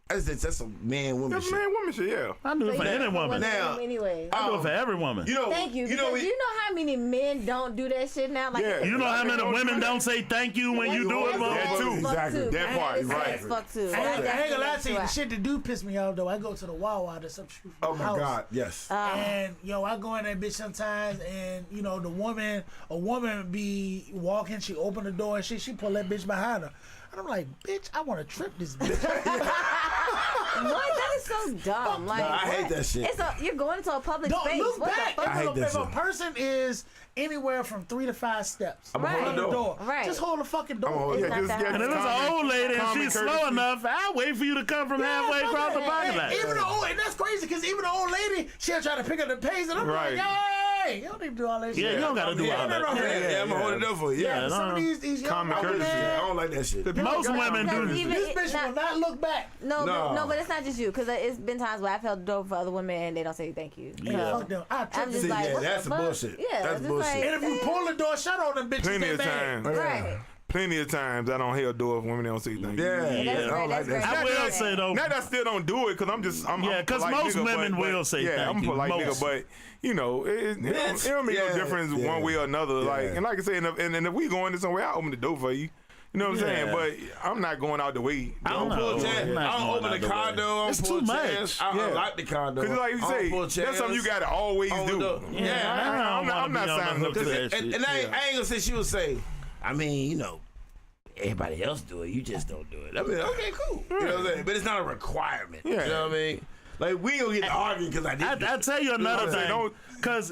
That's a man woman
That's
shit.
man woman shit, yeah.
I do it for any woman.
Now-
Anyway.
I do it for every woman.
You know,
Thank you.
You know,
Because you know how many men don't do that shit now? Like,
Yeah.
You know how many
Don't
women
do that.
don't say thank you when you do it,
That
motherfucker?
too.
Exactly.
That part,
It's
right.
as fuck too.
I ain't gonna lie to you. The
That's
shit that do piss me off though. I go to the Wawa that's up the street from
oh
the
my
house.
God, yes.
And yo, I go in that bitch sometimes, and you know a woman be walking, she open the door and she pull that bitch behind her, and I'm like, bitch, I want to trip this bitch.
What? That is so dumb. Like,
I hate
what?
that shit.
You're going into a public
Don't
space.
look
What
back.
the fuck?
I hate that
If a
shit.
person is anywhere from 3 to 5 steps,
I'ma hold
from
the door.
Right.
Just hold the fucking door.
I'ma hold
It's
the
not
door.
that hard.
And if it's an old lady and she's slow enough, I'll wait for you to come from halfway across the parking lot.
Even the old, and that's crazy because even the old lady, she'll try to pick up the pace, and I'm
Right.
like, hey, you don't need to do all that shit.
Yeah, you don't gotta do all that.
Yeah, I'm gonna hold it up for you.
Yeah,
Yeah,
but some of
no.
these young
Common
women,
courtesy.
I don't like that shit.
Most women do
Because
this.
even
this
it-
bitch will not look back.
No,
No.
no, but it's not just you. Because it's been times where I've held the door for other women and they don't say thank you.
Yeah.
Fuck them. I trip
I'm just
this
See,
like,
yeah,
what
that's
the
some
fuck?
bullshit.
Yeah,
That's
it's just
bullshit.
like,
And if you pull the door shut on them bitches,
Plenty
they
of
bad.
times.
right.
Plenty of times I don't held door if women don't say thank you.
Yeah,
That's
yeah, I
great,
don't like
that's
that.
great.
I will say though,
Not that I still don't do it because I'm
Yeah,
a
'cause
polite
most
nigga,
women
but,
will say
yeah,
thank
I'm a
you.
polite
Most.
nigga, but you know it don't make no
Yeah,
difference
yeah.
one way or another. Like
Yeah.
and like I said, and if we go into somewhere, I open the door for you. You know what I'm saying?
Yeah.
But I'm not going out the way.
I don't
I don't pull
know.
chairs.
I'm not
I don't
going
open
out
the
the way.
condo. I don't
It's
pull
too
chairs.
much.
I
Yeah.
unlock the condo.
Because like you
I don't
say,
pull
that's something you
chairs.
got to always
On
do.
the-
Yeah,
I'm not
be on the
signing up
hook
to
for
that.
that shit.
And I ain't gonna say she would say, I mean, you know, everybody else do it. You just don't do it. I mean, okay, cool. You know what I'm saying? But it's not a requirement.
Yeah.
You know what I mean? Like, we gonna get to arguing because I did
I'll tell you another
I'm saying,
thing,
don't-
because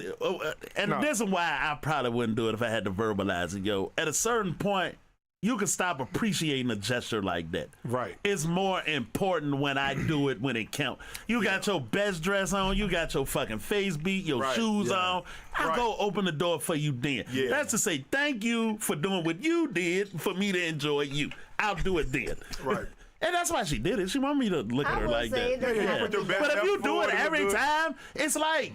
No.
this is why I probably wouldn't do it if I had to verbalize it. Yo, at a certain point, you can stop appreciating a gesture like that.
Right.
It's more important when I do it when it counts. You got your best dress on, you got your fucking face beat, your
Right,
shoes
yeah.
on. I'll
Right.
go open the door for you then.
Yeah.
That's to say thank you for doing what you did for me to enjoy you. I'll do it then.
Right.
And that's why she did it. She wanted me to look at
I
her
will
like
say
that.
that
Yeah, put your back
But if
left
you do
forward
it
and
every
look good.
time, it's like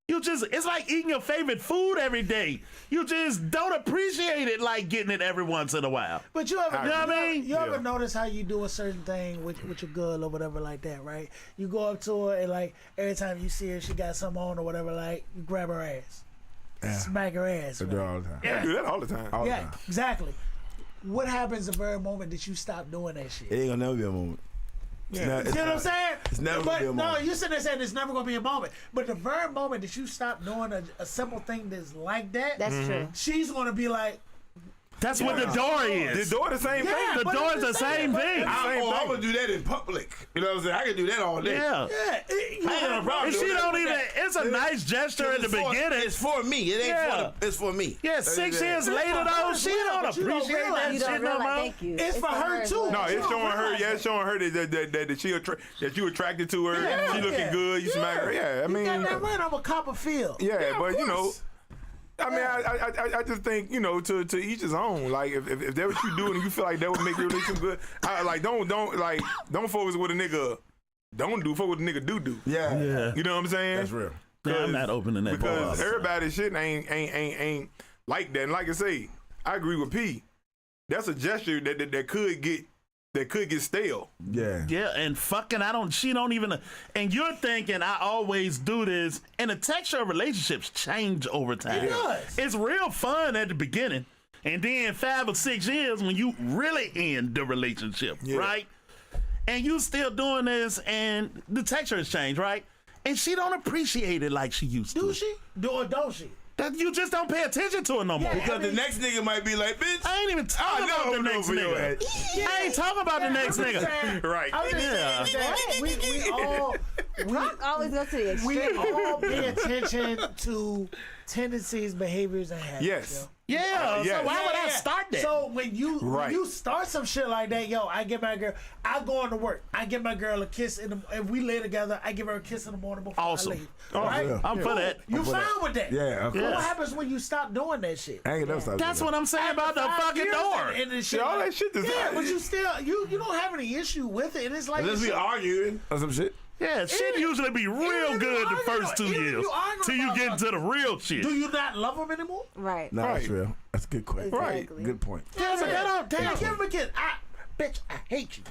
It's like eating your favorite food every day. You just don't appreciate it like getting it every once in a while.
But you ever,
You know what I mean?
You ever notice how you do a certain thing with your girl or whatever like that, right? You go up to her and like every time you see her, she got something on or whatever, like you grab her ass, smack her ass.
I do it all the time.
I do that all the time.
All the
Yeah,
time.
exactly. What happens the very moment that you stop doing that shit?
It ain't gonna never be a moment.
You know what I'm saying?
It's never
but
gonna be a moment.
No, you sitting there saying it's never gonna be a moment. But the very moment that you stop doing a simple thing that's like that,
That's true.
she's gonna be like,
That's what the door is.
The door the same
Yeah,
thing.
The
but
door
it's
is the same thing.
I'm gonna do that in public. You know what I'm saying? I can do that all day.
Yeah.
yeah,
I ain't got no problem
And she
doing that.
don't even. It's a nice gesture in the beginning.
It's for me. It ain't
Yeah.
it's for me.
Yeah, 6 years later though, she don't
but you don't
appreciate
realize-
that
You
shit
don't
no
realize.
more.
Thank you.
It's for her
as
too.
well.
No, it's
You don't
showing her.
realize
Yeah, it's showing her that you attracted to her.
Yeah,
She looking
yeah.
good. You smack her. Yeah, I mean,
got that right. I'm a Copperfield.
yeah, but you know.
course.
I mean, I just think, you know, to each his own. Like, if that's what you do and you feel like that would make your relationship good, don't focus with a nigga. Don't do focus with a nigga do.
Yeah.
Yeah.
You know what I'm saying?
That's real.
Yeah, I'm not opening that door.
Because everybody's shit ain't like that. And like I say, I agree with P. That's a gesture that could get stale.
Yeah.
Yeah, and fucking, she don't even, and you're thinking I always do this, and the texture of relationships change over time.
It does.
It's real fun at the beginning, and then 5 or 6 years when you really end the relationship, right? And you still doing this, and the texture has changed, right? And she don't appreciate it like she used to.
Do she? Do or don't she?
That you just don't pay attention to it no more.
Yeah.
Because the next nigga might be like, bitch.
I ain't even talking about the next nigga. I ain't talking about the next nigga.
Right.
I'm just
Yeah.
saying that we
Always go to the
we
extreme.
all pay attention to tendencies, behaviors, and habits.
Yes.
Yo.
Yeah,
Yes.
so why would I
Yeah.
start that?
So when you
Right.
start some shit like that, yo, I give my girl, I go into work, I give my girl a kiss if we lay together, I give her a kiss in the morning before
Awesome.
I leave.
Oh,
Right?
yeah.
I'm for that.
You fine with that?
Yeah, of
What
course.
happens when you stop doing that shit?
I ain't gonna stop
That's
doing
what I'm saying about the
5
fucking
years
door.
and this shit,
all
like-
that shit is-
yeah, but you still you don't have any issue with it, and it's like
that. Unless we
it's-
arguing or some shit.
Yeah, shit usually be real
even if
good
you
the
argue,
first 2
even if
years
you argue
till you
about
get
something.
into the real shit.
Do you not love them anymore?
Right.
No, that's
Right.
real. That's a good question.
Right.
Exactly.
Good point.
Yeah, but that don't.
Yeah, give him a kiss. Bitch, I hate you.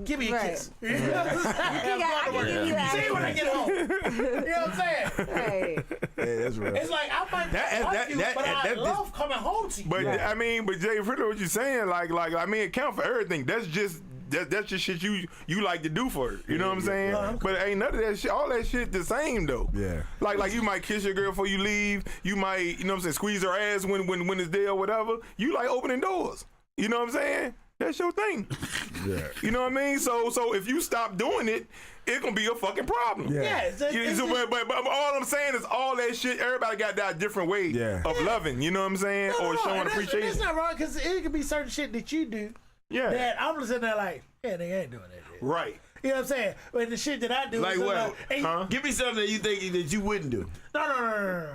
Give me a
Right.
kiss.
I can give you that.
See when I get home. You know what I'm saying?
Right.
Yeah, that's real.
It's like I might
That-
not
that-
like you,
that-
but I
that-
love coming home to you.
But I mean, but Jay, for what you're saying, like I mean, it count for everything. That's just shit you like to do for her. You know what I'm saying? But ain't none of that shit. All that shit the same though.
Yeah.
Like you might kiss your girl before you leave. You might, you know what I'm saying, squeeze her ass when it's there or whatever. You like opening doors. You know what I'm saying? That's your thing.
Yeah.
You know what I mean? So if you stop doing it, it's gonna be a fucking problem.
Yeah.
Yeah, it's
But all I'm saying is all that shit. Everybody got that different way of loving. You know what I'm saying? Or showing
and
appreciation.
It's not wrong because it could be certain shit that you do
Yeah.
that I'm just sitting there like, yeah, they ain't doing that shit.
Right.
You know what I'm saying? But the shit that I do,
Like
is
what?
hey,
Huh?
Give me something that you think that you wouldn't do.
No.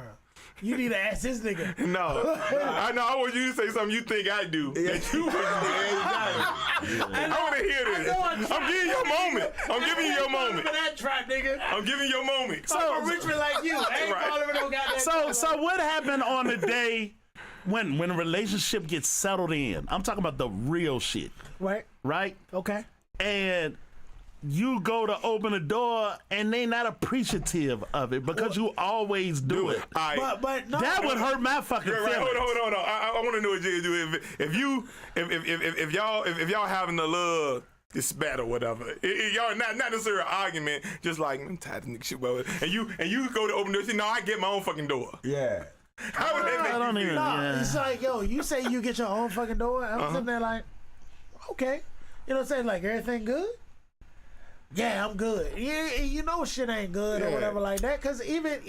You need to ask this nigga.
No, I know. I want you to say something you think I do. That you wouldn't do. I want to hear this. I'm giving you your moment. I'm giving you your moment.
For that trap, nigga.
I'm giving you your moment.
I'm a Richmond like you. I ain't
Right.
calling no goddamn.
So what happened on the day when a relationship gets settled in? I'm talking about the real shit,
Right.
right?
Okay.
And you go to open the door and they not appreciative of it because you always do it.
All right.
But no.
That would hurt my fucking
Right,
feelings.
hold on. I want to know what you do. If y'all having a little spat or whatever, if y'all not necessarily an argument, just like I'm tired of nigga shit, well, and you go to open the door, no, I get my own fucking door.
Yeah.
How would that make
I don't
you
even.
feel?
No,
Yeah.
it's like, yo, you say you get your own fucking door. I'm sitting there like, okay. You know what I'm saying? Like, everything good? Yeah, I'm good. You know shit ain't good or
Yeah.
whatever like that. Because even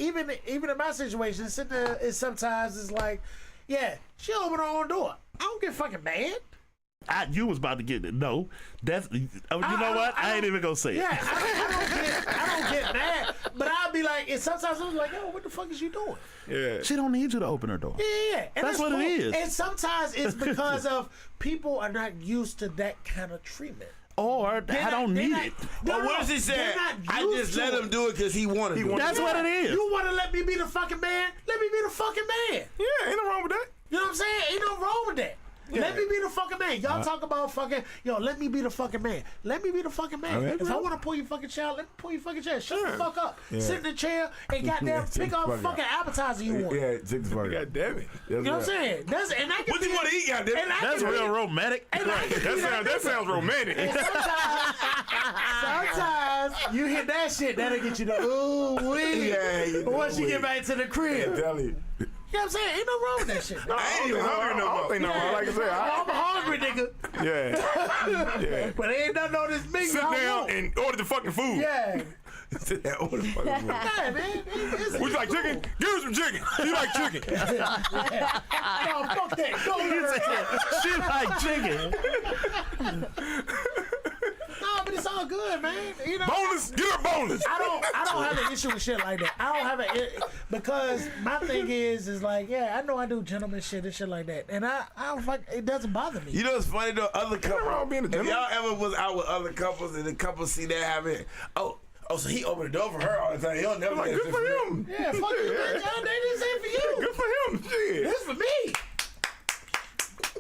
in my situation, sitting there, sometimes it's like, yeah, she open her own door. I don't get fucking mad.
You was about to get it. No, that's. You know what? I ain't even gonna say it.
Yeah, I don't get mad. But I'll be like, and sometimes I'm like, yo, what the fuck is you doing?
Yeah.
She don't need you to open her door.
Yeah. And
That's what it is.
And sometimes it's because of people are not used to that kind of treatment.
or I don't need it.
But what if she said, I just let him do it because he wanted to do it?
That's what it is.
You want to let me be the fucking man? Let me be the fucking man.
Yeah, ain't no wrong with that.
You know what I'm saying? Ain't no wrong with that. Let me be the fucking man. Y'all talk about fucking, let me be the fucking man. Let me be the fucking man. If I want to pull your fucking chair, let me pull your fucking chair. Shut the fuck up. Sit in the chair and goddamn pick up fucking appetizer you want.
Yeah, take the fuck.
God damn it.
You know what I'm saying? What
you want to eat, goddamn it?
That's real romantic.
That sounds romantic.
Sometimes you hit that shit, that'll get you the ooh wee.
Yeah,
But once you get back to the crib,
Tell you.
you know what I'm saying? Ain't no wrong with that shit.
I ain't even hungry no more. I don't think no more. Like I said,
I'm hungry, nigga.
yeah.
But ain't nothing on this menu.
Sit down and order the fucking food.
Yeah.
Order fucking food.
Yeah, man.
Would you like chicken? Give us some chicken. You like chicken?
No, fuck that. Go
She like chicken.
No, but it's all good, man. You know,
Boneless? Get her boneless.
I don't have an issue with shit like that. I don't have because my thing is like, I know I do gentleman shit and shit like that, and I don't fuck. It doesn't bother me.
You know what's funny though? Other couples.
being a
If
gentleman.
y'all ever was out with other couples and the couple see that happen, oh, so he opened the door for her all the time. He'll never
Like,
get
good for him.
Yeah, fuck you, man. They didn't say it for you.
Good for him. Shit.
This for me.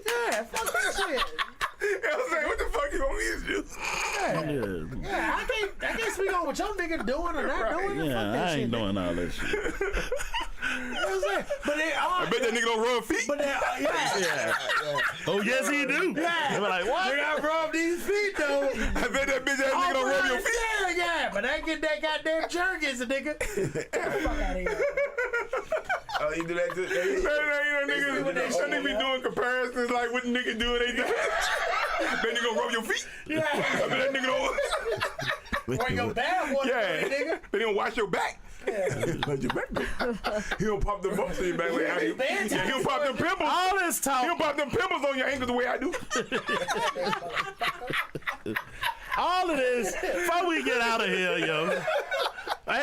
Yeah, fuck that shit.
I was like, what the fuck you want me to do?
Yeah, I can't speak on what your nigga doing or not doing. Fuck
Yeah,
that
I
shit,
ain't doing all that shit.
You know what I'm saying? But they all.
I bet that nigga don't rub feet.
But they,
Oh, yes, he do.
Yeah.
They be like, what?
They got rub these feet though.
I bet that bitch ass nigga don't rub your feet.
Yeah, but I get that goddamn jerkins, nigga. Get the fuck out of here.
Oh, you do that too?
That nigga be doing comparisons like what the nigga do and they do. That nigga gonna rub your feet.
Yeah.
I bet that nigga don't.
Bring your bad water, nigga.
They don't wash your back.
Let your back go.
He don't pop them bumps in your back like I do.
Bad
Yeah, he don't pop them pimples.
All this
He
talk,
don't pop them pimples on your ankles the way I do.
all of this, before we get out of here, yo.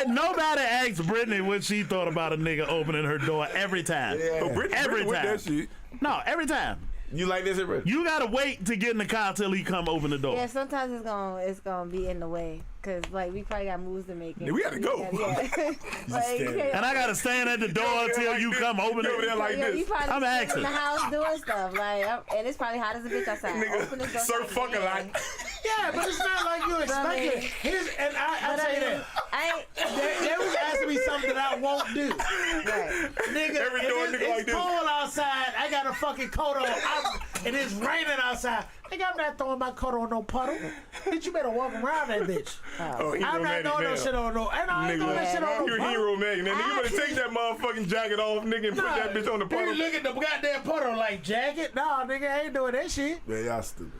Nobody asked Brittany what she thought about a nigga opening her door every time.
Oh, Brittany
Every
with
time.
that shit.
No, every time.
You like this, bro?
You gotta wait to get in the car till he come open the door.
Yeah, sometimes it's gonna be in the way, cause like we probably got moves to make.
Yeah, we gotta go.
Like, you can't-
And I gotta stand at the door until you come open
Over there
it.
like
you
this.
probably
I'm
sitting
asking.
in the house doing stuff and it's probably hot as a bitch outside. Open
Nigga,
this door
surf
like,
fucking
yeah.
like.
Yeah, but it's not like you expect
mean-
it. And I'll
But
tell you that. They was asking me something that I won't do.
Right.
Nigga,
Every door
if
nigga
it's
like this.
cold outside, I got a fucking coat on, and it's raining outside. Nigga, I'm not throwing my coat on no puddle. Bitch, you better walk around that bitch.
Oh, he
I'm not
romantic
throwing no
now.
shit on no, and I ain't throwing that shit on no
He
puddle.
romantic. Now, nigga, you better take that motherfucking jacket off, nigga, and put that bitch on the
Nigga,
puddle.
look at the goddamn puddle like jacket. No, nigga, I ain't doing that shit.
Man, y'all stupid.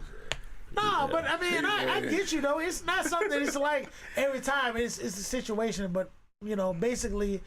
No, but I mean, I get you though. It's not something. It's like every time it's a situation, but basically,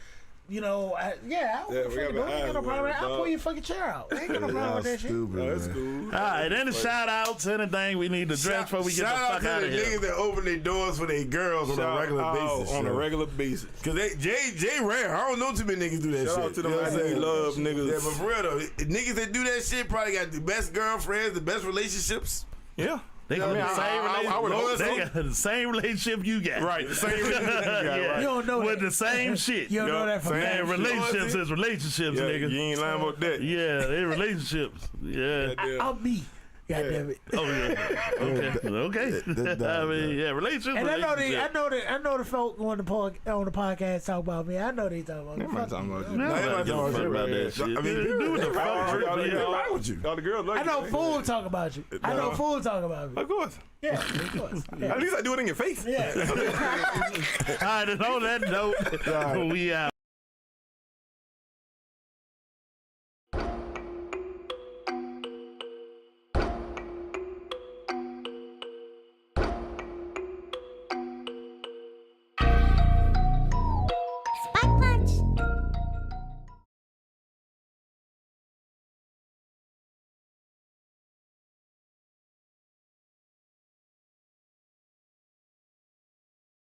I
we got the eyes
no problem.
with it,
I'll
dog.
pull your fucking chair out. I ain't got no problem with that shit.
That's cool.
All right, any shout outs, anything we need to address before we get the
Shout
fuck out
to
of
the
here.
niggas that open their doors for their girls on a regular basis.
On a
yo.
regular basis.
Cause Jay rare. I don't know too many niggas do that
Shout
shit.
out to them
You know what I'm
that
saying?
love niggas.
Yeah, but for real though, niggas that do that shit probably got the best girlfriends, the best relationships.
Yeah.
They got the same
I would hope
relationship.
so.
They got the same relationship you got.
Right, the same relationship you got,
Yeah.
right.
You don't know
With
that.
the same shit.
You don't know that from
Man,
me.
relationships is relationships,
Yeah,
nigga.
you ain't lying about that.
Yeah, they relationships. Yeah.
I'm me. God damn it.
Oh yeah. Okay. I mean, yeah, relationships.
And I know
relationships.
the folk on the podcast talk about me. I know they talk about me.
I'm not talking about you.
No,
Nah,
I
ain't
don't give a
talking
fuck about
about
that
that.
shit.
I mean,
Do what the fuck
All
hurt
the
me.
girls like with you. All the girls like
I know
you.
fools talk about you. I know fools talk about me.
Of course.
Yeah, of course. Yeah.
At least I do it in your face.
Yeah.
All right, and on that note, we out.